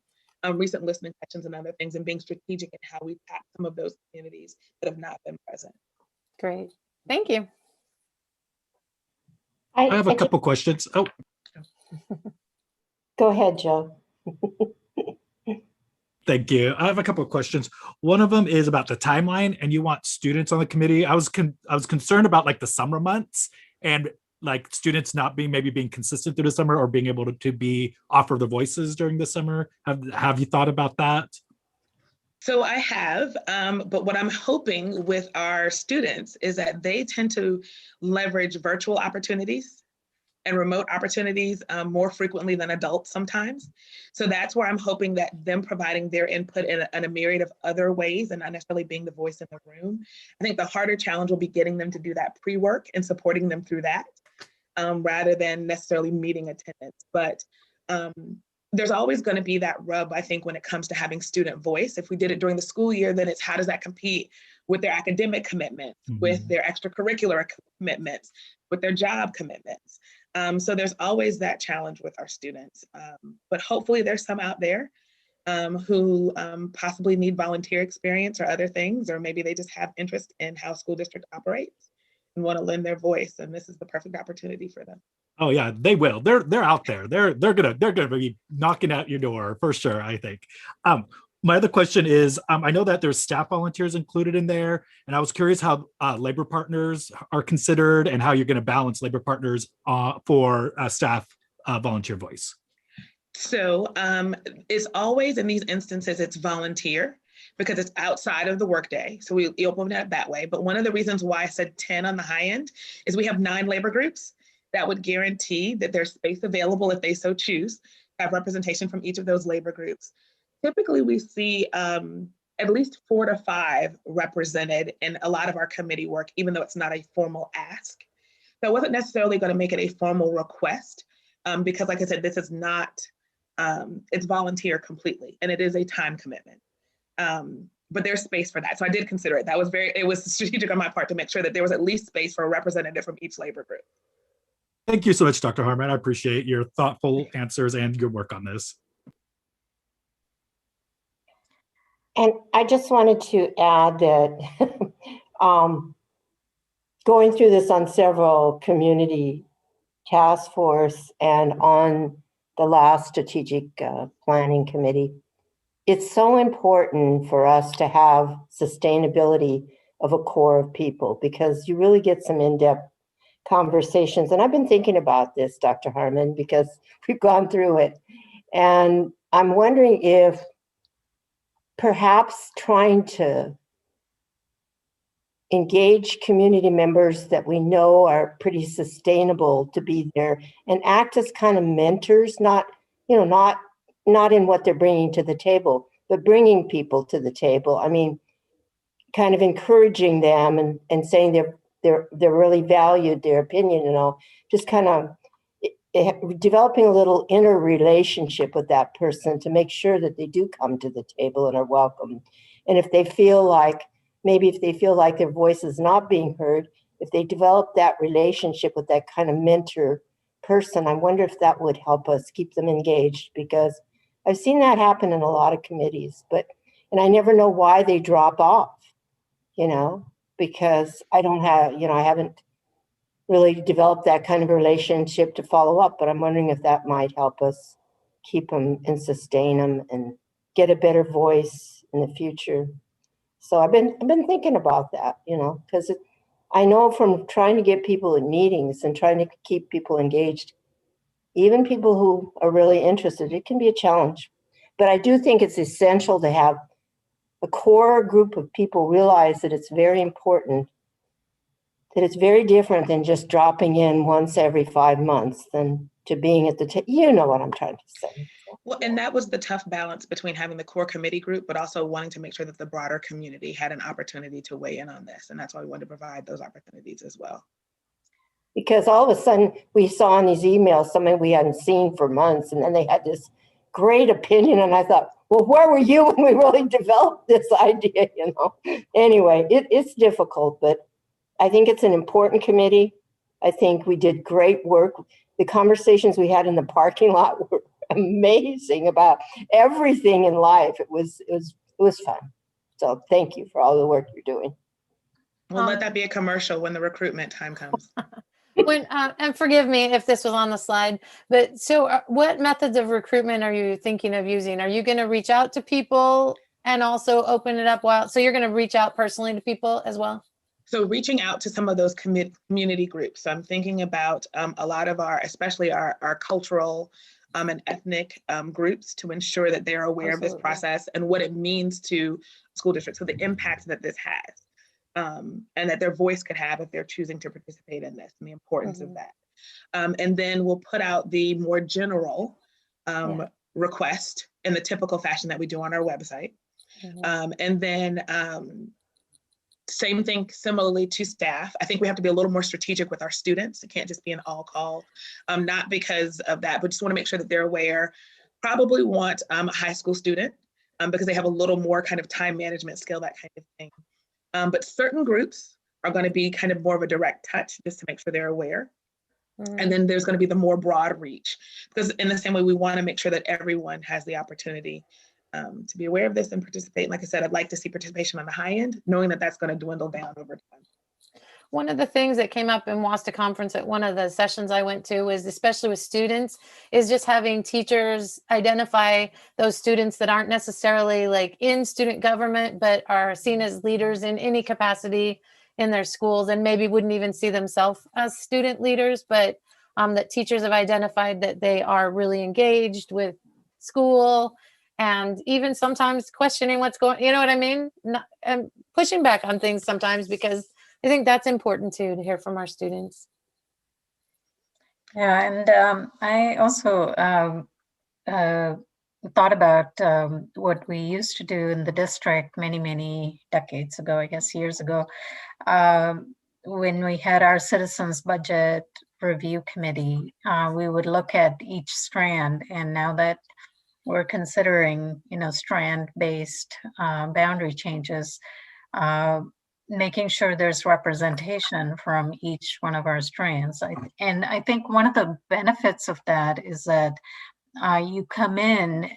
recent listening sessions and other things, and being strategic in how we tap some of those communities that have not been present. Great. Thank you. I have a couple questions. Oh, Go ahead, Joe. thank you. I have a couple of questions. One of them is about the timeline, and you want students on the committee. I was concerned about like the summer months and like students not being consistent through the summer, or being able to be offer the voices during the summer. Have you thought about that? So I have, but what I'm hoping with our students is that they tend to leverage virtual opportunities and remote opportunities more frequently than adults sometimes. So that's where I'm hoping that them providing their input in a myriad of other ways and not necessarily being the voice in the room. I think the harder challenge will be getting them to do that pre-work and supporting them through that rather than necessarily meeting attendance. But there's always going to be that rub, I think, when it comes to having student voice. If we did it during the school year, then it's how does that compete with their academic commitments, with their extracurricular commitments, with their job commitments. So there's always that challenge with our students. But hopefully there's some out there who possibly need volunteer experience or other things, or maybe they just have interest in how school district operates and want to lend their voice. And this is the perfect opportunity for them. Oh yeah, they will. They're out there. They're gonna be knocking at your door for sure, I think. My other question is, I know that there's staff volunteers included in there, and I was curious how labor partners are considered and how you're going to balance labor partners for staff volunteer voice. So it's always in these instances, it's volunteer because it's outside of the workday. So we open it that way. But one of the reasons why I said 10 on the high end is we have 9 labor groups that would guarantee that there's space available if they so choose to have representation from each of those labor groups. Typically, we see at least 4 to 5 represented in a lot of our committee work, even though it's not a formal ask. So I wasn't necessarily going to make it a formal request because, like I said, this is not, it's volunteer completely, and it is a time commitment. But there's space for that. So I did consider it. It was strategic on my part to make sure that there was at least space for a representative from each labor group. Thank you so much, Dr. Harmon. I appreciate your thoughtful answers and your work on this. And I just wanted to add that going through this on several community task force and on the last strategic planning committee, it's so important for us to have sustainability of a core of people, because you really get some in-depth conversations. And I've been thinking about this, Dr. Harmon, because we've gone through it. And I'm wondering if perhaps trying to engage community members that we know are pretty sustainable to be there and act as kind of mentors, not, you know, not in what they're bringing to the table, but bringing people to the table. I mean, kind of encouraging them and saying they're really valued, their opinion and all, just kind of developing a little inner relationship with that person to make sure that they do come to the table and are welcome. And if they feel like, maybe if they feel like their voice is not being heard, if they develop that relationship with that kind of mentor person, I wonder if that would help us keep them engaged, because I've seen that happen in a lot of committees, and I never know why they drop off, you know, because I don't have, you know, I haven't really developed that kind of relationship to follow up, but I'm wondering if that might help us keep them and sustain them and get a better voice in the future. So I've been thinking about that, you know, because I know from trying to get people in meetings and trying to keep people engaged, even people who are really interested, it can be a challenge. But I do think it's essential to have a core group of people realize that it's very important, that it's very different than just dropping in once every 5 months than to being at the you know what I'm trying to say. Well, and that was the tough balance between having the core committee group, but also wanting to make sure that the broader community had an opportunity to weigh in on this. And that's why we wanted to provide those opportunities as well. Because all of a sudden we saw in these emails something we hadn't seen for months, and then they had this great opinion, and I thought, well, where were you when we really developed this idea, you know? Anyway, it's difficult, but I think it's an important committee. I think we did great work. The conversations we had in the parking lot were amazing about everything in life. It was fun. So thank you for all the work you're doing. We'll let that be a commercial when the recruitment time comes. When and forgive me if this was on the slide, but so what methods of recruitment are you thinking of using? Are you going to reach out to people and also open it up so you're going to reach out personally to people as well? So reaching out to some of those community groups. So I'm thinking about a lot of especially our cultural and ethnic groups, to ensure that they're aware of this process and what it means to school districts, so the impact that this has. And that their voice could have if they're choosing to participate in this, and the importance of that. And then we'll put out the more general request in the typical fashion that we do on our website. And then same thing similarly to staff. I think we have to be a little more strategic with our students. It can't just be an all call, not because of that, but just want to make sure that they're aware. Probably want a high school student because they have a little more kind of time management skill, that kind of thing. But certain groups are going to be kind of more of a direct touch, just to make sure they're aware. And then there's going to be the more broad reach, because in the same way, we want to make sure that everyone has the opportunity to be aware of this and participate. Like I said, I'd like to see participation on the high end, knowing that that's going to dwindle down over time. One of the things that came up in WASTA conference at one of the sessions I went to was, especially with students, is just having teachers identify those students that aren't necessarily like in student government, but are seen as leaders in any capacity in their schools, and maybe wouldn't even see themselves as student leaders, but that teachers have identified that they are really engaged with school, and even sometimes questioning what's going, you know what I mean? And pushing back on things sometimes, because I think that's important too, to hear from our students. Yeah, and I also thought about what we used to do in the district many decades ago, I guess years ago, when we had our citizens budget review committee. We would look at each strand, and now that we're considering, strand-based boundary changes, making sure there's representation from each one of our strands. And I think one of the benefits of that is that you come in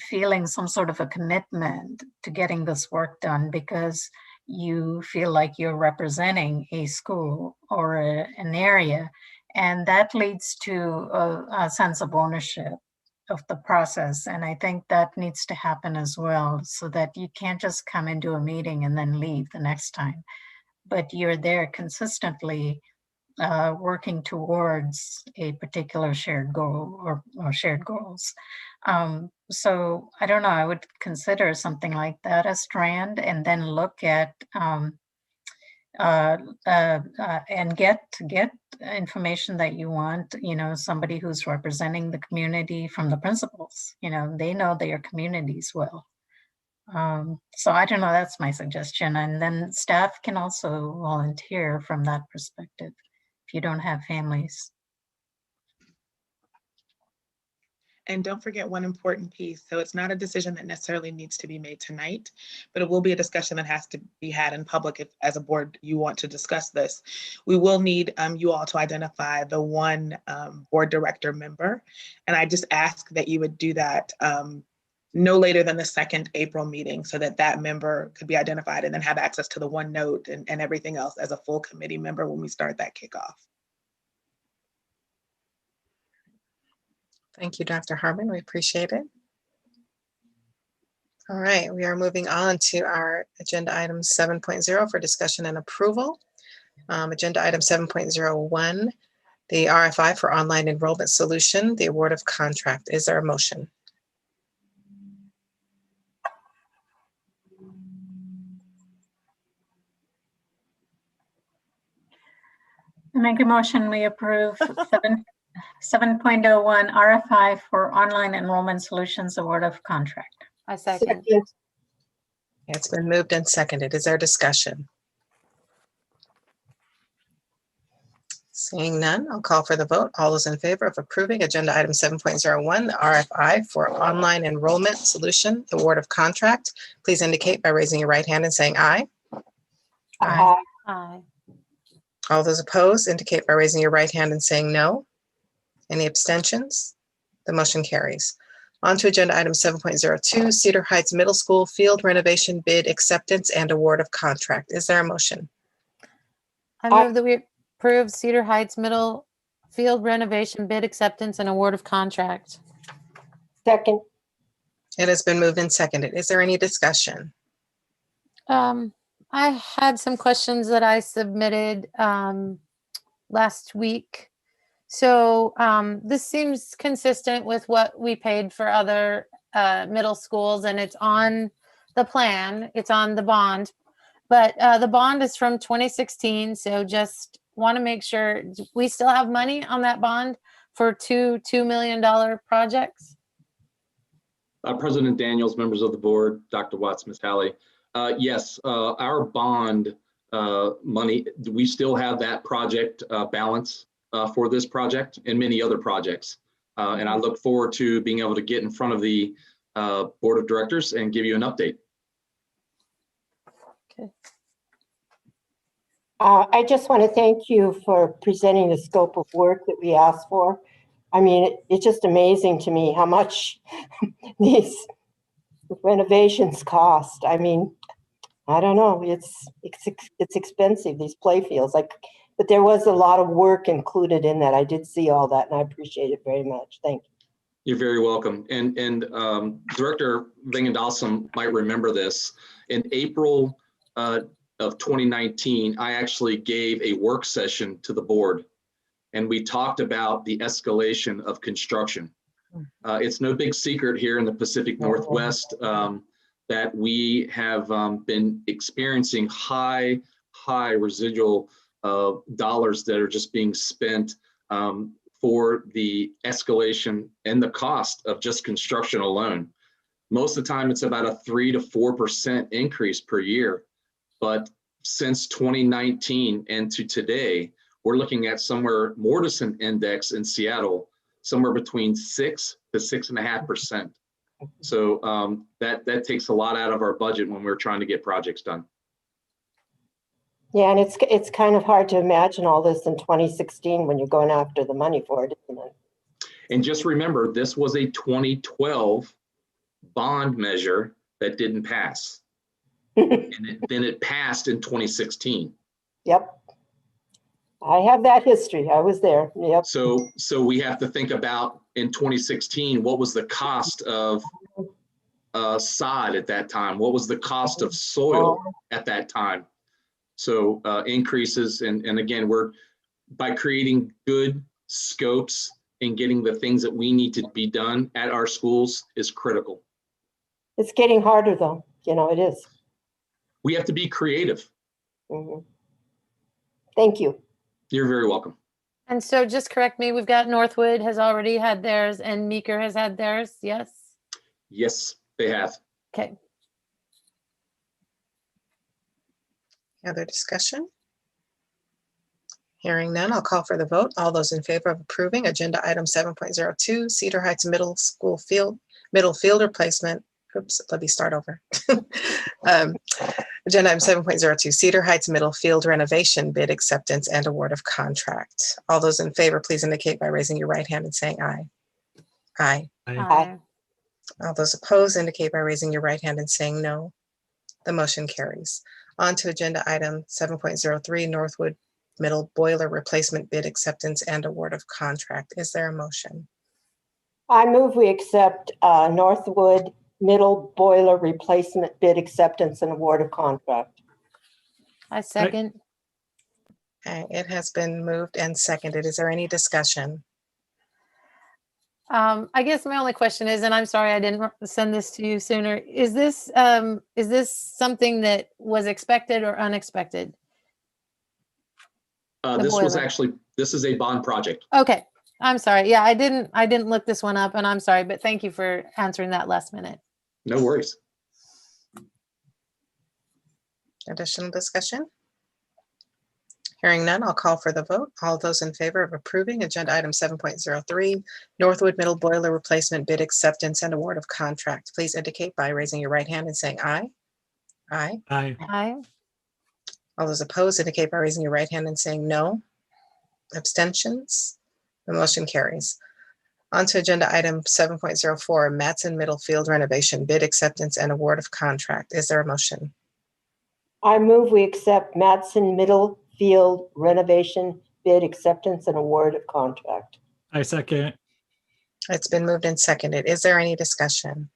feeling some sort of a commitment to getting this work done, because you feel like you're representing a school or an area, and that leads to a sense of ownership of the process. And I think that needs to happen as well, so that you can't just come into a meeting and then leave the next time, but you're there consistently working towards a particular shared goal or shared goals. So I don't know, I would consider something like that a strand, and then look at and get information that you want, somebody who's representing the community from the principals, they know their communities well. So I don't know, that's my suggestion. And then staff can also volunteer from that perspective if you don't have families. And don't forget one important piece. So it's not a decision that necessarily needs to be made tonight, but it will be a discussion that has to be had in public if as a board you want to discuss this. We will need you all to identify the one board director member. And I just ask that you would do that no later than the second April meeting so that that member could be identified and then have access to the OneNote and everything else as a full committee member when we start that kickoff. Thank you, Dr. Harmon. We appreciate it. All right, we are moving on to our agenda item 7.0 for discussion and approval. Agenda item 7.01, the RFI for online enrollment solution, the award of contract. Is there a motion? I make a motion, we approve 7.01 RFI for online enrollment solutions award of contract. I second. It's been moved and seconded. Is there discussion? Seeing none, I'll call for the vote. All those in favor of approving agenda item 7.01, the RFI for online enrollment solution award of contract, please indicate by raising your right hand and saying aye. Aye. Aye. All those opposed indicate by raising your right hand and saying no. Any abstentions? The motion carries. On to agenda item 7.02, Cedar Heights Middle School field renovation bid acceptance and award of contract. Is there a motion? I move that we approve Cedar Heights Middle Field renovation bid acceptance and award of contract. Second. It has been moved and seconded. Is there any discussion? I had some questions that I submitted last week. So this seems consistent with what we paid for other middle schools, and it's on the plan, it's on the bond, but the bond is from 2016. So just want to make sure we still have money on that bond for $2 million projects. President Daniels, members of the board, Dr. Watts, Ms. Halley. Yes, our bond money, we still have that project balance for this project and many other projects. And I look forward to being able to get in front of the board of directors and give you an update. Okay. I just want to thank you for presenting the scope of work that we asked for. I mean, it's just amazing to me how much these renovations cost. I mean, I don't know, it's expensive, these play fields, but there was a lot of work included in that. I did see all that and I appreciate it very much. Thank you. You're very welcome. And Director Vingadalsam might remember this. In April of 2019, I actually gave a work session to the board and we talked about the escalation of construction. It's no big secret here in the Pacific Northwest that we have been experiencing high residual dollars that are just being spent for the escalation and the cost of just construction alone. Most of the time, it's about a 3 to 4% increase per year. But since 2019 and to today, we're looking at somewhere Mortison Index in Seattle, somewhere between 6 to 6.5%. So that takes a lot out of our budget when we're trying to get projects done. Yeah, and it's kind of hard to imagine all this in 2016 when you're going after the money for it, isn't it? And just remember, this was a 2012 bond measure that didn't pass. And then it passed in 2016. Yep. I have that history. I was there. Yep. So we have to think about in 2016, what was the cost of sod at that time? What was the cost of soil at that time? So increases, and again, we're by creating good scopes and getting the things that we need to be done at our schools is critical. It's getting harder though, it is. We have to be creative. Mm-hmm. Thank you. You're very welcome. And so just correct me, we've got Northwood has already had theirs and Meeker has had theirs, yes? Yes, they have. Okay. Other discussion? Hearing none, I'll call for the vote. All those in favor of approving agenda item 7.02, Cedar Heights Middle field replacement. Oops, let me start over. Agenda item 7.02, Cedar Heights Middle Field renovation bid acceptance and award of contract. All those in favor, please indicate by raising your right hand and saying aye. Aye. Aye. All those opposed indicate by raising your right hand and saying no. The motion carries. On to agenda item 7.03, Northwood Middle Boiler Replacement Bid Acceptance and Award of Contract. Is there a motion? I move we accept Northwood Middle Boiler Replacement Bid Acceptance and Award of Contract. I second. Okay, it has been moved and seconded. Is there any discussion? I guess my only question is, and I'm sorry I didn't send this to you sooner. Is this something that was expected or unexpected? This is a bond project. Okay, I'm sorry. Yeah, I didn't look this one up, and I'm sorry, but thank you for answering that last minute. No worries. Additional discussion? Hearing none, I'll call for the vote. All those in favor of approving agenda item 7.03, Northwood Middle Boiler Replacement Bid Acceptance and Award of Contract, please indicate by raising your right hand and saying aye. Aye. Aye. Aye. All those opposed indicate by raising your right hand and saying no. Abstentions? The motion carries. On to agenda item 7.04, Matson Middle Field Renovation Bid Acceptance and Award of Contract. Is there a motion? I move we accept Madsen Middle Field Renovation Bid Acceptance and Award of Contract. I second. It's been moved and seconded. Is there any discussion?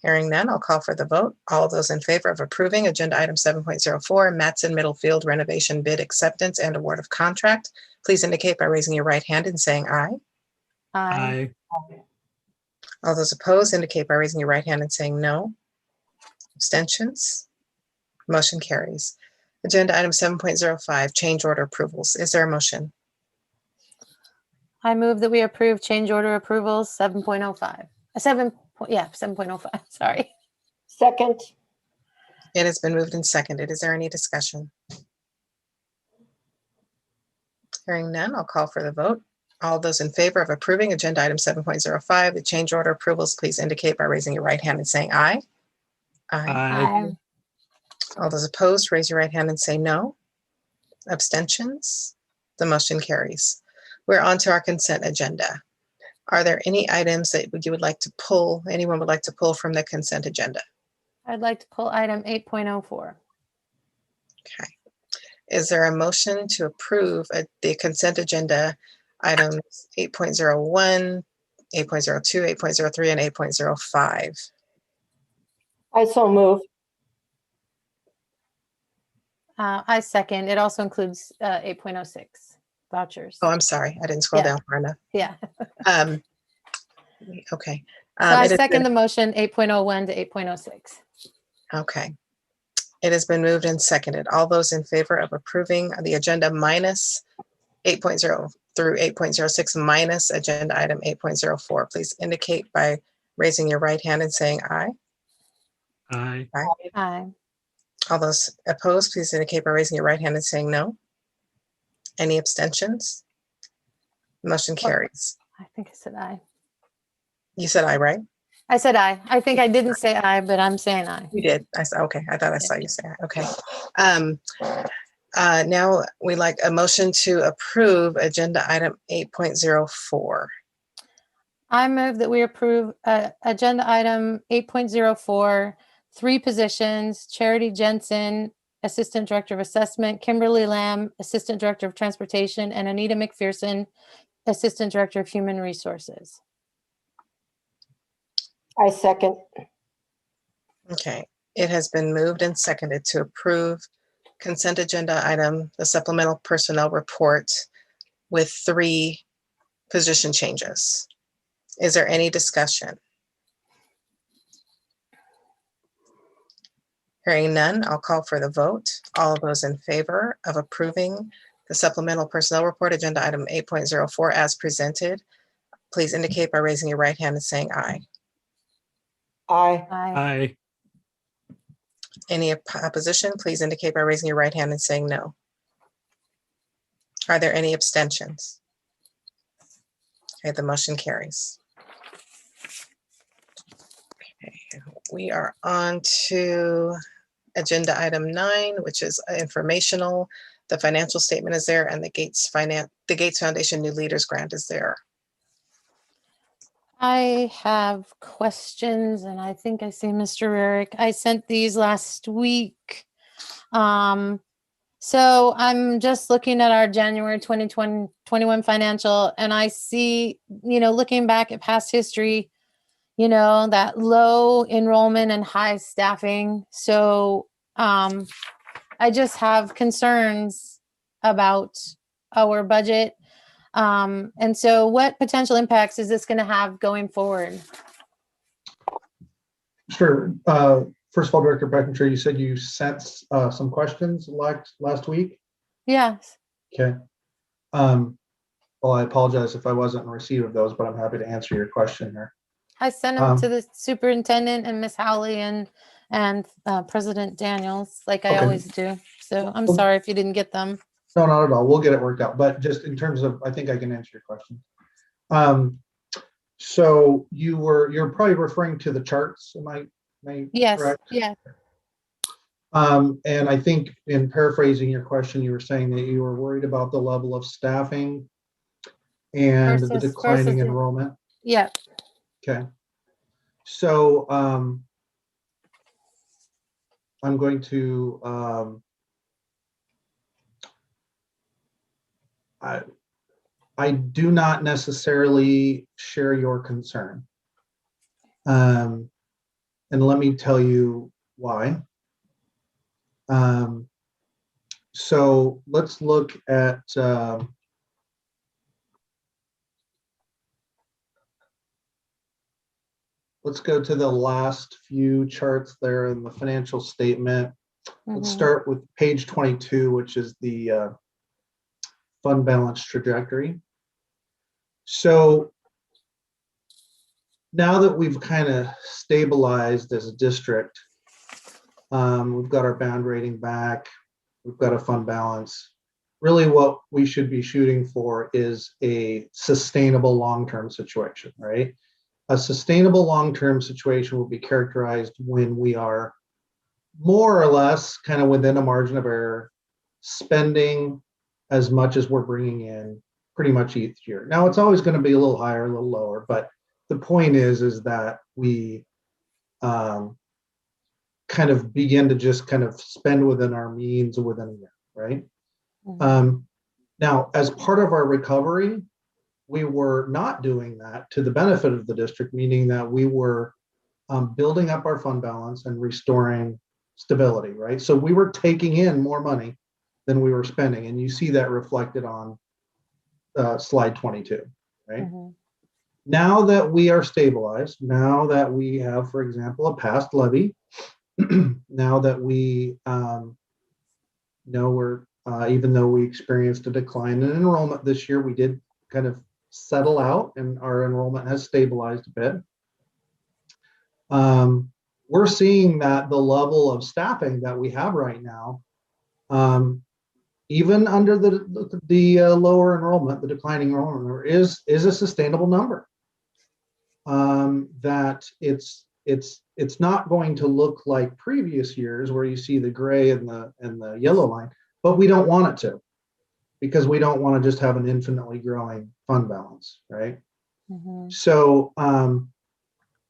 Hearing none, I'll call for the vote. All those in favor of approving agenda item 7.04, Matson Middle Field Renovation Bid Acceptance and Award of Contract, please indicate by raising your right hand and saying aye. Aye. Aye. All those opposed indicate by raising your right hand and saying no. Abstentions? Motion carries. Agenda item 7.05, change order approvals. Is there a motion? I move that we approve change order approvals 7.05. 7.05, sorry. Second. It has been moved and seconded. Is there any discussion? Hearing none, I'll call for the vote. All those in favor of approving agenda item 7.05, the change order approvals, please indicate by raising your right hand and saying aye. Aye. Aye. All those opposed, raise your right hand and say no. Abstentions? The motion carries. We're on to our consent agenda. Are there any items that you would like to pull, anyone would like to pull from the consent agenda? I'd like to pull item 8.04. Okay. Is there a motion to approve the consent agenda items 8.01, 8.02, 8.03, and 8.05? I so move. I second. It also includes 8.06 vouchers. Oh, I'm sorry. I didn't scroll Yeah. down far enough. Yeah. Okay. So I it has second been- the motion 8.01 to 8.06. Okay. It has been moved and seconded. All those in favor of approving the agenda minus 8.0 through 8.06 minus agenda item 8.04, please indicate by raising your right hand and saying aye. Aye. Aye. All those opposed, please indicate by raising your right hand and saying no. Any abstentions? Motion carries. I think I said aye. You said aye, right? I said aye. I think I didn't say aye, but I'm saying aye. You did. I said, okay. I thought I saw you say aye. Okay. Now we like a motion to approve agenda item 8.04. I move that we approve agenda item 8.04, 3 positions, Charity Jensen, Assistant Director of Assessment, Kimberly Lamb, Assistant Director of Transportation, and Anita McPherson, Assistant Director of Human Resources. I second. Okay. It has been moved and seconded to approve consent agenda item, the supplemental personnel report with 3 position changes. Is there any discussion? Hearing none, I'll call for the vote. All of those in favor of approving the supplemental personnel report, agenda item 8.04 as presented, please indicate by raising your right hand and saying aye. Aye. Aye. Any opposition, please indicate by raising your right hand and saying no. Are there any abstentions? Okay, the motion carries. Okay, we are on to agenda item 9, which is informational. The financial statement is there, and the Gates Foundation New Leaders Grant is there. I have questions, and I think I see Mr. Rarick. I sent these last week. So I'm just looking at our January 2021 financial, and I see, looking back at past history, that low enrollment and high staffing. So I just have concerns about our budget. And so what potential impacts is this going to have going forward? Sure. First of all, Director Beckinger, you said you sent some questions last week. Yes. Okay. Well, I apologize if I wasn't in receipt of those, but I'm happy to answer your question here. I sent them to the superintendent and Miss Howley and President Daniels, like I always do. So I'm sorry if you didn't get them. No, not at all. We'll get it worked out. But just in terms of, I think I can answer your question. So you're probably referring to the charts. Am I yes, correct? Yeah. And I think in paraphrasing your question, you were saying that you were worried about the level of staffing and the declining enrollment. Yeah. Okay. So I'm going to I do not necessarily share your concern. And let me tell you why. So let's look at let's go to the last few charts there in the financial statement. Let's start with page 22, which is the fund balance trajectory. So now that we've kind of stabilized as a district, we've got our bound rating back, we've got a fund balance. Really what we should be shooting for is a sustainable long-term situation, right? A sustainable long-term situation will be characterized when we are more or less kind of within a margin of error, spending as much as we're bringing in pretty much each year. Now it's always going to be a little higher, a little lower, but the point is that we kind of begin to just kind of spend within our means within a year, right? Now, as part of our recovery, we were not doing that to the benefit of the district, meaning that we were building up our fund balance and restoring stability, right? So we were taking in more money than we were spending, and you see that reflected on slide 22, right? Now that we are stabilized, now that we have, for example, a past levy, now that we know we're, even though we experienced a decline in enrollment this year, we did kind of settle out and our enrollment has stabilized a bit. We're seeing that the level of staffing that we have right now, even under the lower enrollment, the declining enrollment number is a sustainable number. That it's not going to look like previous years where you see the gray and the yellow line, but we don't want it to, because we don't want to just have an infinitely growing fund balance, right? So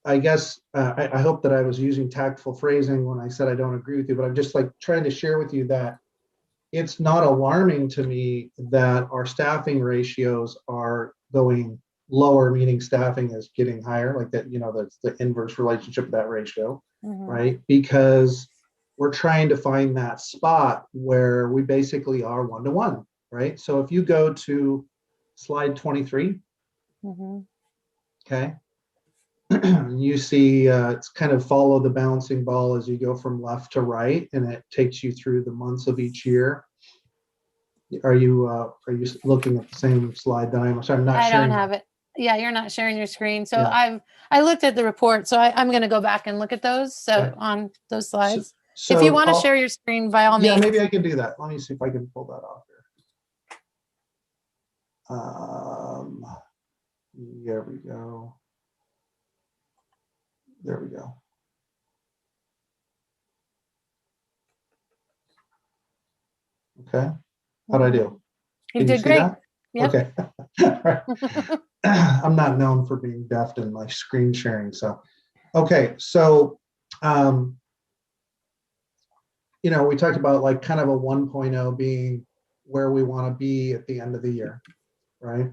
I guess I hope that I was using tactful phrasing when I said I don't agree with you, but I'm just like trying to share with you that it's not alarming to me that our staffing ratios are going lower, meaning staffing is getting higher, like that, that's the inverse relationship of that ratio, right? Because we're trying to find that spot where we basically are 1-to-1, right? So if you go to slide 23, okay, You see it's kind of follow the bouncing ball as you go from left to right, and it takes you through the months of each year. Are you looking at the same slide that I'm? So I'm not I sharing. don't have it. Yeah, you're not sharing your screen. So Yeah. I looked at the report, so I'm going to go back and look at those. So Okay. on those slides, So if you want to share your screen, by all yeah, means. maybe I can do that. Let me see if I can pull that off here. There we go. There we go. Okay. How'd I do? You Can did see great. that? Yep. Okay. I'm not known for being deft in my screen sharing. So, okay. So, you know, we talked about like kind of a 1.0 being where we want to be at the end of the year, right?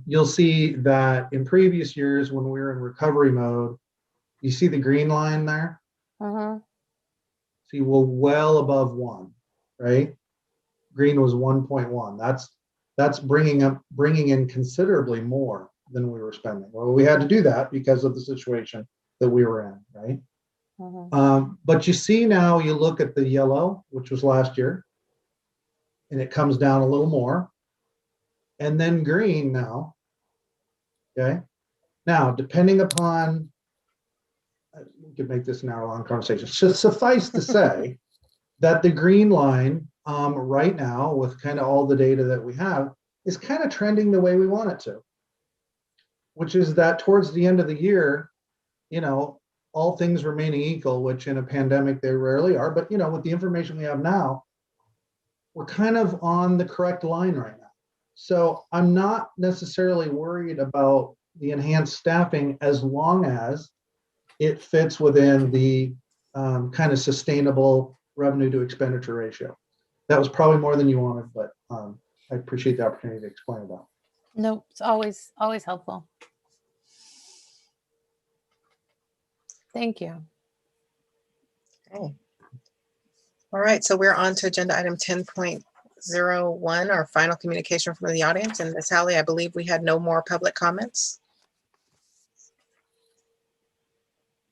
You'll see that in previous years when we were in recovery mode, you see the green line there? See, we're well above 1, right? Green was 1.1. That's bringing in considerably more than we were spending. Well, we had to do that because of the situation that we were in, right? But you see now, you look at the yellow, which was last year, and it comes down a little more, and then green now. Okay. Now, depending upon, we could make this an hour-long conversation. So suffice to say that the green line right now, with kind of all the data that we have, is kind of trending the way we want it to, which is that towards the end of the year, you know, all things remaining equal, which in a pandemic they rarely are, but you know, with the information we have now, we're kind of on the correct line right now. So I'm not necessarily worried about the enhanced staffing as long as it fits within the kind of sustainable revenue to expenditure ratio. That was probably more than you wanted, but I appreciate the opportunity to explain that. No, it's always helpful. Thank you. Okay. All right, so we're on to agenda item 10.01, our final communication from the audience. And Ms. Halley, I believe we had no more public comments.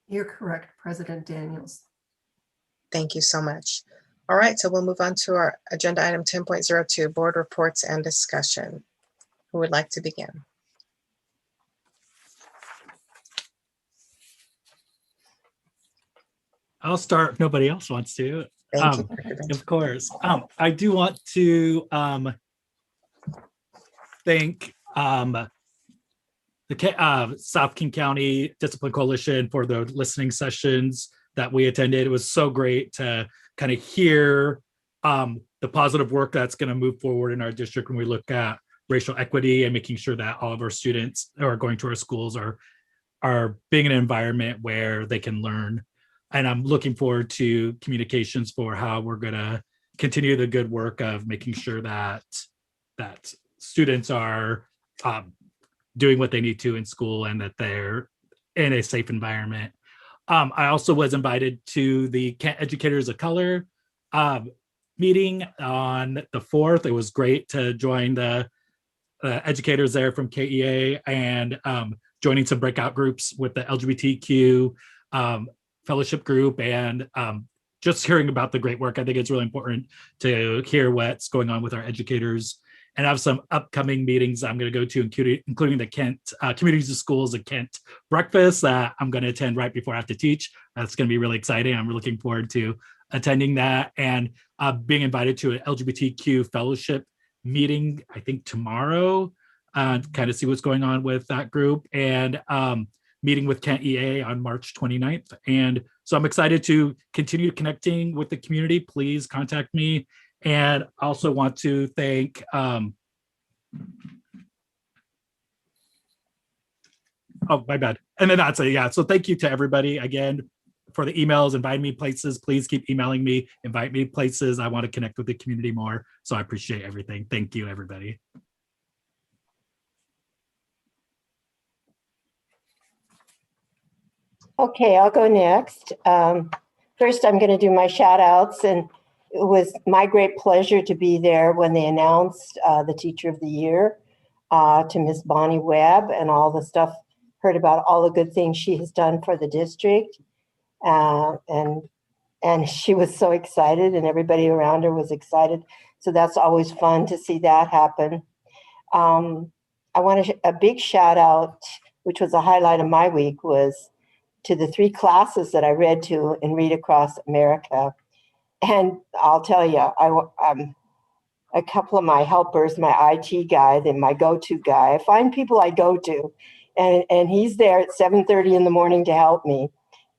You're correct, President Daniels. Thank you so much. All right, so we'll move on to our agenda item 10.02, board reports and discussion. Who would like to begin? I'll start if nobody else wants to. Thank you. Of course. I do want to thank the South King County Discipline Coalition for the listening sessions that we attended. It was so great to kind of hear the positive work that's going to move forward in our district when we look at racial equity and making sure that all of our students who are going to our schools are being in an environment where they can learn. And I'm looking forward to communications for how we're going to continue the good work of making sure that students are doing what they need to in school and that they're in a safe environment. I also was invited to the Kent Educators of Color meeting on the 4th. It was great to join the educators there from KEA and joining some breakout groups with the LGBTQ fellowship group and just hearing about the great work. I think it's really important to hear what's going on with our educators. And I have some upcoming meetings I'm going to go to, including the Kent Communities of Schools and Kent breakfast that I'm going to attend right before I have to teach. That's going to be really exciting. I'm looking forward to attending that and being invited to an LGBTQ fellowship meeting, I think tomorrow, kind of see what's going on with that group, and meeting with Kent EA on March 29th. And so I'm excited to continue connecting with the community. Please contact me. And also want to thank oh, my bad. And then that's it. Yeah. So thank you to everybody again for the emails, invite me places. Please keep emailing me, invite me places. I want to connect with the community more. So I appreciate everything. Thank you, everybody. Okay, I'll go next. First, I'm going to do my shout outs, and it was my great pleasure to be there when they announced the Teacher of the Year to Miss Bonnie Webb and all the stuff heard about all the good things she has done for the district. And she was so excited, and everybody around her was excited. So that's always fun to see that happen. I want a big shout out, which was a highlight of my week, was to the 3 classes that I read to in Read Across America. And I'll tell you, a couple of my helpers, my IT guy, then my go-to guy, I find people I go to, and he's there at 7:30 in the morning to help me.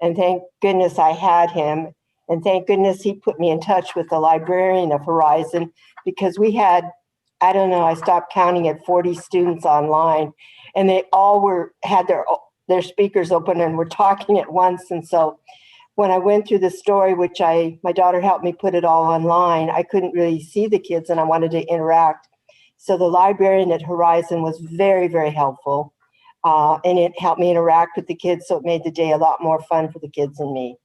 And thank goodness I had him. And thank goodness he put me in touch with the librarian of Horizon, because we had, I don't know, I stopped counting at 40 students online, and they all had their speakers open and were talking at once. And so when I went through the story, which my daughter helped me put it all online, I couldn't really see the kids and I wanted to interact. So the librarian at Horizon was very, very helpful. And it helped me interact with the kids. So it made the day a lot more fun for the kids and me.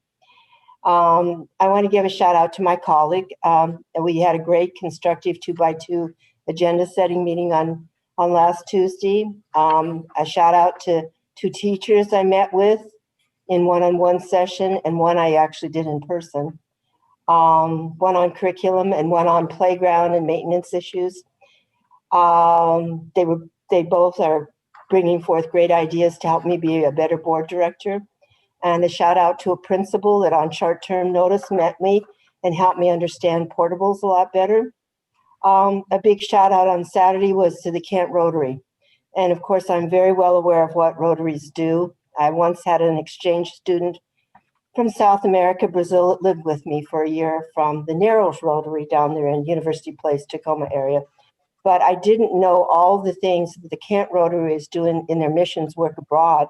I want to give a shout out to my colleague. We had a great constructive 2x2 agenda setting meeting on last Tuesday. A shout out to 2 teachers I met with in one-on-one session, and one I actually did in person. One on curriculum and one on playground and maintenance issues. They both are bringing forth great ideas to help me be a better board director. And a shout out to a principal that on short-term notice met me and helped me understand portables a lot better. A big shout out on Saturday was to the Kent Rotary. And of course, I'm very well aware of what Rotaries do. I once had an exchange student from South America, Brazil, that lived with me for a year from the Narrows Rotary down there in University Place, Tacoma area. But I didn't know all the things that the Kent Rotary is doing in their missions work abroad.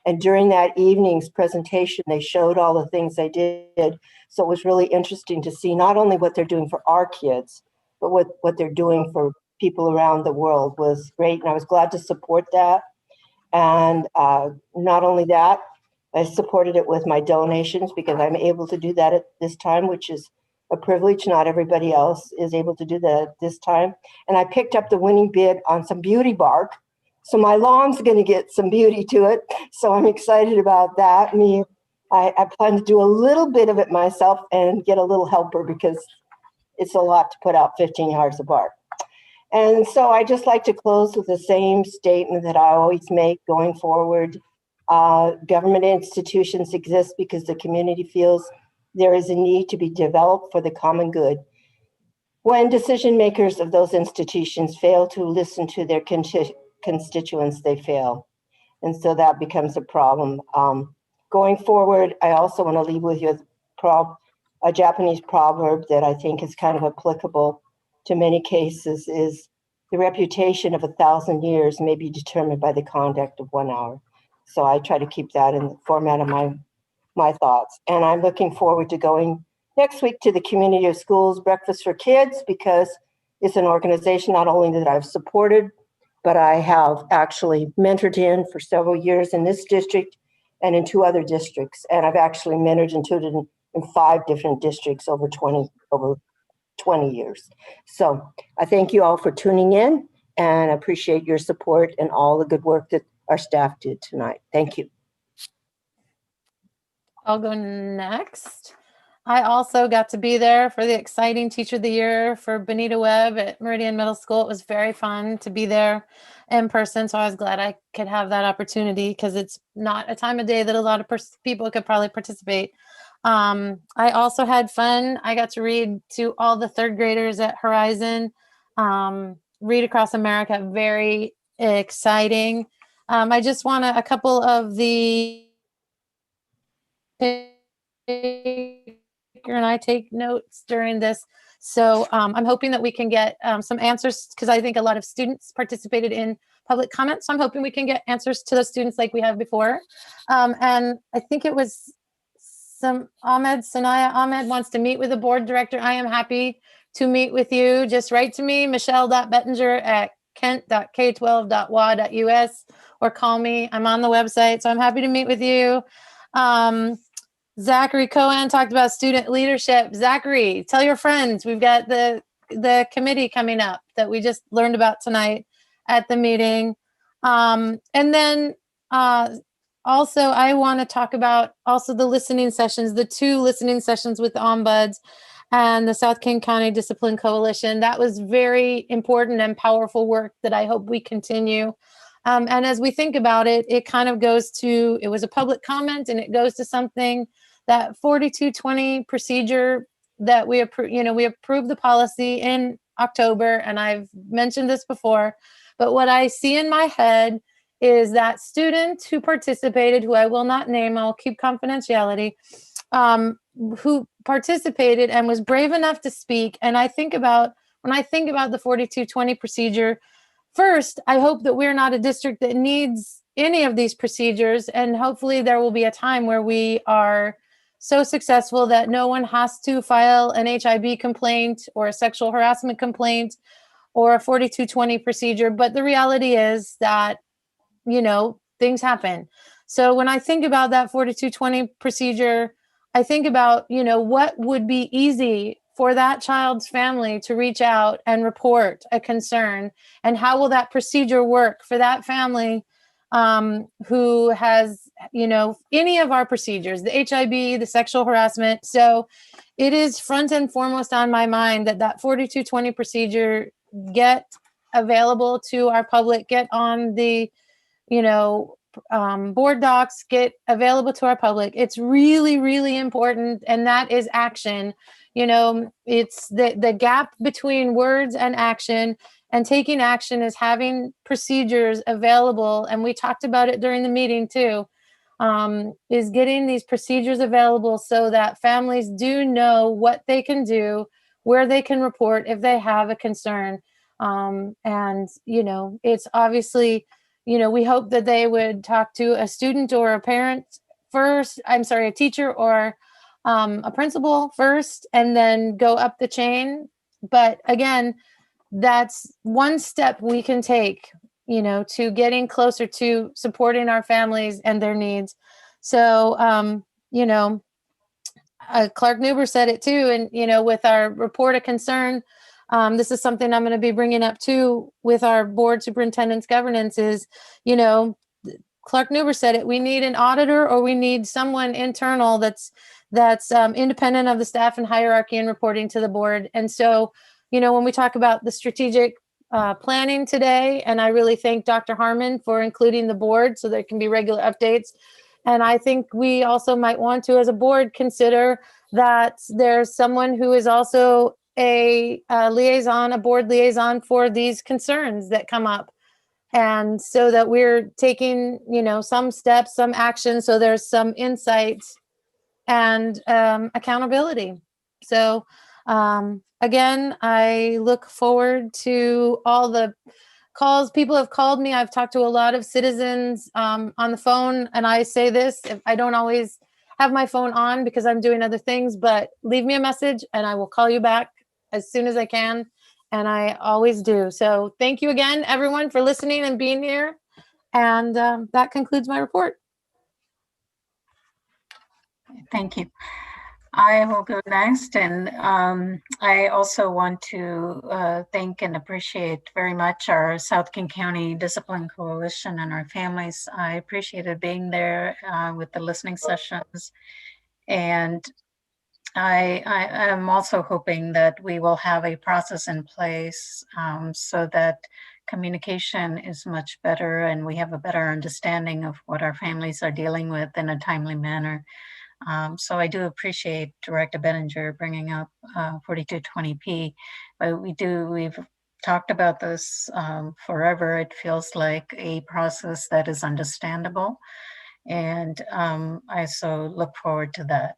And during that evening's presentation, they showed all the things they did. So it was really interesting to see not only what they're doing for our kids, but what they're doing for people around the world was great. And I was glad to support that. And not only that, I supported it with my donations because I'm able to do that at this time, which is a privilege. Not everybody else is able to do that at this time. And I picked up the winning bid on some beauty bark. So my lawn's going to get some beauty to it. So I'm excited about that. I plan to do a little bit of it myself and get a little helper because it's a lot to put out 15 yards of bark. And so I just like to close with the same statement that I always make going forward. Government institutions exist because the community feels there is a need to be developed for the common good. When decision makers of those institutions fail to listen to their constituents, they fail. And so that becomes a problem. Going forward, I also want to leave with you a Japanese proverb that I think is kind of applicable to many cases is the reputation of 1,000 years may be determined by the conduct of 1 hour. So I try to keep that in the format of my thoughts. And I'm looking forward to going next week to the Community of Schools Breakfast for Kids because it's an organization not only that I've supported, but I have actually mentored in for several years in this district and in 2 other districts. And I've actually mentored and tutored in 5 different districts over 20 years. So I thank you all for tuning in and appreciate your support and all the good work that our staff did tonight. Thank you. I'll go next. I also got to be there for the exciting Teacher of the Year for Benita Webb at Meridian Middle School. It was very fun to be there in person. So I was glad I could have that opportunity because it's not a time of day that a lot of people could probably participate. I also had fun. I got to read to all the 3rd graders at Horizon, Read Across America, very exciting. I just want a couple of the and I take notes during this. So I'm hoping that we can get some answers because I think a lot of students participated in public comments. So I'm hoping we can get answers to those students like we have before. And I think it was Sanaya Ahmed wants to meet with the board director. I am happy to meet with you. Just write to me, michelle.bettinger@kent.k12.wa.us or call me. I'm on the website, so I'm happy to meet with you. Zachary Cohen talked about student leadership. Zachary, tell your friends we've got the committee coming up that we just learned about tonight at the meeting. And then also, I want to talk about also the listening sessions, the 2 listening sessions with the ombuds and the South King County Discipline Coalition. That was very important and powerful work that I hope we continue. And as we think about it, it kind of goes to, it was a public comment, and it goes to something that 4220 procedure that we approved the policy in October, and I've mentioned this before, but what I see in my head is that student who participated, who I will not name, I'll keep confidentiality, who participated and was brave enough to speak. And when I think about the 4220 procedure, first, I hope that we're not a district that needs any of these procedures. And hopefully there will be a time where we are so successful that no one has to file an HIB complaint or a sexual harassment complaint or a 4220 procedure. But the reality is that, things happen. So when I think about that 4220 procedure, I think about, what would be easy for that child's family to reach out and report a concern, and how will that procedure work for that family who has, any of our procedures, the HIB, the sexual harassment. So it is front and foremost on my mind that 4220 procedure get available to our public, get on the, BoardDocs, get available to our public. It's really, really important. And that is action. It's the gap between words and action, and taking action is having procedures available. And we talked about it during the meeting too, is getting these procedures available so that families do know what they can do, where they can report if they have a concern. It's obviously, we hope that they would talk to a student or a parent first, a teacher or a principal first, and then go up the chain. But again, that's one step we can take, to getting closer to supporting our families and their needs. So, Clark Newber said it too. And, with our report of concern, this is something I'm going to be bringing up too with our board superintendent's governance is, Clark Newber said it, we need an auditor, or we need someone internal that's independent of the staff and hierarchy and reporting to the board. And so, when we talk about the strategic planning today, and I really thank Dr. Harmon for including the board so there can be regular updates. And I think we also might want to, as a board, consider that there's someone who is also a board liaison for these concerns that come up. And so that we're taking, some steps, some action, so there's some insight and accountability. So again, I look forward to all the calls. People have called me. I've talked to a lot of citizens on the phone, and I say this, if I don't always have my phone on because I'm doing other things, but leave me a message and I will call you back as soon as I can. And I always do. So thank you again, everyone, for listening and being here. And that concludes my report. Thank you. I will go next. And I also want to thank and appreciate very much our South King County Discipline Coalition and our families. I appreciated being there with the listening sessions. And I am also hoping that we will have a process in place so that communication is much better and we have a better understanding of what our families are dealing with in a timely manner. So I do appreciate Director Benninger bringing up 4220P, but we've talked about this forever. It feels like a process that is understandable, and I so look forward to that.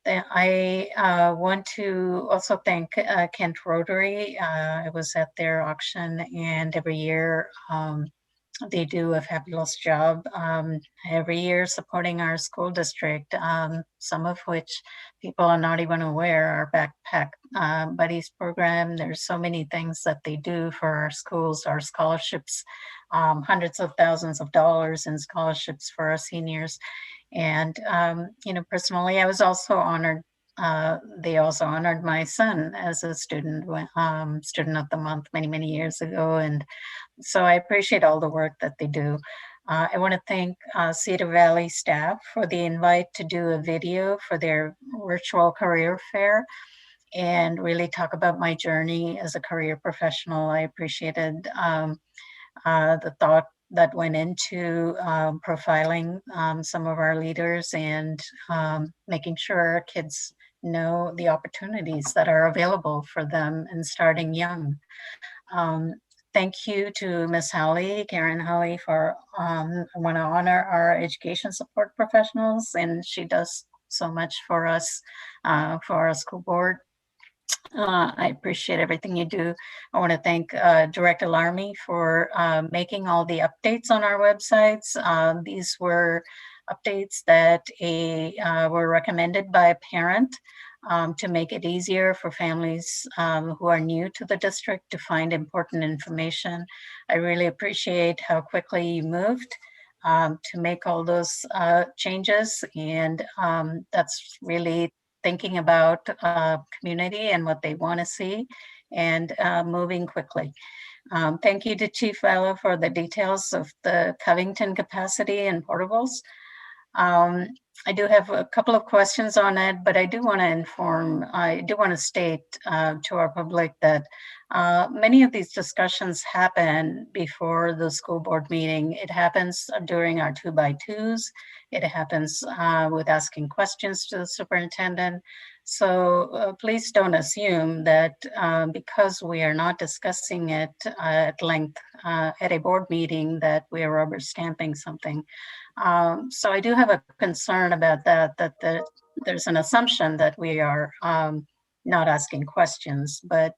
I want to also thank Kent Rotary. I was at their auction, and every year they do a fabulous job every year supporting our school district, some of which people are not even aware, our Backpack Buddies program. There's so many things that they do for our schools, our scholarships, hundreds of thousands of dollars in scholarships for our seniors. And, personally, I was also honored. They also honored my son as a student of the month many, many years ago. And so I appreciate all the work that they do. I want to thank Cedar Valley staff for the invite to do a video for their virtual career fair and really talk about my journey as a career professional. I appreciated the thought that went into profiling some of our leaders and making sure our kids know the opportunities that are available for them and starting young. Thank you to Ms. Howley, Karen Howley, for I want to honor our education support professionals, and she does so much for us, for our school board. I appreciate everything you do. I want to thank Director Larmy for making all the updates on our websites. These were updates that were recommended by a parent to make it easier for families who are new to the district to find important information. I really appreciate how quickly you moved to make all those changes, and that's really thinking about community and what they want to see and moving quickly. Thank you to Chief Vela for the details of the Covington capacity and portables. I do have a couple of questions on it, but I do want to state to our public that many of these discussions happen before the school board meeting. It happens during our 2x2s. It happens with asking questions to the superintendent. So please don't assume that because we are not discussing it at length at a board meeting that we are rubber stamping something. So I do have a concern about that there's an assumption that we are not asking questions, but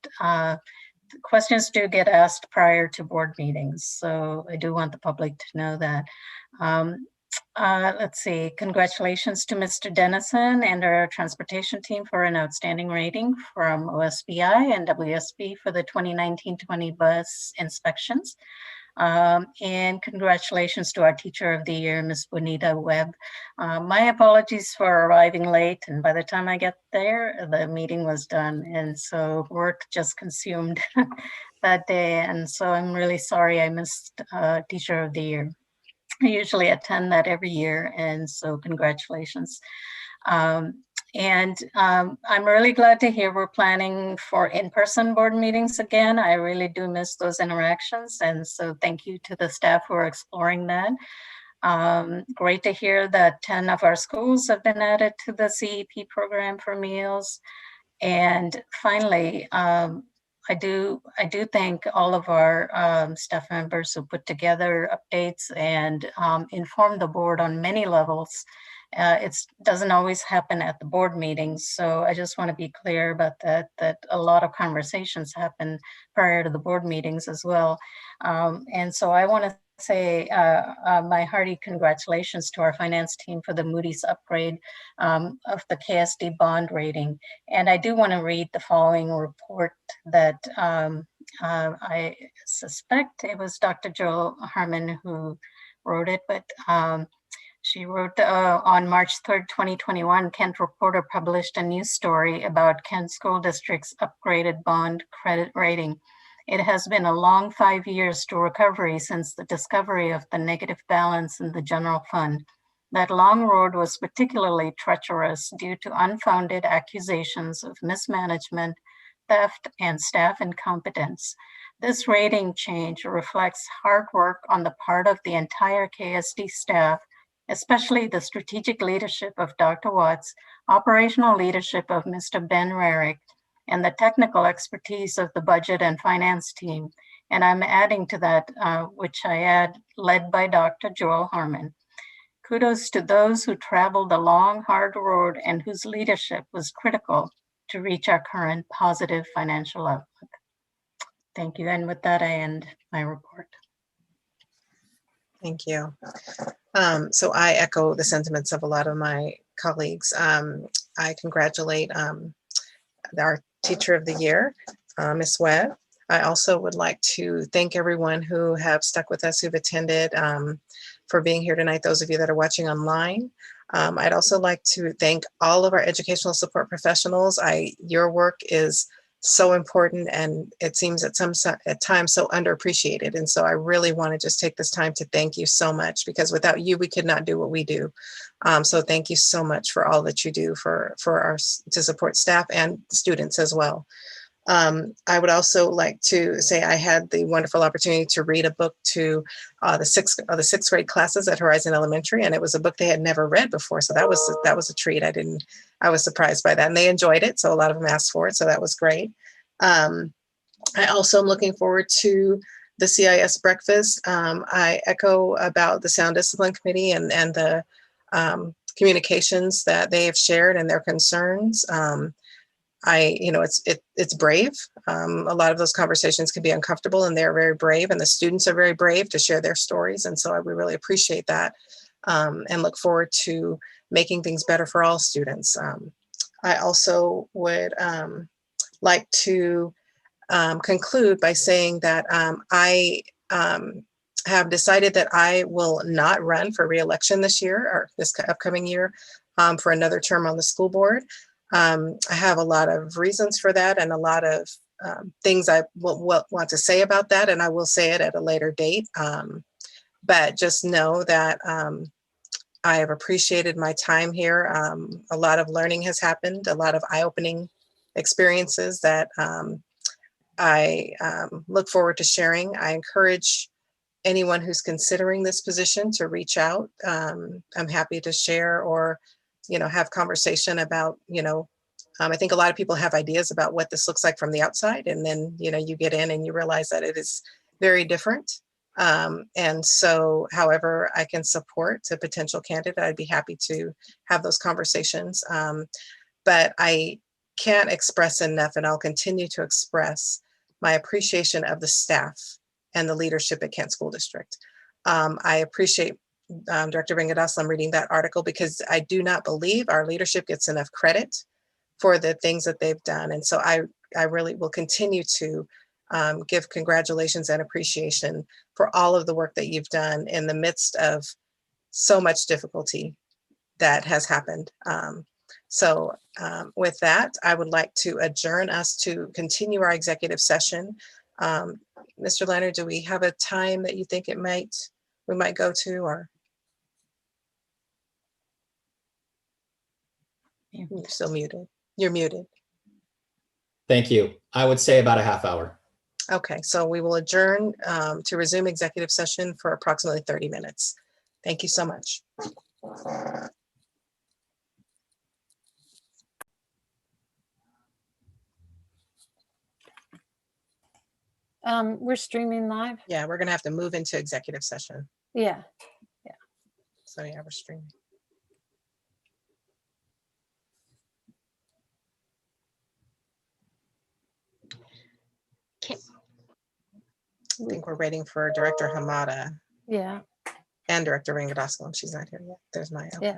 questions do get asked prior to board meetings. So I do want the public to know that. Let's see, congratulations to Mr. Dennison and our transportation team for an outstanding rating from OSBI and WSB for the 2019-20 bus inspections. And congratulations to our Teacher of the Year, Ms. Bonita Webb. My apologies for arriving late, and by the time I get there, the meeting was done, and so work just consumed that day, and so I'm really sorry I missed Teacher of the Year. I usually attend that every year, and so congratulations. I'm really glad to hear we're planning for in-person board meetings again. I really do miss those interactions, and so thank you to the staff who are exploring that. Great to hear that 10 of our schools have been added to the CEP program for meals. And finally, I do thank all of our staff members who put together updates and inform the board on many levels. It doesn't always happen at the board meetings, so I just want to be clear about that a lot of conversations happen prior to the board meetings as well. And so I want to say my hearty congratulations to our finance team for the Moody's upgrade of the KSD bond rating. And I do want to read the following report that I suspect it was Dr. Joel Harmon who wrote it, but she wrote on March 3rd, 2021, Kent Reporter published a news story about Kent School District's upgraded bond credit rating. It has been a long 5 years to recovery since the discovery of the negative balance in the general fund. That long road was particularly treacherous due to unfounded accusations of mismanagement, theft, and staff incompetence. This rating change reflects hard work on the part of the entire KSD staff, especially the strategic leadership of Dr. Watts, operational leadership of Mr. Ben Rarick, and the technical expertise of the budget and finance team. And I'm adding to that, which I add, led by Dr. Joel Harmon. Kudos to those who traveled the long, hard road and whose leadership was critical to reach our current positive financial outlook. Thank you. And with that, I end my report. Thank you. So I echo the sentiments of a lot of my colleagues. I congratulate our Teacher of the Year, Ms. Webb. I also would like to thank everyone who have stuck with us, who've attended, for being here tonight, those of you that are watching online. I'd also like to thank all of our educational support professionals. Your work is so important, and it seems at times so underappreciated. And so I really want to just take this time to thank you so much, because without you, we could not do what we do. So thank you so much for all that you do to support staff and students as well. I would also like to say I had the wonderful opportunity to read a book to the sixth grade classes at Horizon Elementary, and it was a book they had never read before. So that was a treat. I was surprised by that, and they enjoyed it. So a lot of them asked for it. So that was great. I also am looking forward to the CIS breakfast. I echo about the Sound Discipline Committee and the communications that they have shared and their concerns. It's brave. A lot of those conversations can be uncomfortable, and they're very brave, and the students are very brave to share their stories. And so we really appreciate that, and look forward to making things better for all students. I also would like to conclude by saying that I have decided that I will not run for re-election this year, or this upcoming year, for another term on the school board. I have a lot of reasons for that, and a lot of things I want to say about that, and I will say it at a later date. But just know that I have appreciated my time here. A lot of learning has happened, a lot of eye-opening experiences that I look forward to sharing. I encourage anyone who's considering this position to reach out. I'm happy to share or, have conversation about, I think a lot of people have ideas about what this looks like from the outside, and then, you get in and you realize that it is very different. And so, however I can support a potential candidate, I'd be happy to have those conversations. But I can't express enough, and I'll continue to express my appreciation of the staff and the leadership at Kent School District. I appreciate Director Vengadaslam reading that article, because I do not believe our leadership gets enough credit for the things that they've done. And so I really will continue to give congratulations and appreciation for all of the work that you've done in the midst of so much difficulty that has happened. So with that, I would like to adjourn us to continue our executive session. Mr. Leonard, do we have a time that you think we might go to, or? You're still muted. You're muted. Thank you. I would say about a half hour. Okay, so we will adjourn to resume executive session for approximately 30 minutes. Thank you so much. We're streaming live. Yeah, we're gonna have to move into executive session. Yeah. So yeah, we're streaming. Okay. I think we're waiting for Director Hamada Yeah. and Director Vengadaslam. She's not here yet. There's my okay. Yeah.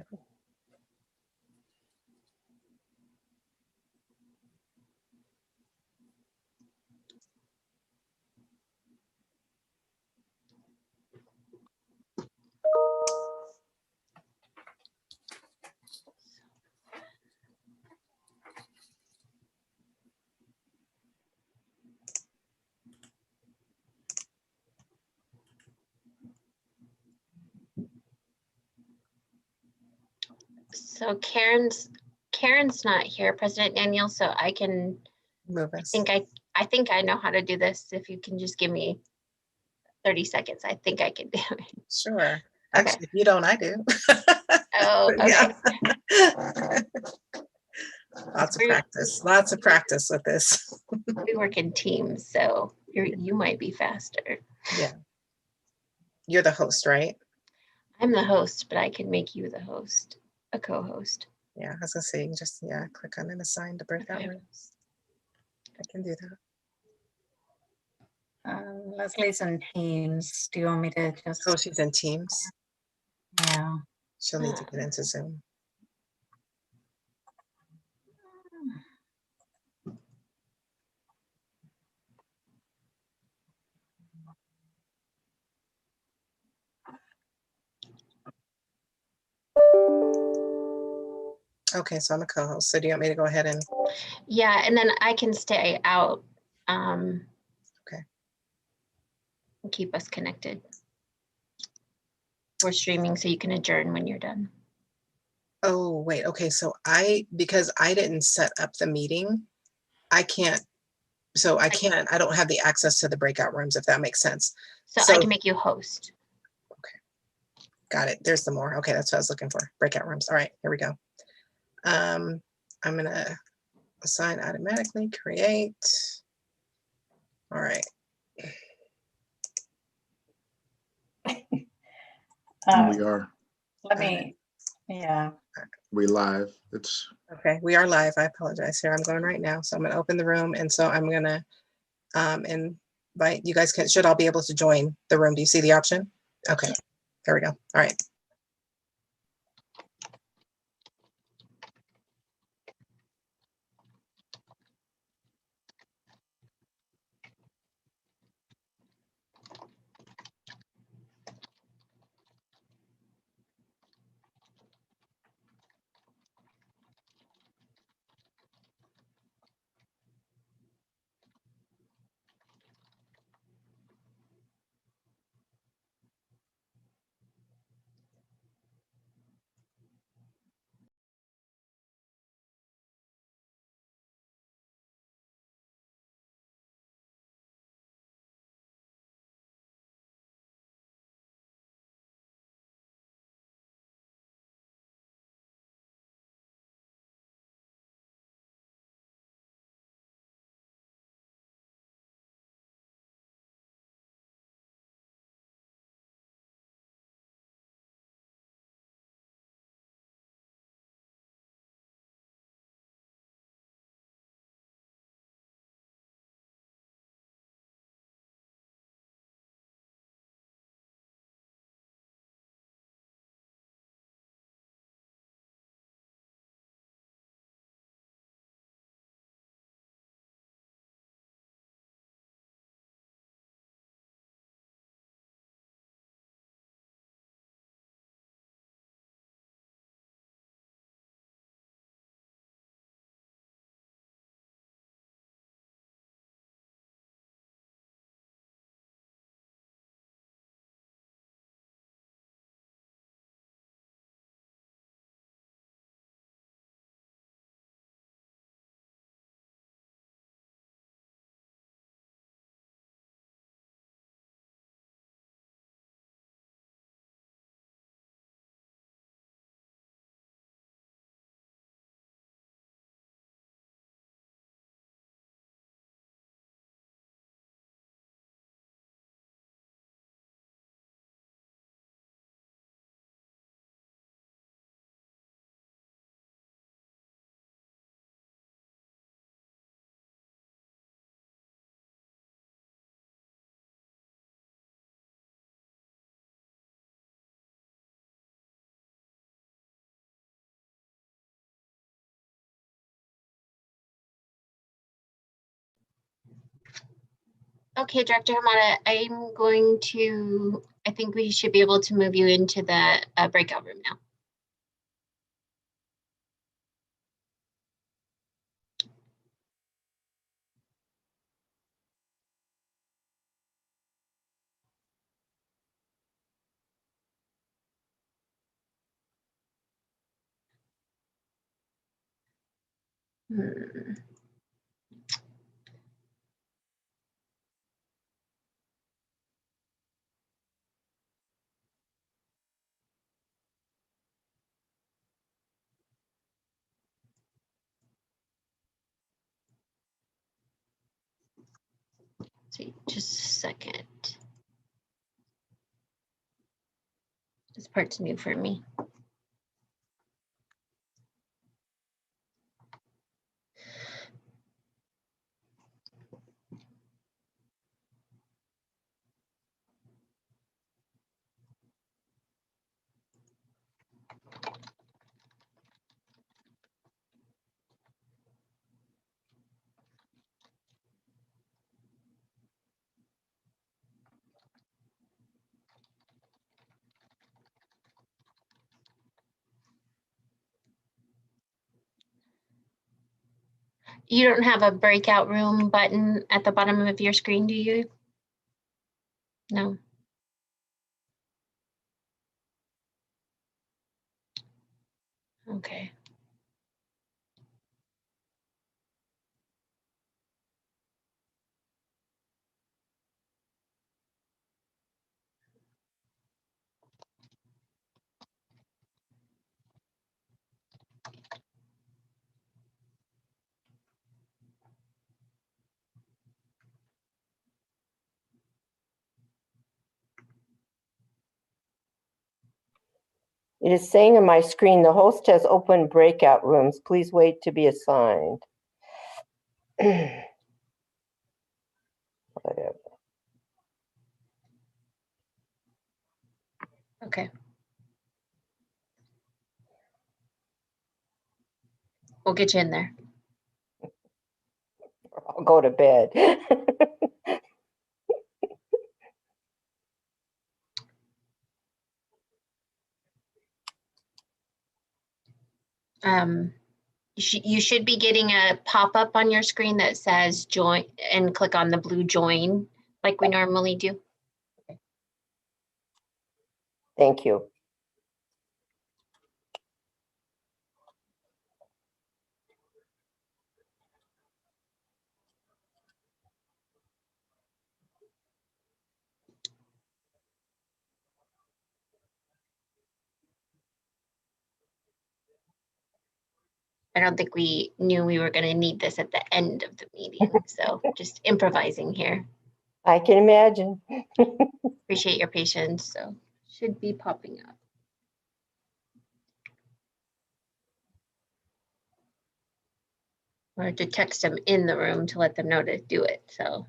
So Karen's not here, President Daniel, so I can Move us. I think I know how to do this. If you can just give me 30 seconds, I think I can do it. Sure. Actually, if you don't, I do. Oh, okay. Yeah. Lots of practice with this. We work in teams, so you might be faster. Yeah. You're the host, right? I'm the host, but I can make you the host, a co-host. Yeah, I was gonna say, you can just, click on an assign to breakout rooms. I can do that. Leslie's in Teams. Do you want me to just? Oh, she's in Teams. Yeah. She'll need to get into Zoom. Okay, so I'm a co-host. So do you want me to go ahead and? Yeah, and then I can stay out. Okay. And keep us connected. We're streaming, so you can adjourn when you're done. Oh, wait. Okay, so because I didn't set up the meeting, I can't. So I don't have the access to the breakout rooms, if that makes sense. So I can make you host. Okay. Got it. There's the more. Okay, that's what I was looking for. Breakout rooms. All right, here we go. I'm gonna assign automatically, create. All right. We are. Let me, yeah. We live. It's okay. We are live. I apologize here. I'm going right now. So I'm gonna open the room, and so I'm gonna invite you guys. Should all be able to join the room. Do you see the option? Okay. There we go. All right. Okay, Director Hamada, I think we should be able to move you into the breakout room now. See, just a second. This part's new for me. You don't have a breakout room button at the bottom of your screen, do you? No. Okay. It is saying on my screen, the host has opened breakout rooms. Please wait to be assigned. Whatever. Okay. We'll get you in there. I'll go to bed. You should be getting a pop-up on your screen that says join and click on the blue join like we normally do. Thank you. I don't think we knew we were going to need this at the end of the meeting, so just improvising here. I can imagine. Appreciate your patience, so should be popping up. Or to text them in the room to let them know to do it, so.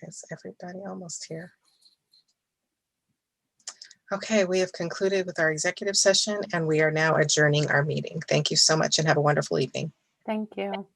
Is everybody almost here? Okay, we have concluded with our executive session and we are now adjourning our meeting. Thank you so much and have a wonderful evening. Thank you.